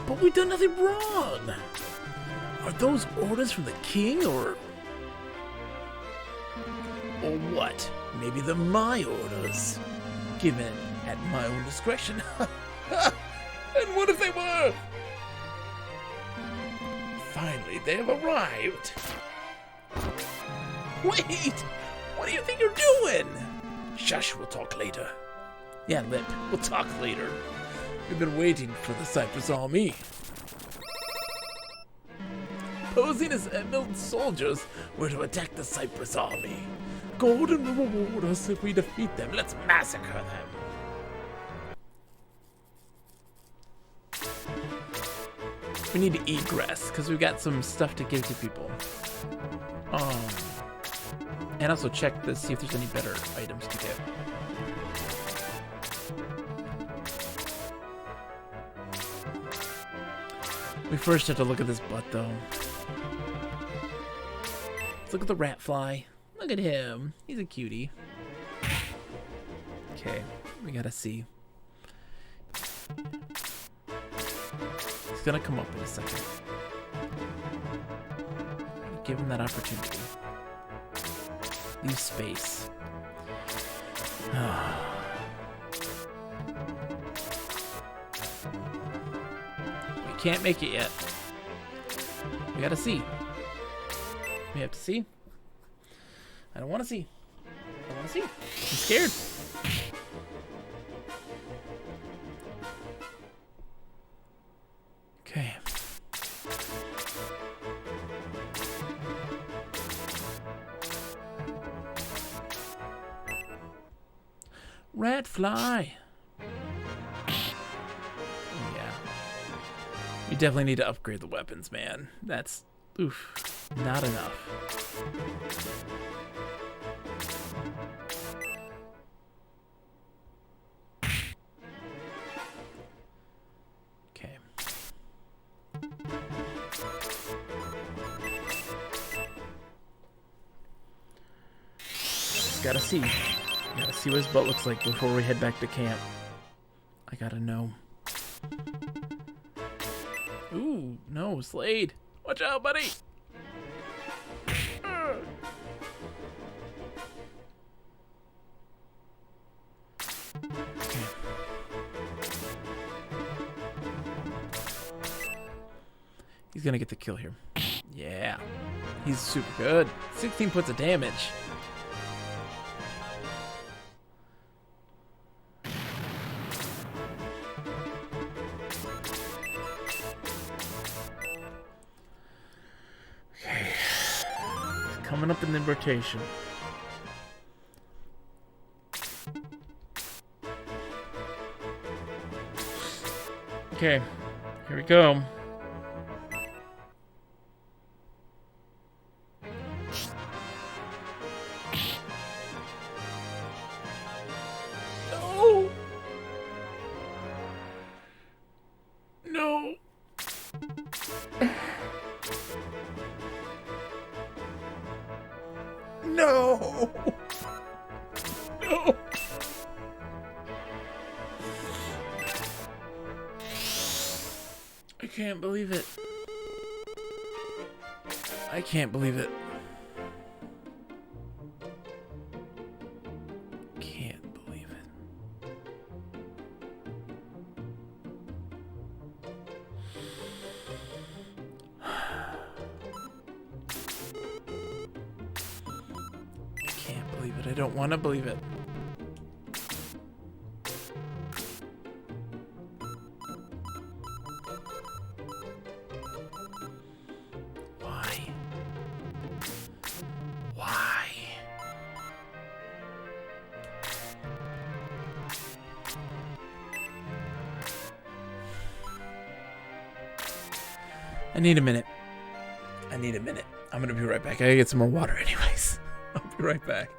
But we've done nothing wrong. Are those orders from the king, or what? Maybe they're my orders, given at my own discretion. And what if they were? Finally, they have arrived. Wait! What do you think you're doing? Shush, we'll talk later. Yeah, Lip, we'll talk later. We've been waiting for the Cypress Army. Posing as Emerald soldiers, we're to attack the Cypress Army. Golden will reward us if we defeat them. Let's massacre them. We need to egress, because we've got some stuff to give to people. And also check to see if there's any better items to get. We first have to look at this butt, though. Let's look at the rat fly. Look at him. He's a cutie. Okay, we gotta see. He's gonna come up in a second. Give him that opportunity. Leave space. We can't make it yet. We gotta see. We have to see. I don't want to see. I want to see. I'm scared. Okay. Rat fly. Oh, yeah. We definitely need to upgrade the weapons, man. That's, oof, not enough. Okay. Gotta see. Gotta see what his butt looks like before we head back to camp. I gotta know. Ooh, no, Slade. Watch out, buddy. Okay. He's gonna get the kill here. Yeah. He's super good. 16 points of damage. Okay. Coming up in the rotation. Okay. Here we go. No. No. No. I can't believe it. I can't believe it. Can't believe it. Can't believe it. I don't want to believe it. Why? Why? I need a minute. I need a minute. I'm gonna be right back. I gotta get some more water anyways. I'll be right back.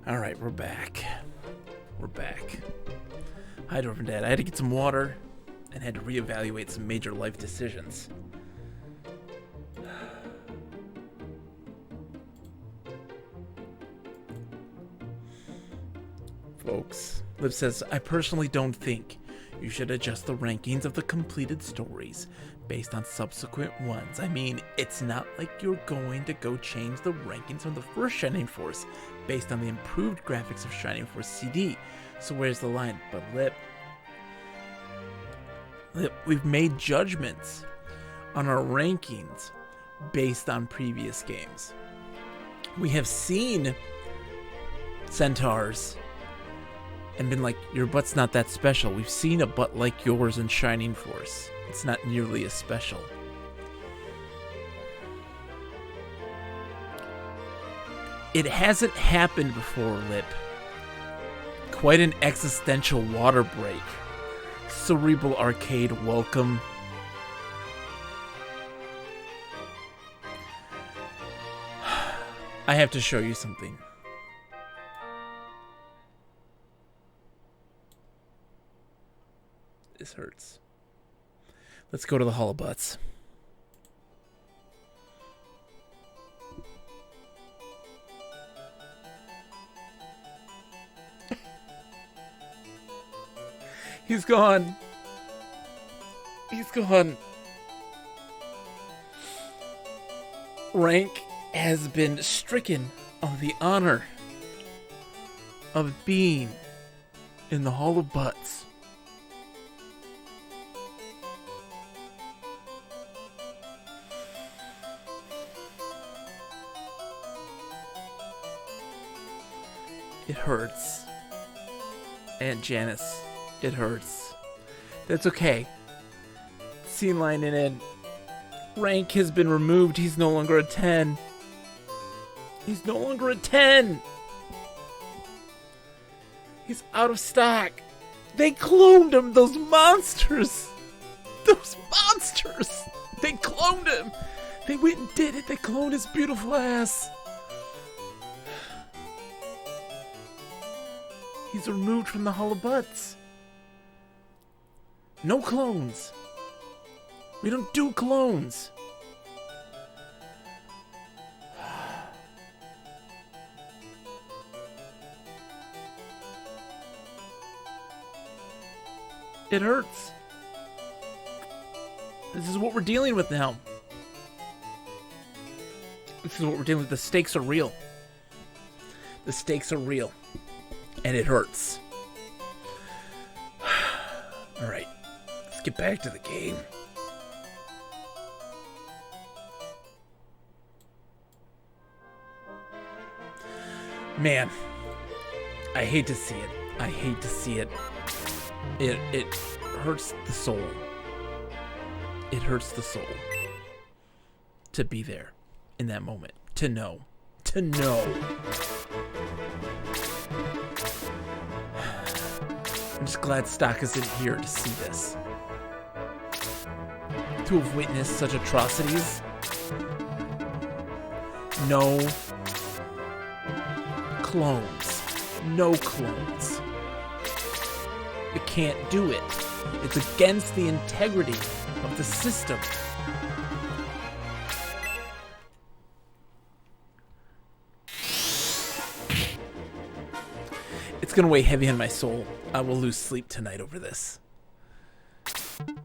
All right, we're back. We're back. Hi, Dwarven Dad. I had to get some water and had to reevaluate some major life decisions. Folks, Liv says, I personally don't think you should adjust the rankings of the completed stories based on subsequent ones. I mean, it's not like you're going to go change the rankings from the first Shining Force based on the improved graphics of Shining Force CD. So where's the line? But Lip, we've made judgments on our rankings based on previous games. We have seen centaurs and been like, your butt's not that special. We've seen a butt like yours in Shining Force. It's not nearly as special. It hasn't happened before, Lip. Quite an existential water break. Cerebral Arcade, welcome. I have to show you something. This hurts. Let's go to the Hall of Butts. He's gone. He's gone. Rank has been stricken of the honor of being in the Hall of Butts. It hurts. Aunt Janice, it hurts. That's okay. Scene line in. Rank has been removed. He's no longer a 10. He's no longer a 10. He's out of stock. They cloned him, those monsters. Those monsters. They cloned him. They went and did it. They cloned his beautiful ass. He's removed from the Hall of Butts. No clones. We don't do clones. It hurts. This is what we're dealing with now. This is what we're dealing with. The stakes are real. The stakes are real. And it hurts. Alright. Let's get back to the game. Man. I hate to see it. I hate to see it. It hurts the soul. It hurts the soul. To be there. In that moment. To know. To know. I'm just glad Stock isn't here to see this. To have witnessed such atrocities. No clones. No clones. You can't do it. It's against the integrity of the system. It's gonna weigh heavy on my soul. I will lose sleep tonight over this.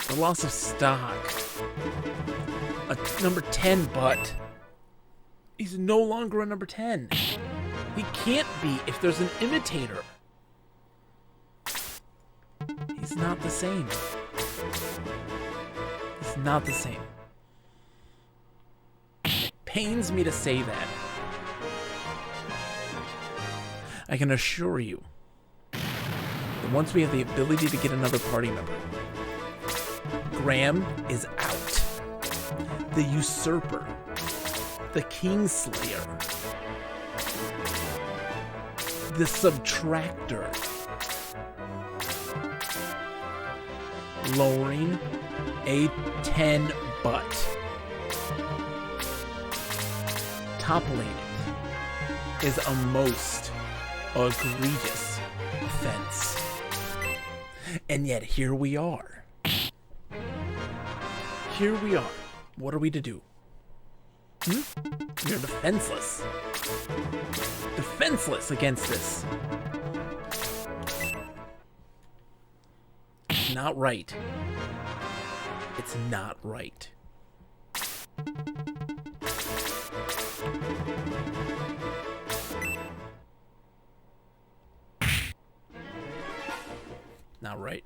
The loss of Stock. A number 10 butt. He's no longer a number 10. He can't be if there's an imitator. He's not the same. He's not the same. It pains me to say that. I can assure you that once we have the ability to get another party member, Graham is out. The Usurper. The Kingslayer. The Subtractor. Lowering a 10 butt. Toppling it is a most egregious offense. And yet here we are. Here we are. What are we to do? You're defenseless. Defenseless against this. It's not right. It's not right. Not right.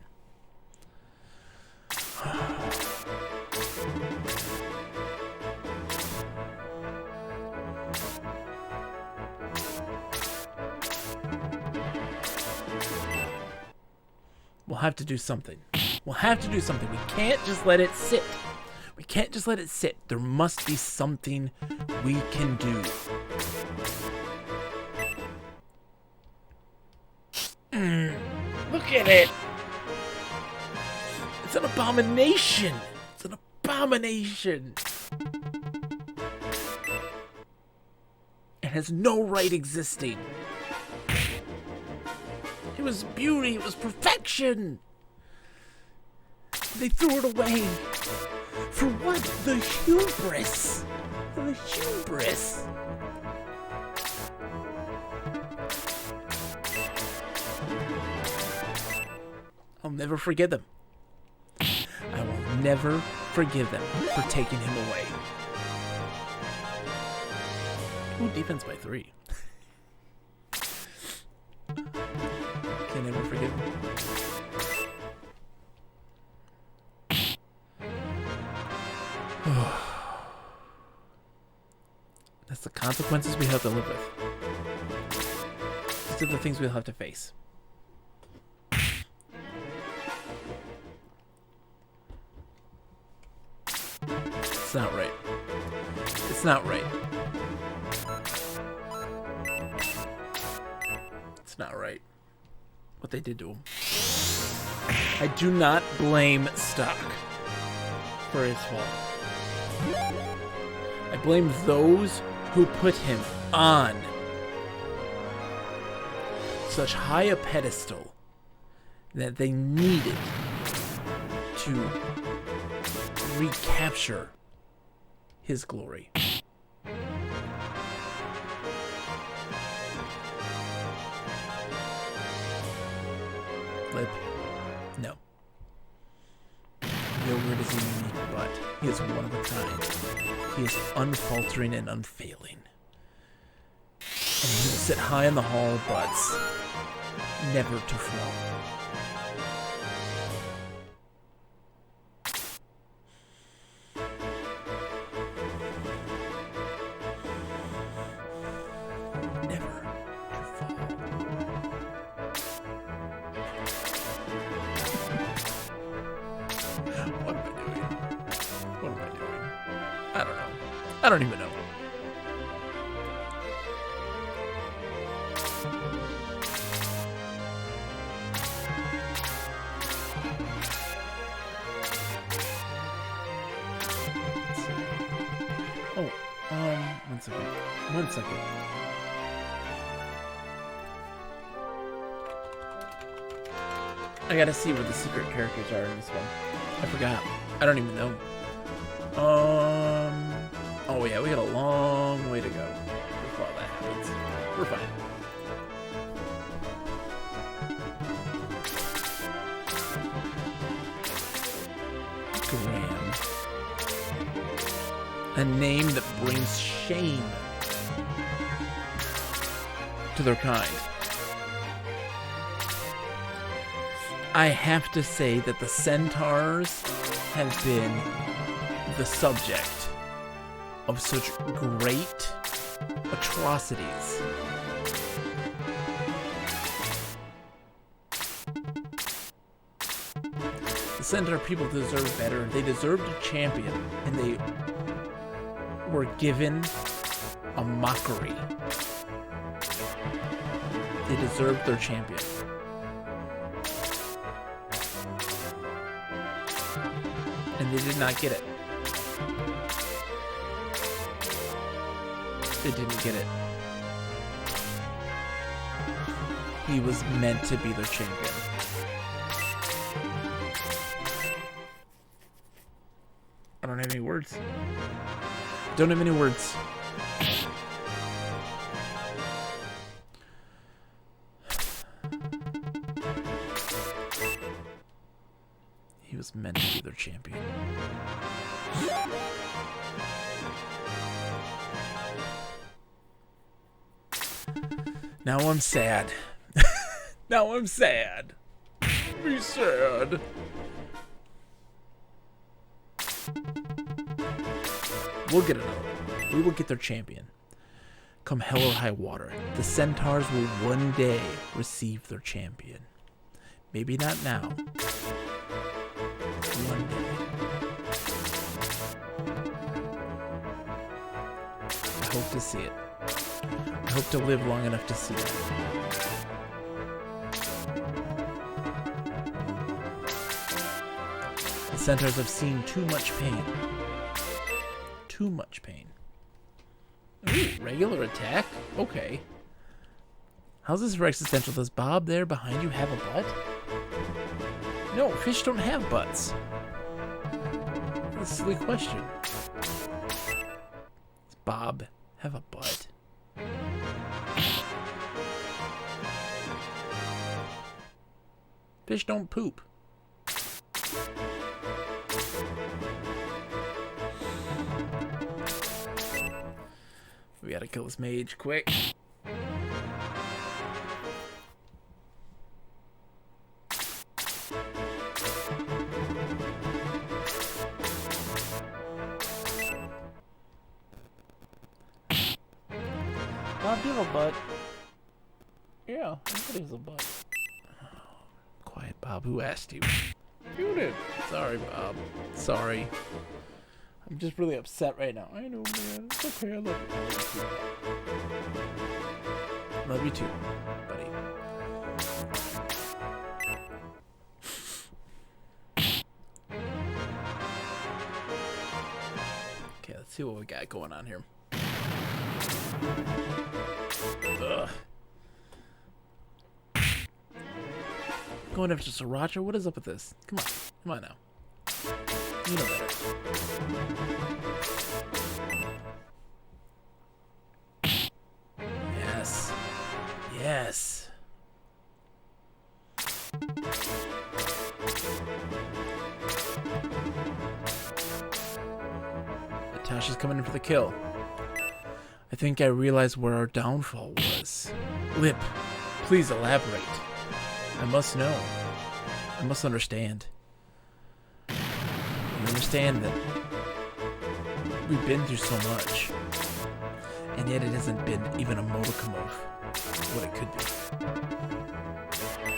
We'll have to do something. We'll have to do something. We can't just let it sit. We can't just let it sit. There must be something we can do. Look at it. It's an abomination. It's an abomination. It has no right existing. It was beauty. It was perfection. They threw it away. For what? The hubris. The hubris. I'll never forgive them. I will never forgive them for taking him away. Ooh, defense by 3. Can never forgive him. That's the consequences we have to live with. These are the things we'll have to face. It's not right. It's not right. It's not right. What they did to him. I do not blame Stock for his fault. I blame those who put him on such high a pedestal that they needed to recapture his glory. Lip? No. Yogurt is a unique butt. He is one of a kind. He is unfaltering and unfailing. And he will sit high in the hall of butts, never to fall. I don't even know. Oh, one second. One second. I gotta see where the secret characters are in this one. I forgot. I don't even know. Oh yeah, we got a long way to go before all that happens. We're fine. Graham. A name that brings shame to their kind. I have to say that the centaurs have been the subject of such great atrocities. The Centaur people deserve better. They deserved a champion, and they were given a mockery. They deserved their champion. And they did not get it. They didn't get it. He was meant to be their champion. I don't have any words. Don't have any words. He was meant to be their champion. Now I'm sad. Now I'm sad. Be sad. We'll get another one. We will get their champion. Come hell or high water, the Centaurs will one day receive their champion. Maybe not now. One day. I hope to see it. I hope to live long enough to see it. The Centaurs have seen too much pain. Too much pain. Ooh, regular attack? Okay. How's this for existential? Does Bob there behind you have a butt? No, fish don't have butts. That's a silly question. Does Bob have a butt? Fish don't poop. We gotta kill this mage quick. Bob, do you have a butt? Yeah, everybody has a butt. Quiet, Bob. Who asked you? You did. Sorry, Bob. Sorry. I'm just really upset right now. I know, man. It's okay. I love you. Love you too, buddy. Okay, let's see what we got going on here. Ugh. Going after Sriracha? What is up with this? Come on. Come on now. You know better. Yes. Yes. Natasha's coming in for the kill. I think I realized where our downfall was. Lip, please elaborate. I must know. I must understand. You understand that we've been through so much, and yet it hasn't been even a modicum of what it could be.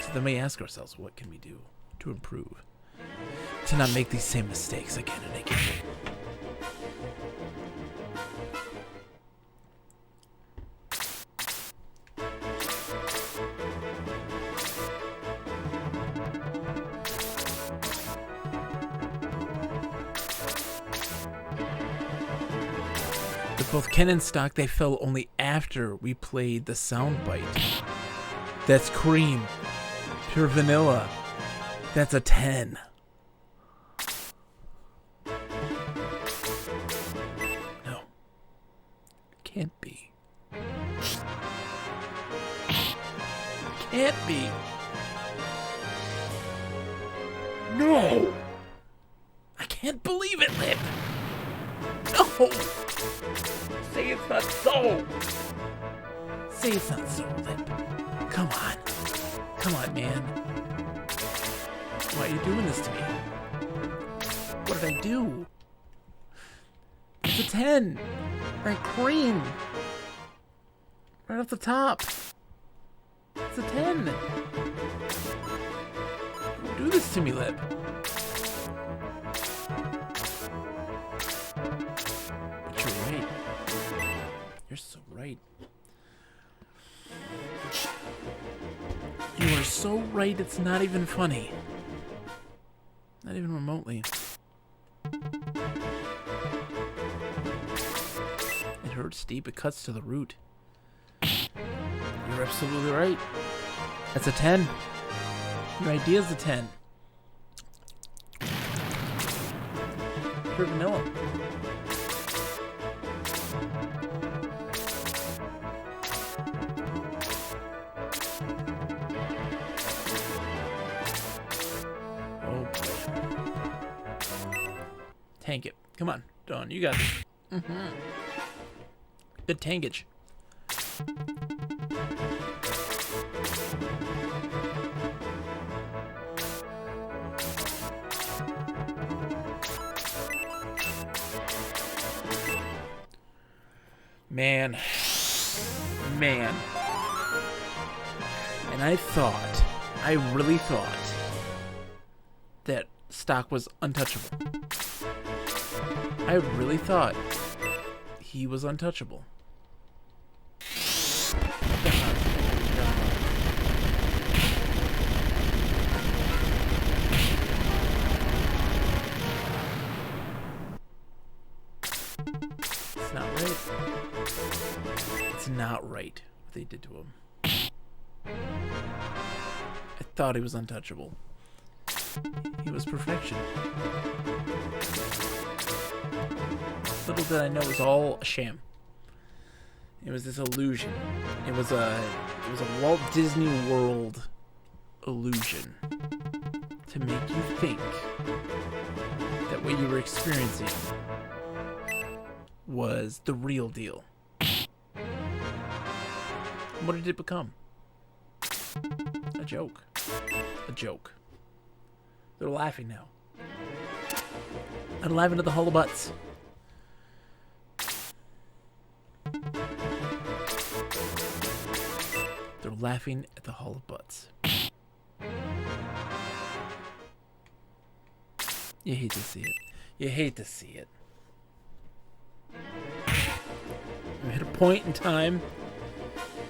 So then we ask ourselves, what can we do to improve? To not make these same mistakes again and again. Both Ken and Stock, they fell only after we played the soundbite. That's cream. Pure vanilla. That's a 10. No. Can't be. Can't be. No! I can't believe it, Lip! No! Say it's not so! Say it's not so, Lip. Come on. Come on, man. Why are you doing this to me? What did I do? It's a 10! Like cream! Right off the top! It's a 10! Don't do this to me, Lip. You're so right. You are so right, it's not even funny. Not even remotely. It hurts deep, it cuts to the root. You're absolutely right. That's a 10. Your idea's a 10. Pure vanilla. Oh boy. Tank it. Come on, Dawn, you got this. Good tankage. Man. And I really thought that Stock was untouchable. I really thought he was untouchable. It's not right. It's not right what they did to him. I thought he was untouchable. He was perfection. Little did I know it was all a sham. It was this illusion. It was a Walt Disney World illusion to make you think that what you were experiencing was the real deal. What did it become? A joke. A joke. They're laughing now. I'm laughing at the hollow butts. They're laughing at the hollow butts. You hate to see it. You hate to see it. We hit a point in time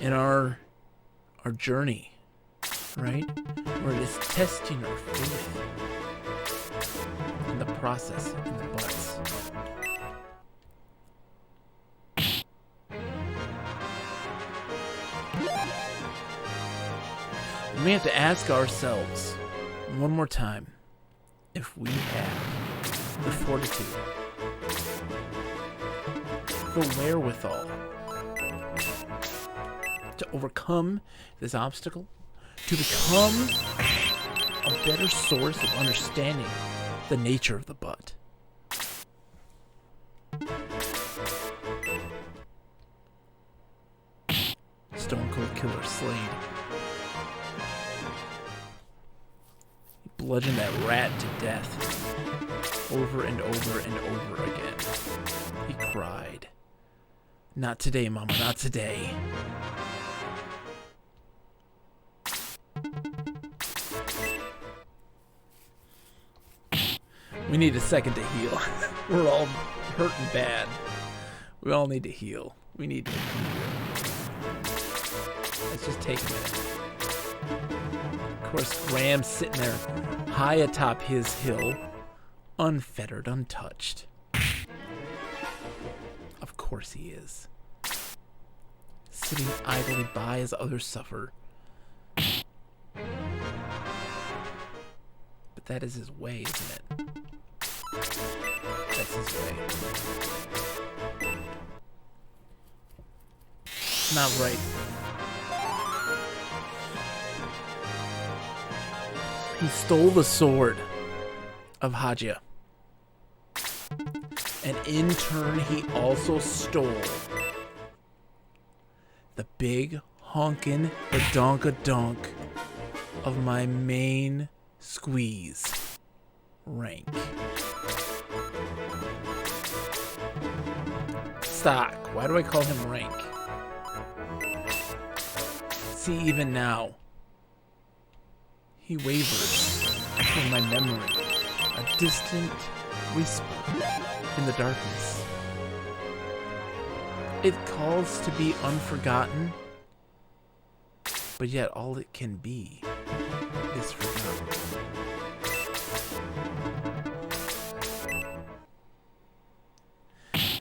in our journey, right? Where it is testing our faith in the process, in the butts. We have to ask ourselves one more time if we have the fortitude, the wherewithal to overcome this obstacle, to become a better source of understanding the nature of the butt. Stone Cold Killer Slade. He bludgeoned that rat to death over and over and over again. He cried, "Not today, Mama, not today." We need a second to heal. We're all hurting bad. We all need to heal. We need to heal. Let's just take a minute. Of course, Graham's sitting there high atop his hill, unfettered, untouched. Of course he is. Sitting idly by as others suffer. But that is his way, isn't it? That's his way. It's not right. He stole the sword of Hajia. And in turn, he also stole the big honkin' badonka-donk of my main squeeze rank. Stock. Why do I call him rank? See, even now, he wavers in my memory, a distant whisper in the darkness. It calls to be unforgotten, but yet all it can be is forgotten.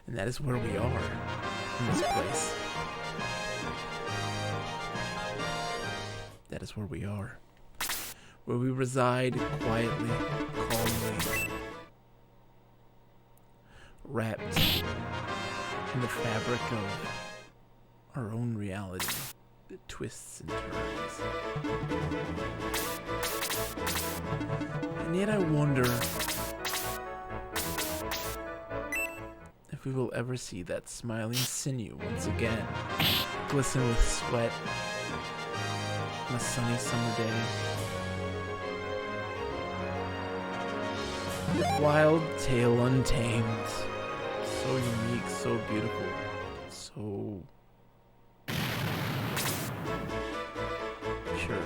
And that is where we are in this place. That is where we are. Where we reside quietly, calmly, wrapped in the fabric of our own reality that twists and turns. And yet I wonder if we will ever see that smiling sinew once again, glisten with sweat on a sunny summer day. Wild tale untamed, so unique, so beautiful, so pure.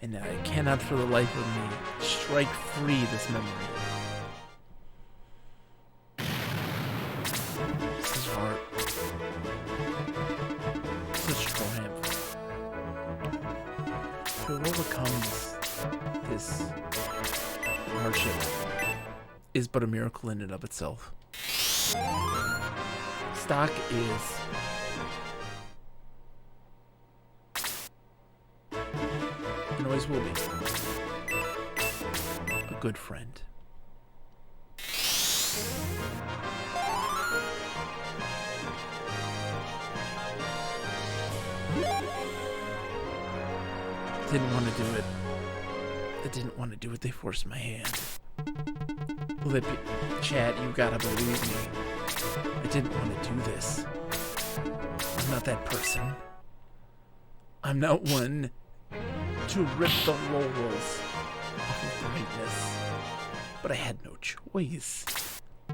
And I cannot for the life of me strike free this memory. Such heart. Such triumph. To have overcome this hardship is but a miracle in and of itself. Stock is and always will be a good friend. Didn't want to do it. I didn't want to do it. They forced my hand. Lippy, Chad, you gotta believe me. I didn't want to do this. I'm not that person. I'm not one to rip the laurels off of greatness. But I had no choice.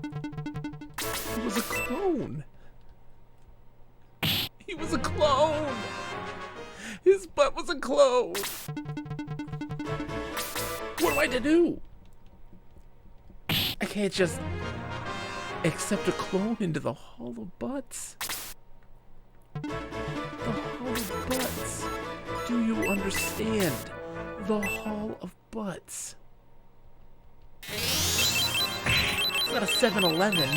He was a clone. He was a clone. His butt was a clone. What am I to do? I can't just accept a clone into the Hall of Butts. The Hall of Butts. Do you understand? The Hall of Butts. It's not a 7-Eleven.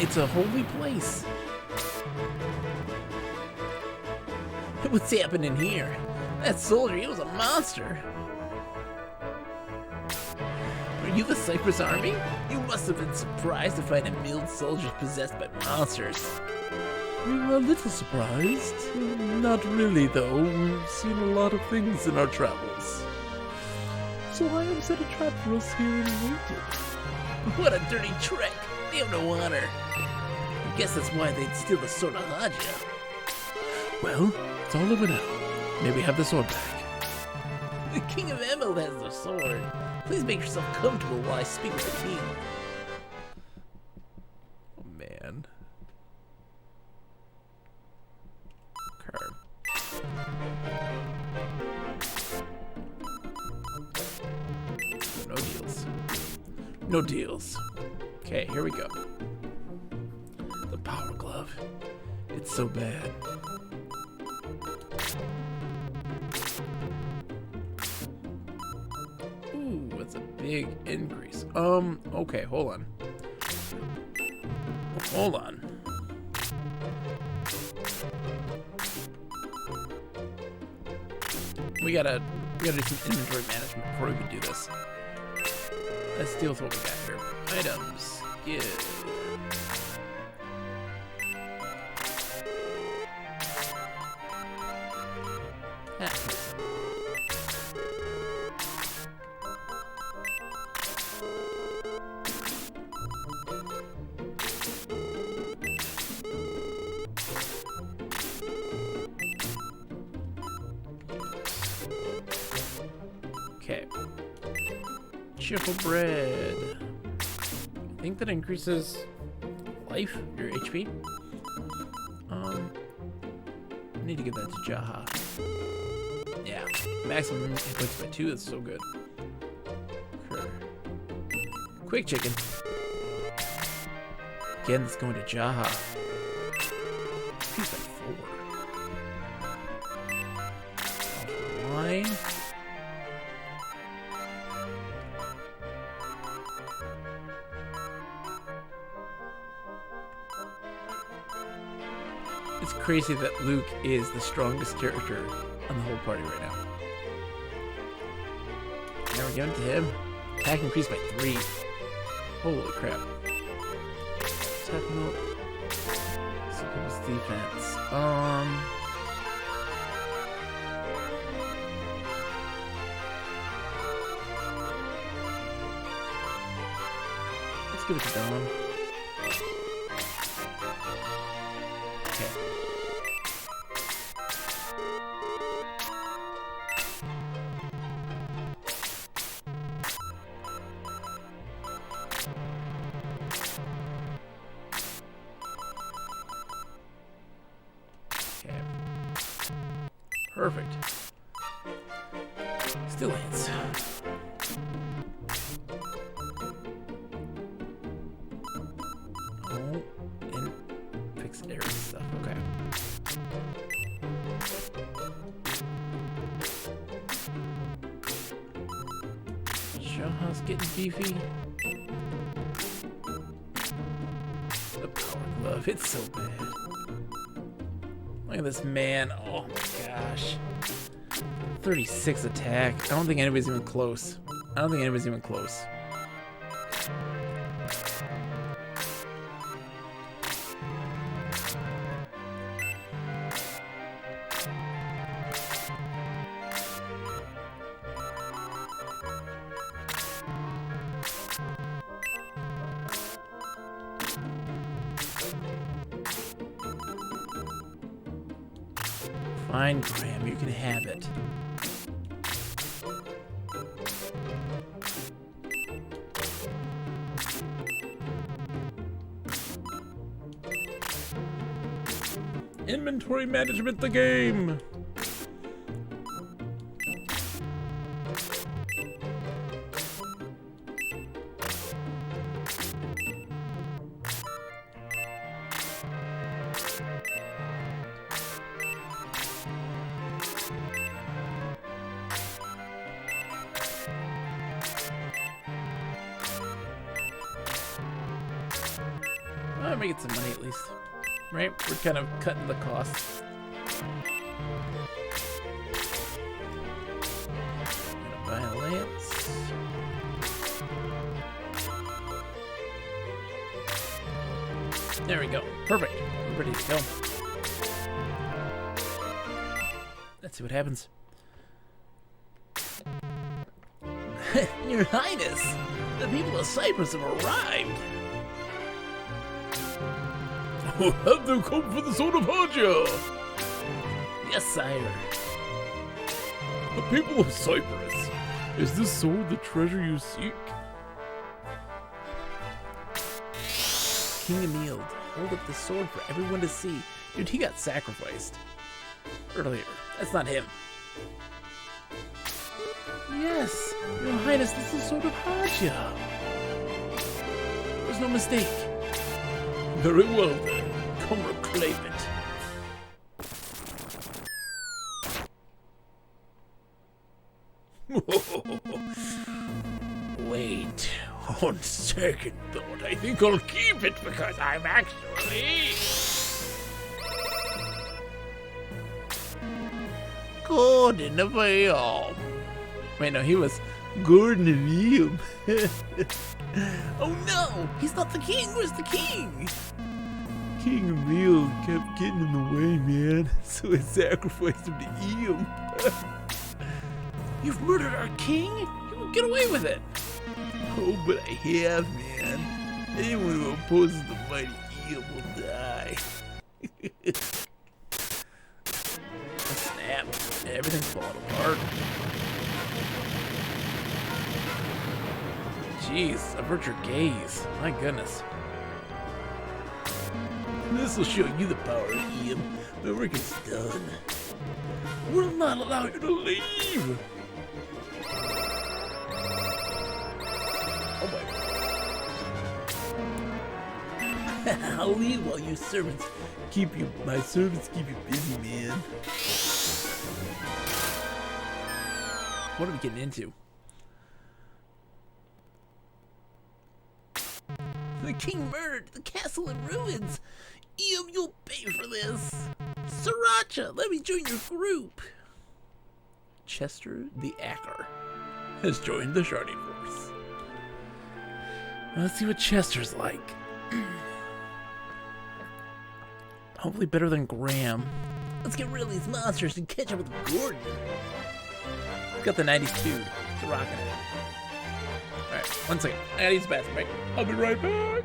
It's a holy place. What's happening here? That soldier, he was a monster. Are you the Cypress Army? You must have been surprised to find a milled soldiers possessed by monsters. We were a little surprised. Not really, though. We've seen a lot of things in our travels. So I have set a trap for us here and waited. What a dirty trick. They have no honor. I guess that's why they'd steal the sword of Haja. Well, it's all over now. May we have the sword back? The King of Emerald has the sword. Please make yourself comfortable while I speak with the king. Oh, man. Okay. No deals. No deals. Okay, here we go. The power glove. It's so bad. Ooh, that's a big increase. Okay, hold on. Hold on. We gotta do some inventory management before we can do this. Let's deal with what we got here. Items. Give. Okay. Cheerful bread. I think that increases life, your HP. I need to give that to Jaha. Yeah, maximum hit points by 2. That's so good. Okay. Quick chicken. Again, that's going to Jaha. Increase by 4. Line. It's crazy that Luke is the strongest character on the whole party right now. Now we're getting to him. Attack increased by 3. Holy crap. Attack mode. Suppose defense. Let's give it to Dom. Okay. Okay. Perfect. Still hits. Oh, and fix area stuff. Okay. Showhouse getting beefy. The power glove, it's so bad. Look at this man. Oh my gosh. 36 attack. I don't think anybody's even close. Fine, Graham, you can have it. Inventory management, the game. I'm making some money at least. Right? We're kind of cutting the costs. Gonna buy a lance. There we go. Perfect. We're ready to go. Let's see what happens. Your Highness, the people of Cyprus have arrived. Have them come for the sword of Haja! Yes, sire. The people of Cyprus, is this sword the treasure you seek? King Emil, hold up the sword for everyone to see. Dude, he got sacrificed earlier. That's not him. Yes, Your Highness, this is the sword of Haja. There's no mistake. Very well then, come reclaim it. Wait, on second thought, I think I'll keep it because I'm actually Gordon of Ayom. Wait, no, he was. Gordon of Ayom. Oh no, he's not the king. Where's the king? King Emil kept getting in the way, man, so I sacrificed him to Eam. You've murdered our king? You won't get away with it. Oh, but I have, man. Anyone who opposes the mighty Eam will die. Snap. Everything's falling apart. Jeez, avert your gaze. My goodness. This will show you the power of Eam. My work is done. We'll not allow you to leave. Oh my. I'll leave while you servants my servants keep you busy, man. What are we getting into? The king murdered. The castle in ruins. You'll pay for this. Sriracha, let me join your group. Chester the Acker has joined the Sharding Force. Let's see what Chester's like. Hopefully better than Graham. Let's get rid of these monsters and catch up with Gordon. He's got the 92. He's rocking it. Alright, 1 second. I gotta use the bathroom, right? I'll be right back.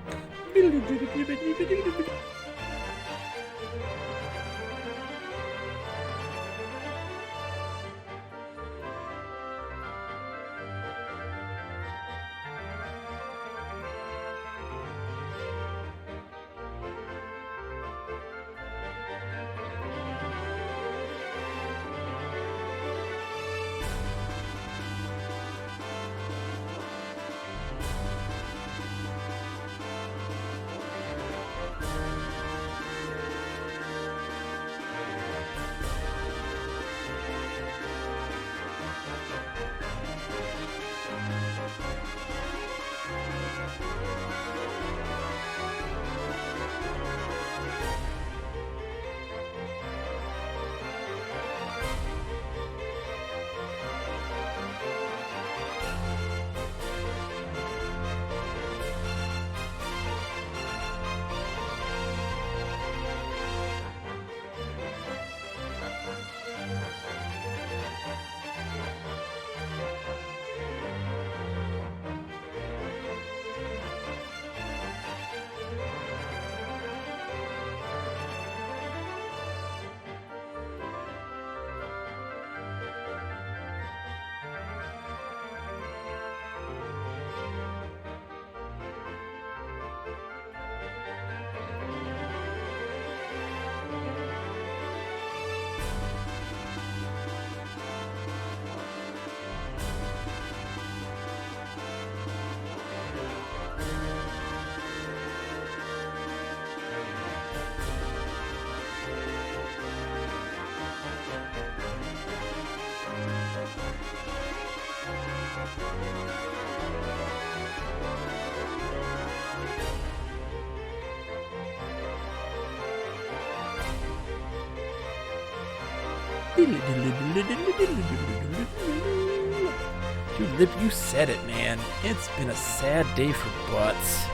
Dude, Lip, you said it, man. It's been a sad day for butts.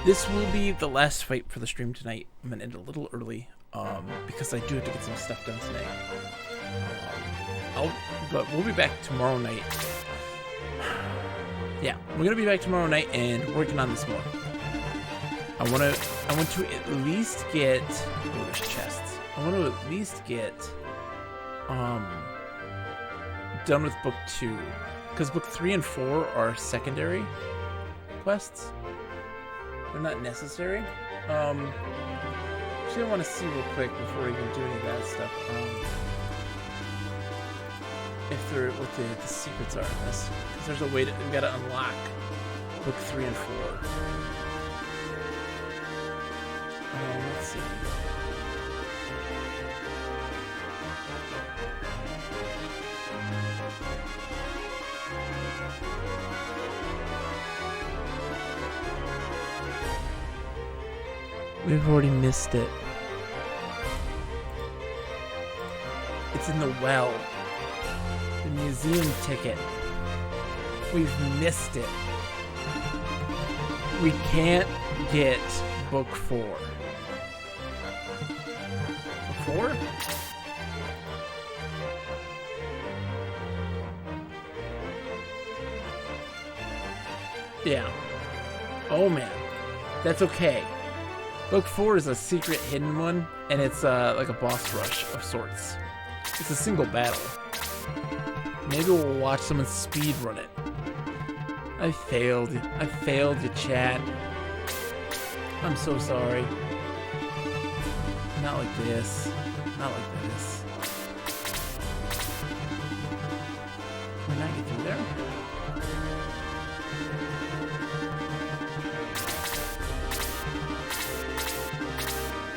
This will be the last fight for the stream tonight. I'm gonna end a little early, because I do have to get some stuff done tonight. But we'll be back tomorrow night. Yeah, we're gonna be back tomorrow night and working on this more. I want to at least get. Oh, there's chests. I want to at least get done with book 2, because book 3 and 4 are secondary quests. They're not necessary. Actually, I want to see real quick before we even do any of that stuff. If they're what the secrets are in this, because there's a way to, we've got to unlock book 3 and 4. Let's see. We've already missed it. It's in the well. The museum ticket. We've missed it. We can't get book 4. Book 4? Yeah. Oh man. That's okay. Book 4 is a secret hidden one, and it's like a boss rush of sorts. It's a single battle. Maybe we'll watch someone speedrun it. I failed you, chat. I'm so sorry. Not like this. Not like this. Can we not get through there?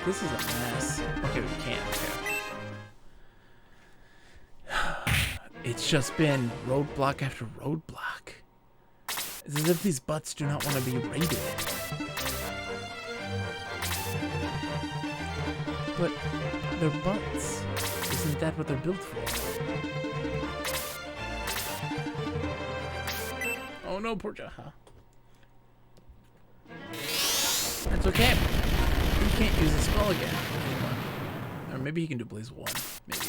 This is a mess. Okay, we can't. Okay. It's just been roadblock after roadblock. It's as if these butts do not want to be raided. But they're butts. Isn't that what they're built for? Oh no, poor Jaha. That's okay. He can't use his spell again anymore. Or maybe he can do Blaze 1. Maybe.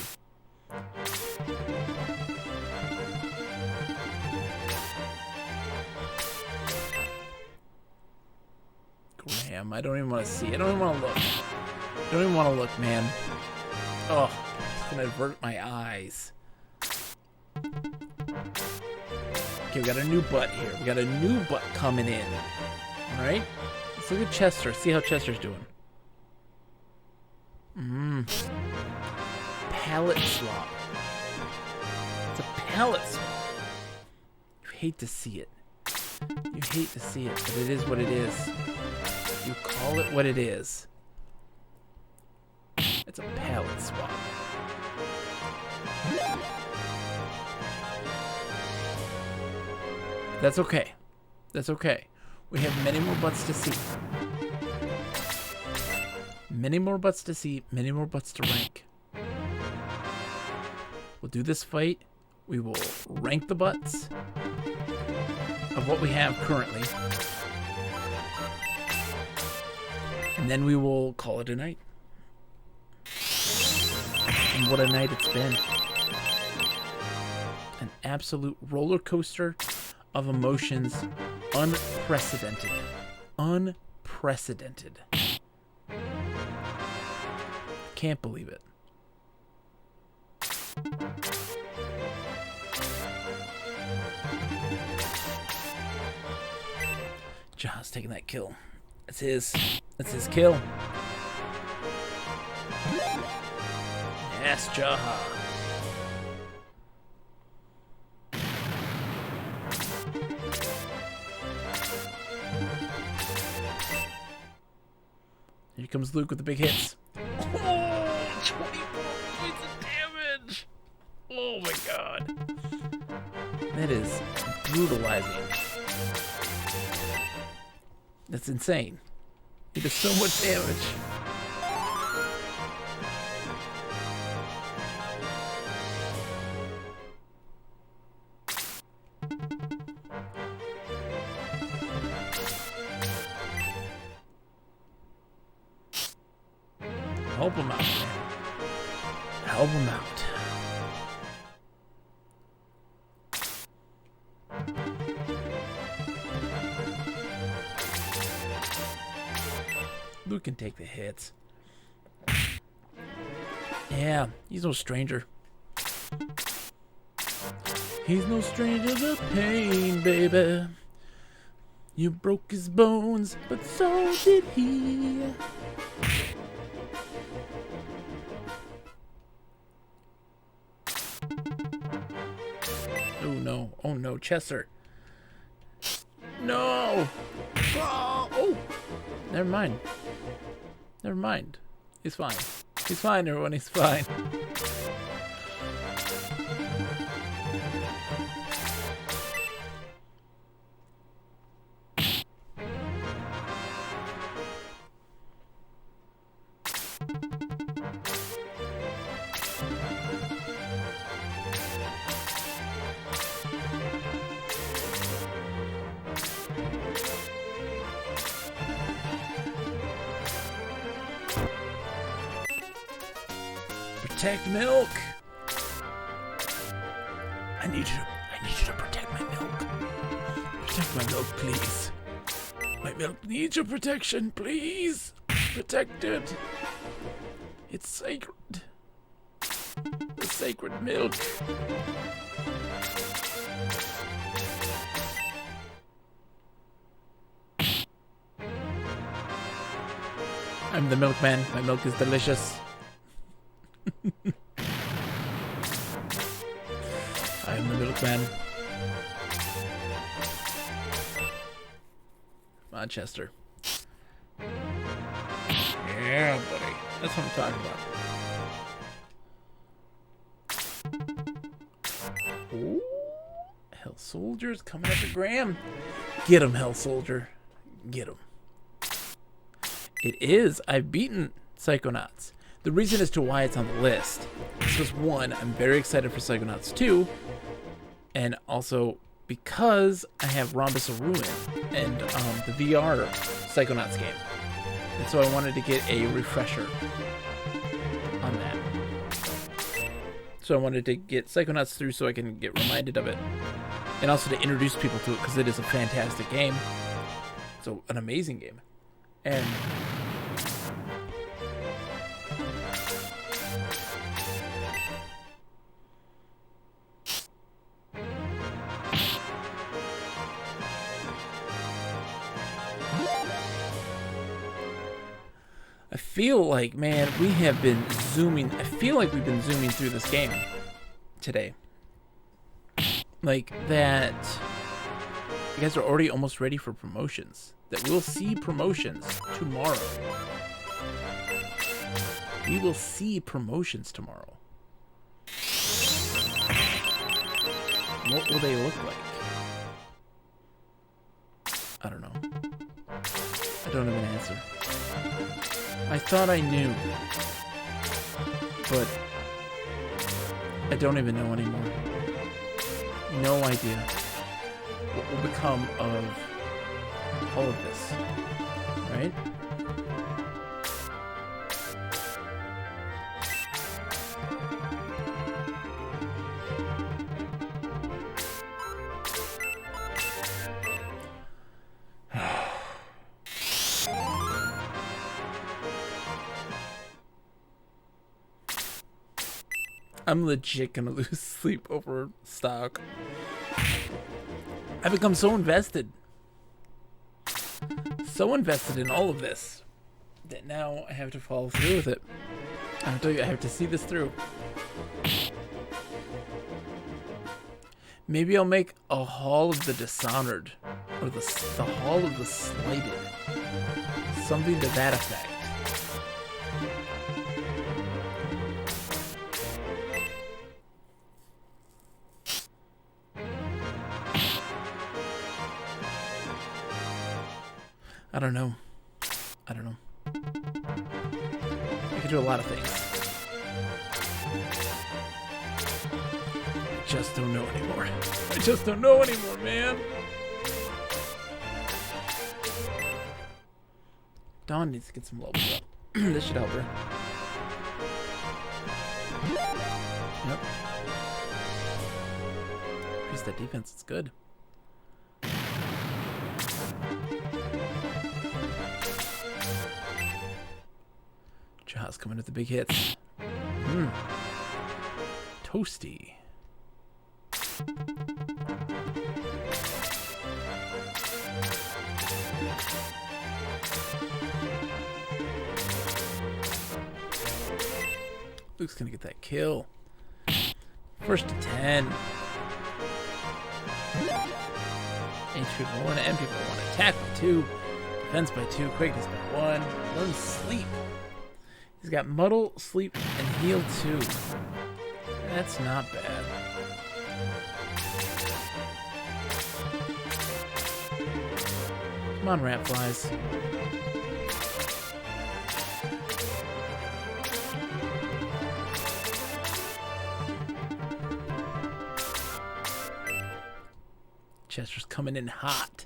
Graham, I don't even want to see. I don't even want to look. I don't even want to look, man. Oh, it's gonna avert my eyes. Okay, we got a new butt here. We got a new butt coming in. Alright? Let's look at Chester. See how Chester's doing. Palette swap. It's a palette swap. You hate to see it. You hate to see it, but it is what it is. You call it what it is. It's a palette swap. That's okay. That's okay. We have many more butts to see. Many more butts to see. Many more butts to rank. We'll do this fight. We will rank the butts of what we have currently. And then we will call it a night. And what a night it's been. An absolute roller coaster of emotions. Unprecedented. Unprecedented. Can't believe it. Jaha's taking that kill. That's his. That's his kill. Yes, Jaha. Here comes Luke with the big hits. Oh, 24 points of damage. Oh my god. That is brutalizing. That's insane. He does so much damage. Help him out, man. Help him out. Luke can take the hits. Yeah, he's no stranger. He's no stranger to pain, baby. You broke his bones, but so did he. Oh no, oh no, Chester. No! Oh! Never mind. Never mind. He's fine. He's fine, everyone. He's fine. Protect milk. I need you to protect my milk. Protect my milk, please. My milk needs your protection, please. Protect it. It's sacred. The sacred milk. I'm the milkman. My milk is delicious. I am the milkman. Come on, Chester. Yeah, buddy. That's what I'm talking about. Ooh. Hell Soldier's coming after Graham. Get him, Hell Soldier. Get him. It is. I've beaten Psychonauts. The reason as to why it's on the list is because, one, I'm very excited for Psychonauts 2, and also because I have Rhombus of Ruin and the VR Psychonauts game. And so I wanted to get a refresher on that. So I wanted to get Psychonauts through so I can get reminded of it. And also to introduce people to it because it is a fantastic game. It's an amazing game. And I feel like, man, we have been zooming. I feel like we've been zooming through this game today. Like that. You guys are already almost ready for promotions. That we'll see promotions tomorrow. We will see promotions tomorrow. What will they look like? I don't know. I don't have an answer. I thought I knew, but I don't even know anymore. No idea what will become of all of this, right? I'm legit gonna lose sleep over stock. I've become so invested. So invested in all of this that now I have to follow through with it. I have to see this through. Maybe I'll make a Hall of the Dishonored or the Hall of the Slighted. Something to that effect. I don't know. I don't know. I could do a lot of things. I just don't know anymore. I just don't know anymore, man. Dawn needs to get some levels up. This should help her. Yep. Increase that defense. It's good. Jaha's coming with the big hits. Toasty. Luke's gonna get that kill. First to 10. HP by 1, MP by 1, attack by 2, defense by 2, quickness by 1, learn sleep. He's got muddle, sleep, and heal 2. That's not bad. Come on, rat flies. Chester's coming in hot.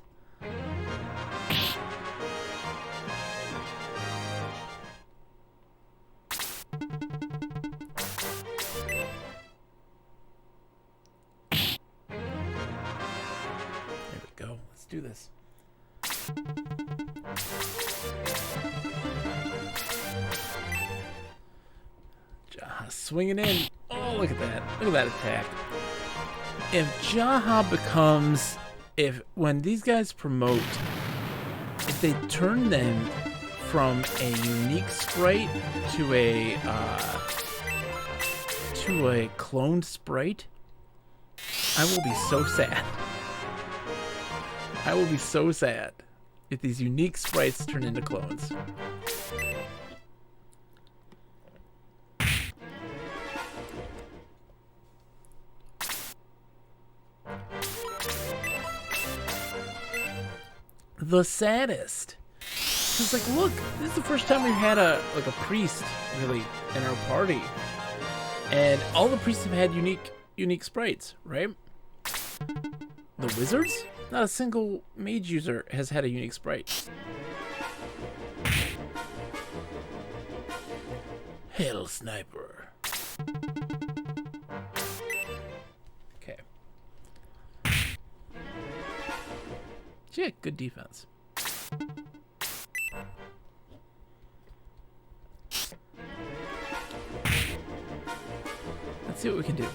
Do this. Jaha swinging in. Oh, look at that. Look at that attack. If Jaha becomes... when these guys promote, if they turn them from a unique sprite to a cloned sprite, I will be so sad. I will be so sad if these unique sprites turn into clones. The saddest. Because, like, look, this is the first time we've had a priest, really, in our party. And all the priests have had unique sprites, right? The wizards? Not a single mage user has had a unique sprite. Hell Sniper. Okay. Yeah, good defense. Let's see what we can do.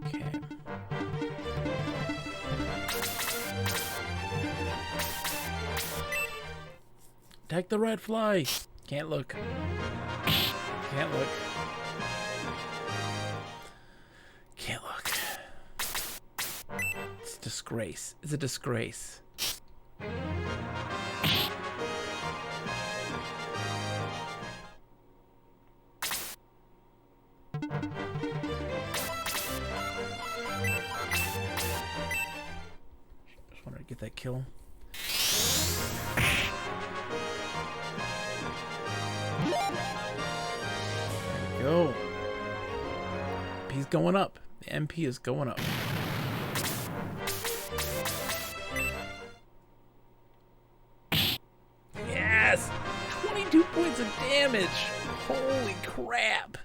Okay. Attack the red fly. Can't look. Can't look. Can't look. It's a disgrace. It's a disgrace. Just wanted to get that kill. There we go. He's going up. The MP is going up. Yes! 22 points of damage! Holy crap!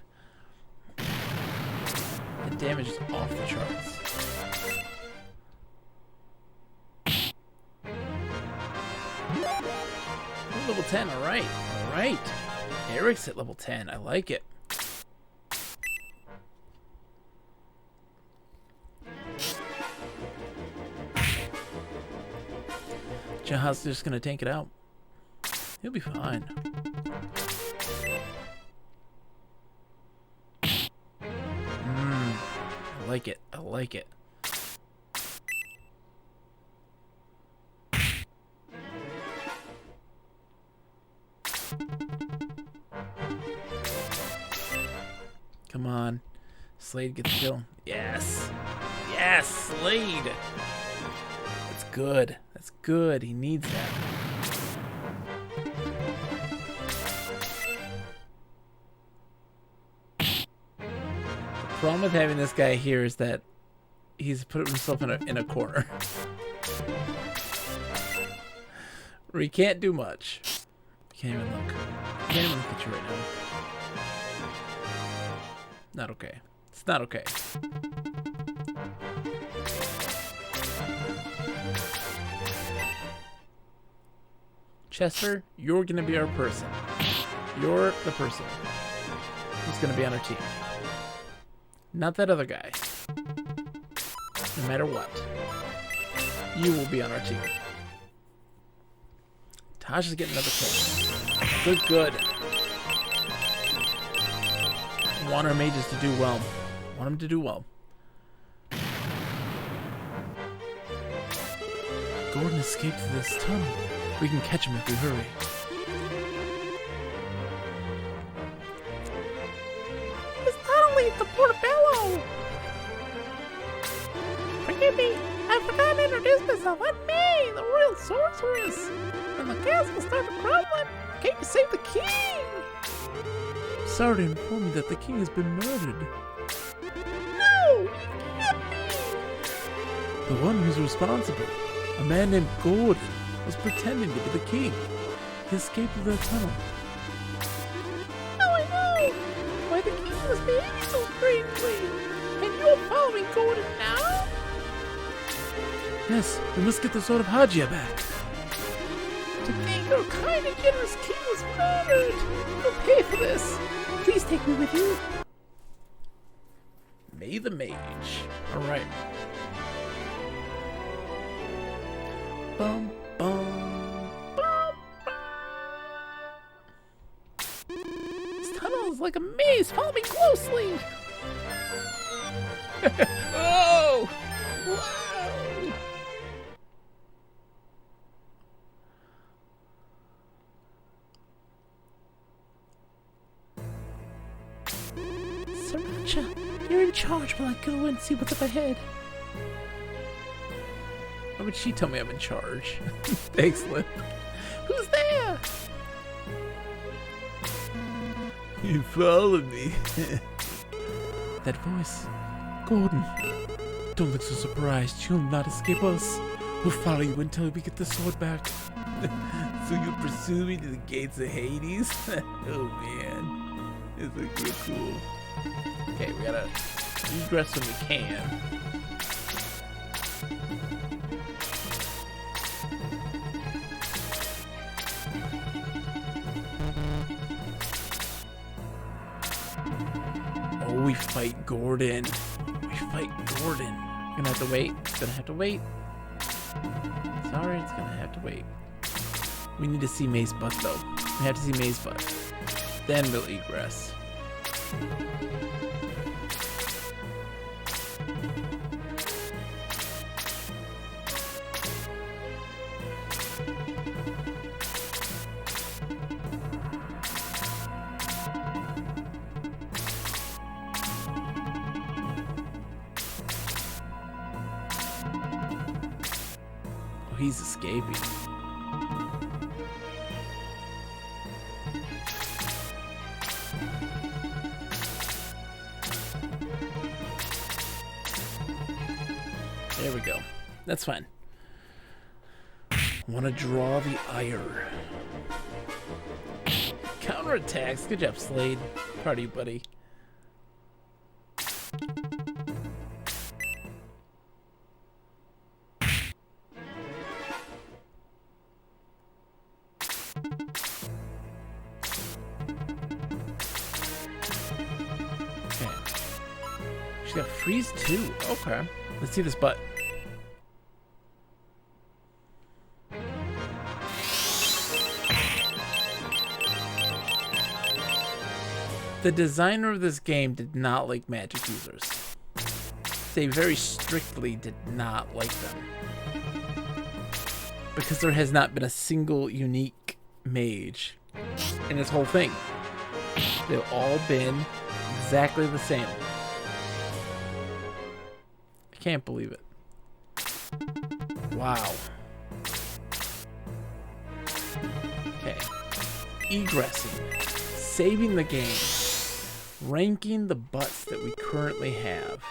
The damage is off the charts. Ooh, level 10, alright. Alright. Eric's at level 10. I like it. Jaha's just gonna tank it out. He'll be fine. I like it. I like it. Come on. Slade gets the kill. Yes. Yes, Slade. That's good. That's good. He needs that. The problem with having this guy here is that he's put himself in a corner. Where he can't do much. Can't even look. Can't even look at you right now. Not okay. It's not okay. Chester, you're gonna be our person. You're the person who's gonna be on our team. Not that other guy. No matter what. You will be on our team. Tasha's getting another kill. Good, good. I want our mages to do well. I want them to do well. Gordon escaped through this tunnel. We can catch him if we hurry. It's not only the Portobello! Forgive me, I forgot to introduce myself. I'm me, the royal sorceress. When the castle started crumbling, I came to save the king. Sorry to inform you that the king has been murdered. No, you can't be. The one who's responsible, a man named Gordon, was pretending to be the king. He escaped through the tunnel. Now I know why the king was behaving so strangely. And you're following Gordon now? Yes, we must get the sword of Hajia back. To think our kind and generous king was murdered. You'll pay for this. Please take me with you. May the Mage. Alright. Bum, bum. This tunnel is like a maze. Follow me closely. Oh! Wow! Sriracha, you're in charge while I go and see what's up ahead. Why would she tell me I'm in charge? Excellent. Who's there? You follow me. That voice. Gordon. Don't look so surprised. You'll not escape us. We'll follow you until we get the sword back. So you pursue me to the gates of Hades? Oh man. This looks real cool. Okay, we gotta egress when we can. Oh, we fight Gordon. We fight Gordon. Gonna have to wait. Gonna have to wait. Sorry, it's gonna have to wait. We need to see May's butt, though. We have to see May's butt. Then we'll egress. Oh, he's escaping. There we go. That's fine. Want to draw the ire. Counterattacks. Good job, Slade. Proud of you, buddy. Okay. She's got freeze too. Okay. Let's see this butt. The designer of this game did not like magic users. They very strictly did not like them. Because there has not been a single unique mage in this whole thing. They've all been exactly the same. I can't believe it. Wow. Okay. Egressing. Saving the game. Ranking the butts that we currently have.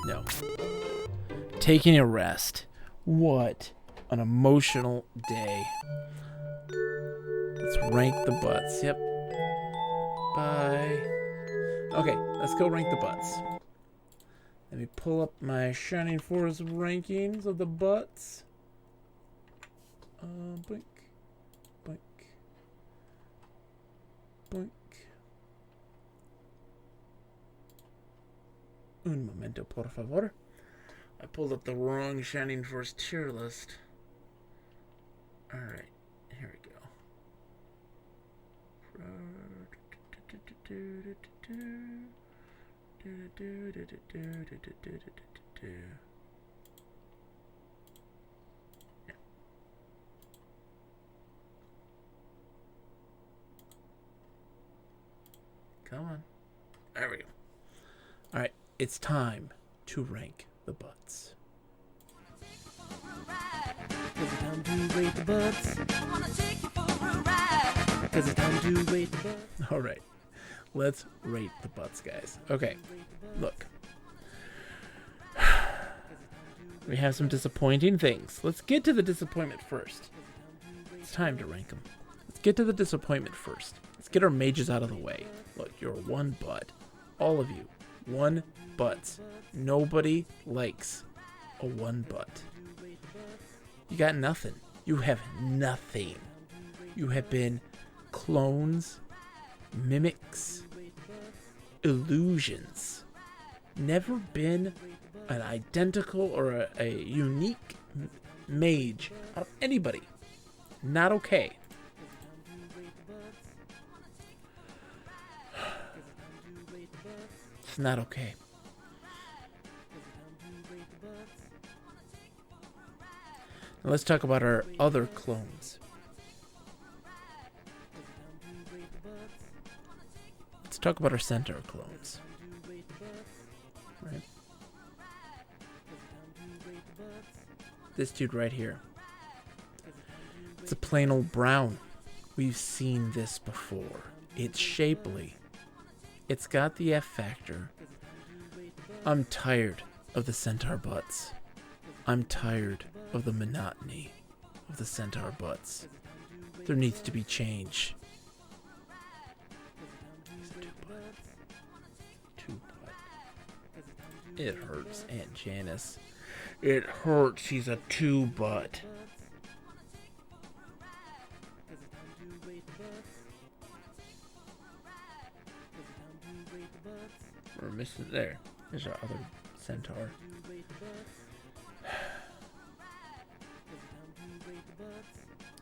No. Taking a rest. What an emotional day. Let's rank the butts. Yep. Bye. Okay, let's go rank the butts. Let me pull up my Shining Force rankings of the butts. Blink. Blink. Blink. Un momento, por favor. I pulled up the wrong Shining Force tier list. Alright, here we go. Yeah. Come on. There we go. Alright, it's time to rank the butts. Cause it's time to rate the butts. Cause it's time to rate the butts. Alright. Let's rate the butts, guys. Okay. Look. We have some disappointing things. Let's get to the disappointment first. It's time to rank them. Let's get to the disappointment first. Let's get our mages out of the way. Look, you're one butt. All of you. One butt. Nobody likes a one butt. You got nothing. You have nothing. You have been clones, mimics, illusions. Never been an identical or a unique mage out of anybody. Not okay. It's not okay. Now let's talk about our other clones. Let's talk about our centaur clones. Right? This dude right here. It's a plain old brown. We've seen this before. It's shapely. It's got the F factor. I'm tired of the centaur butts. I'm tired of the monotony of the centaur butts. There needs to be change. He's a two-butt. Two-butt. It hurts, Aunt Janice. It hurts. He's a two-butt. We're missing there. There's our other centaur.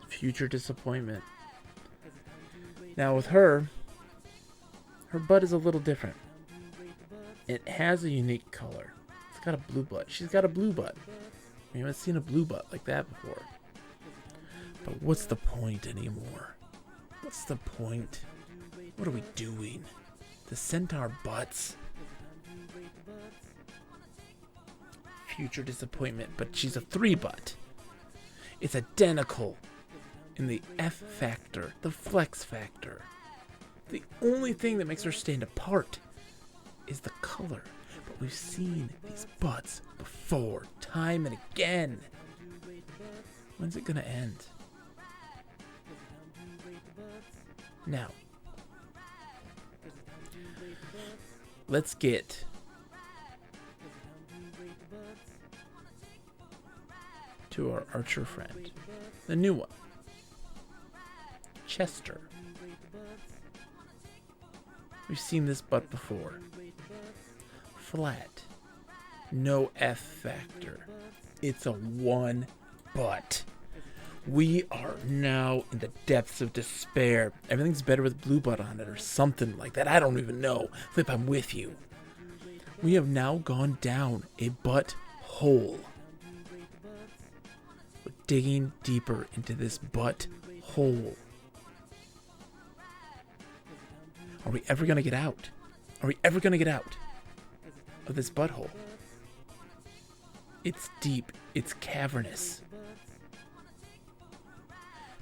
Future disappointment. Now with her butt is a little different. It has a unique color. It's got a blue butt. She's got a blue butt. We haven't seen a blue butt like that before. But what's the point anymore? What's the point? What are we doing? The centaur butts. Future disappointment, but she's a 3-butt. It's identical in the F factor, the flex factor. The only thing that makes her stand apart is the color. But we've seen these butts before, time and again. When's it gonna end? Now, let's get to our archer friend, the new one, Chester. We've seen this butt before. Flat, no F factor. It's a 1 butt. We are now in the depths of despair. Everything's better with blue butt on it or something like that. I don't even know. Flip, I'm with you. We have now gone down a butt hole. We're digging deeper into this butt hole. Are we ever going to get out? Are we ever going to get out of this butthole? It's deep. It's cavernous.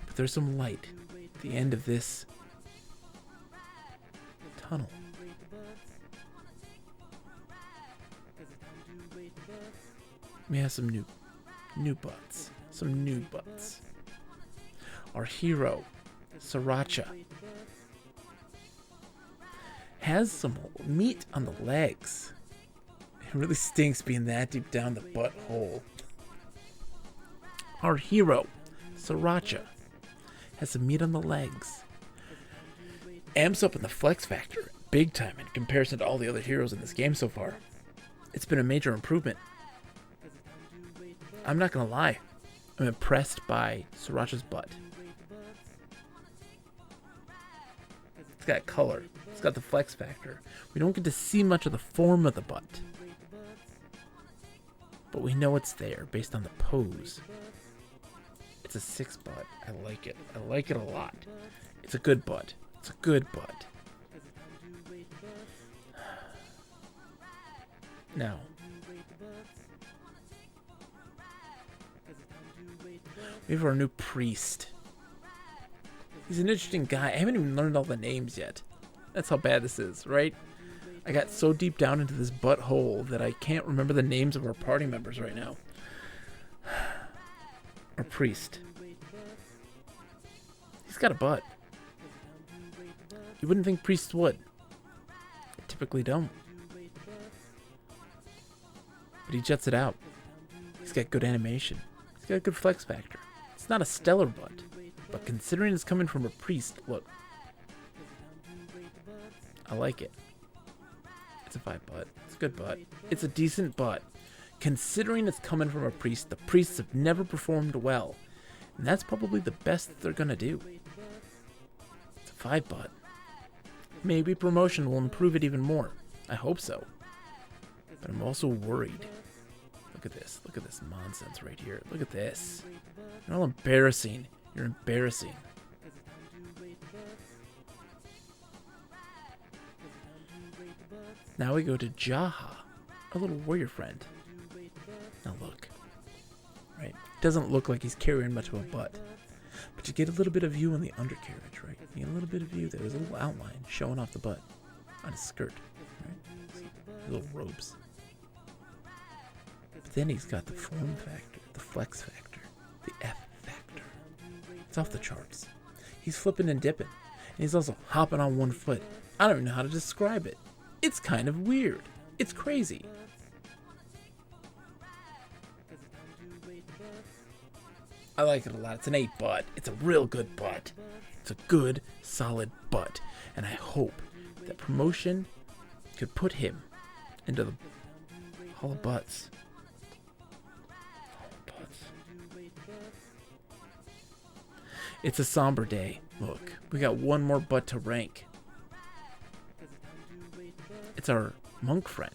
But there's some light at the end of this tunnel. We have some new butts. Some new butts. Our hero, Sriracha, has some meat on the legs. It really stinks being that deep down the butthole. Our hero, Sriracha, has some meat on the legs. Amps up in the flex factor big time in comparison to all the other heroes in this game so far. It's been a major improvement. I'm not gonna lie, I'm impressed by Sriracha's butt. It's got color. It's got the flex factor. We don't get to see much of the form of the butt, but we know it's there based on the pose. It's a 6 butt. I like it. I like it a lot. It's a good butt. It's a good butt. Now, we have our new priest. He's an interesting guy. I haven't even learned all the names yet. That's how bad this is, right? I got so deep down into this butthole that I can't remember the names of our party members right now. Our priest. He's got a butt. You wouldn't think priests would. They typically don't. But he jets it out. He's got good animation. He's got a good flex factor. It's not a stellar butt, but considering it's coming from a priest, look. I like it. It's a 5 butt. It's a good butt. It's a decent butt. Considering it's coming from a priest, the priests have never performed well. And that's probably the best that they're going to do. It's a 5 butt. Maybe promotion will improve it even more. I hope so. But I'm also worried. The Look at this. Look at this nonsense right here. Look at this. You're all embarrassing. You're embarrassing. Now we go to Jaha, our little warrior friend. Now look. Right? Doesn't look like he's carrying much of a butt. But you get a little bit of view in the undercarriage, right? You get a little bit of view there. There's a little outline showing off the butt on his skirt, right? Little robes. But then he's got the form factor, the flex factor, the F factor. It's off the charts. He's flipping and dipping. And he's also hopping on one foot. I don't even know how to describe it. It's kind of weird. It's crazy. I like it a lot. It's an 8 butt. It's a real good butt. It's a good, solid butt. And I hope that promotion could put him into the Hall of Butts. Hall of Butts. It's a somber day. Look, we got one more butt to rank. It's our monk friend.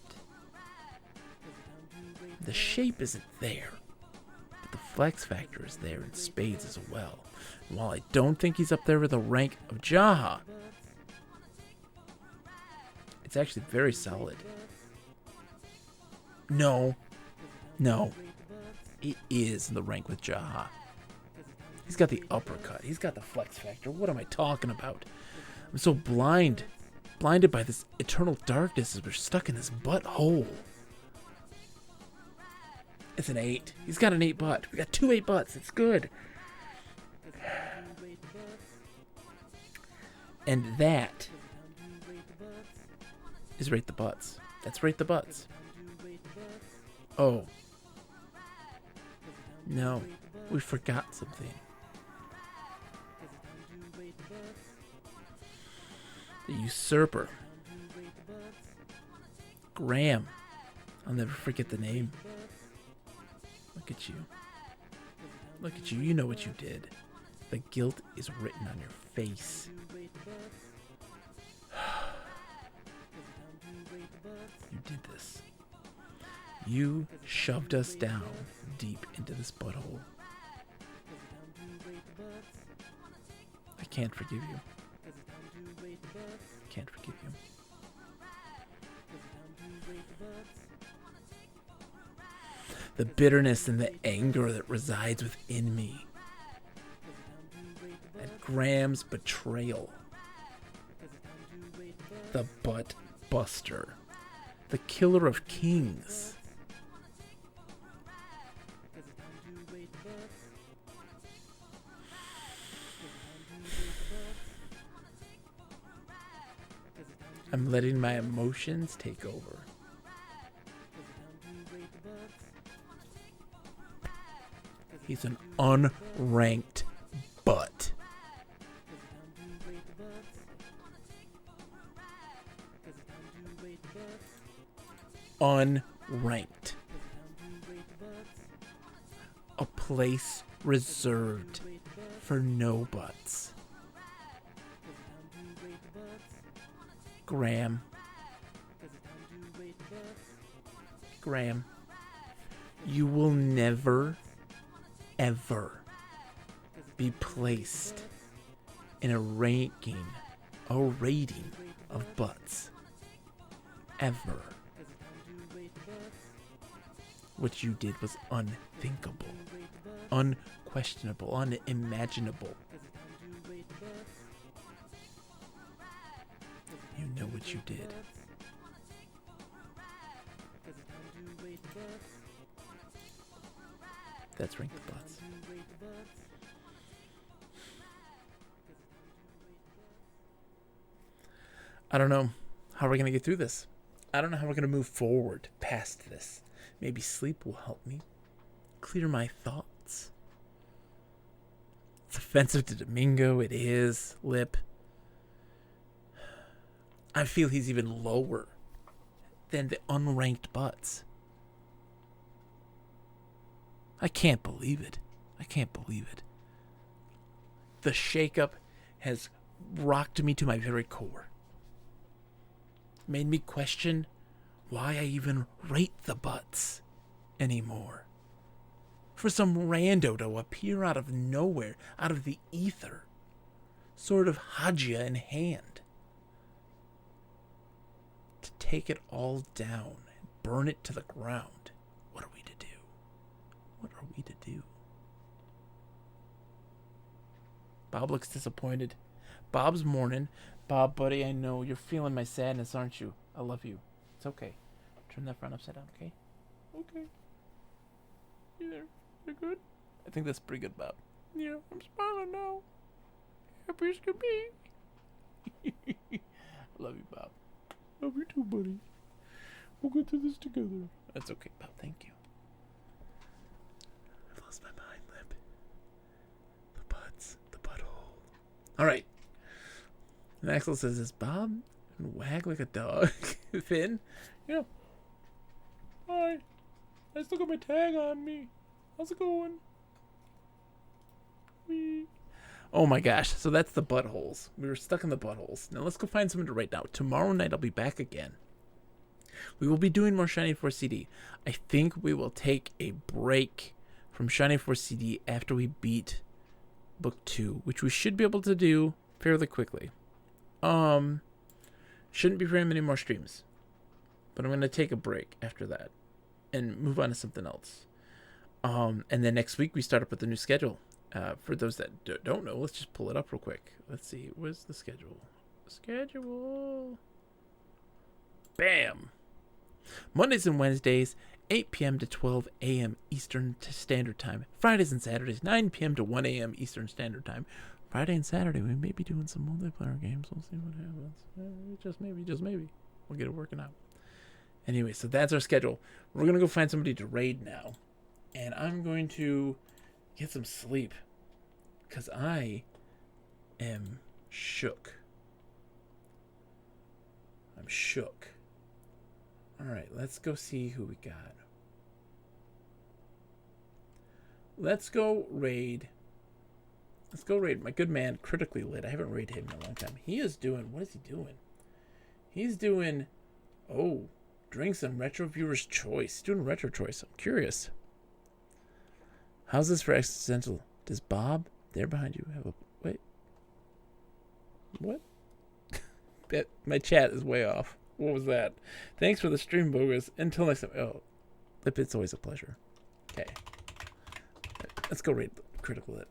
The shape isn't there. The flex factor is there in spades as well. And while I don't think he's up there with the rank of Jaha, it's actually very solid. No. It is in the rank with Jaha. He's got the uppercut. He's got the flex factor. What am I talking about? I'm so blinded by this eternal darkness as we're stuck in this butthole. It's an 8. He's got an 8 butt. We got 2 8 butts. It's good. And that is Rate the Butts. That's Rate the Butts. Oh. No. We forgot something. The usurper. Graham. I'll never forget the name. Look at you. Look at you. You know what you did. The guilt is written on your face. You did this. You shoved us down deep into this butthole. I can't forgive you. Can't forgive you. The bitterness and the anger that resides within me. At Graham's betrayal. The butt buster. The killer of kings. I'm letting my emotions take over. He's an unranked butt. Unranked. A place reserved for no butts. Graham, you will never, ever be placed in a rating of butts. Ever. What you did was unthinkable, unquestionable, unimaginable. You know what you did. That's Rank the Butts. I don't know how we're going to get through this. I don't know how we're going to move forward past this. Maybe sleep will help me clear my thoughts. It's offensive to Domingo. It is. Lip. I feel he's even lower than the unranked butts. I can't believe it. I can't believe it. The shakeup has rocked me to my very core. Made me question why I even rate the butts anymore. For some rando to appear out of nowhere, out of the ether, sort of Hajia in hand, to take it all down and burn it to the ground. What are we to do? What are we to do? Bob looks disappointed. Bob's mourning. Bob, buddy, I know you're feeling my sadness, aren't you? I love you. It's okay. Turn that front upside down, okay? Okay. You there? You good? I think that's pretty good, Bob. Yeah, I'm smiling now. Happy as can be. Love you, Bob. Love you too, buddy. We'll get through this together. That's okay, Bob. Thank you. I've lost my mind, Lip. The butts. The butthole. All right. And Axel says, is Bob and wag like a dog? Finn? Yeah. Hi. I still got my tag on me. How's it going? Wee. Oh my gosh. So that's the buttholes. We were stuck in the buttholes. Now let's go find someone to write now. Tomorrow night I'll be back again. We will be doing more Shiny Force CD. I think we will take a break from Shiny Force CD after we beat Book 2, which we should be able to do fairly quickly. Shouldn't be very many more streams, but I'm going to take a break after that and move on to something else. And then next week we start up with the new schedule. For those that don't know, let's just pull it up real quick. Let's see. Where's the schedule? Schedule. Bam. Mondays and Wednesdays, 8 p.m. to 12 a.m. Eastern Standard Time. Fridays and Saturdays, 9 p.m. to 1 a.m. Eastern Standard Time. Friday and Saturday, we may be doing some multiplayer games. We'll see what happens. Just maybe. We'll get it working out. Anyway, so that's our schedule. We're going to go find somebody to raid now. And I'm going to get some sleep. Because I am shook. I'm shook. Alright, let's go see who we got. Let's go raid my good man, Critically Lit. I haven't raided him in a long time. He is doing, what is he doing? He's doing, drinks and retro viewers choice. He's doing retro choice. I'm curious. How's this for existential? Does Bob, there behind you, have a, wait. What? My chat is way off. What was that? Thanks for the stream, Bogus. Until next time. Oh, it's always a pleasure. Okay. Let's go raid Critical Lit.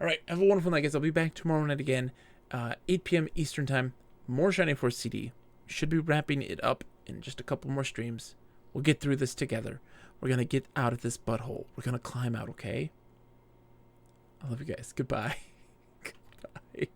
All right. Have a wonderful night, guys. I'll be back tomorrow night again, 8 p.m. Eastern Time. More Shiny Force CD. Should be wrapping it up in just a couple more streams. We'll get through this together. We're going to get out of this butthole. We're going to climb out, okay? I love you guys. Goodbye. Goodbye.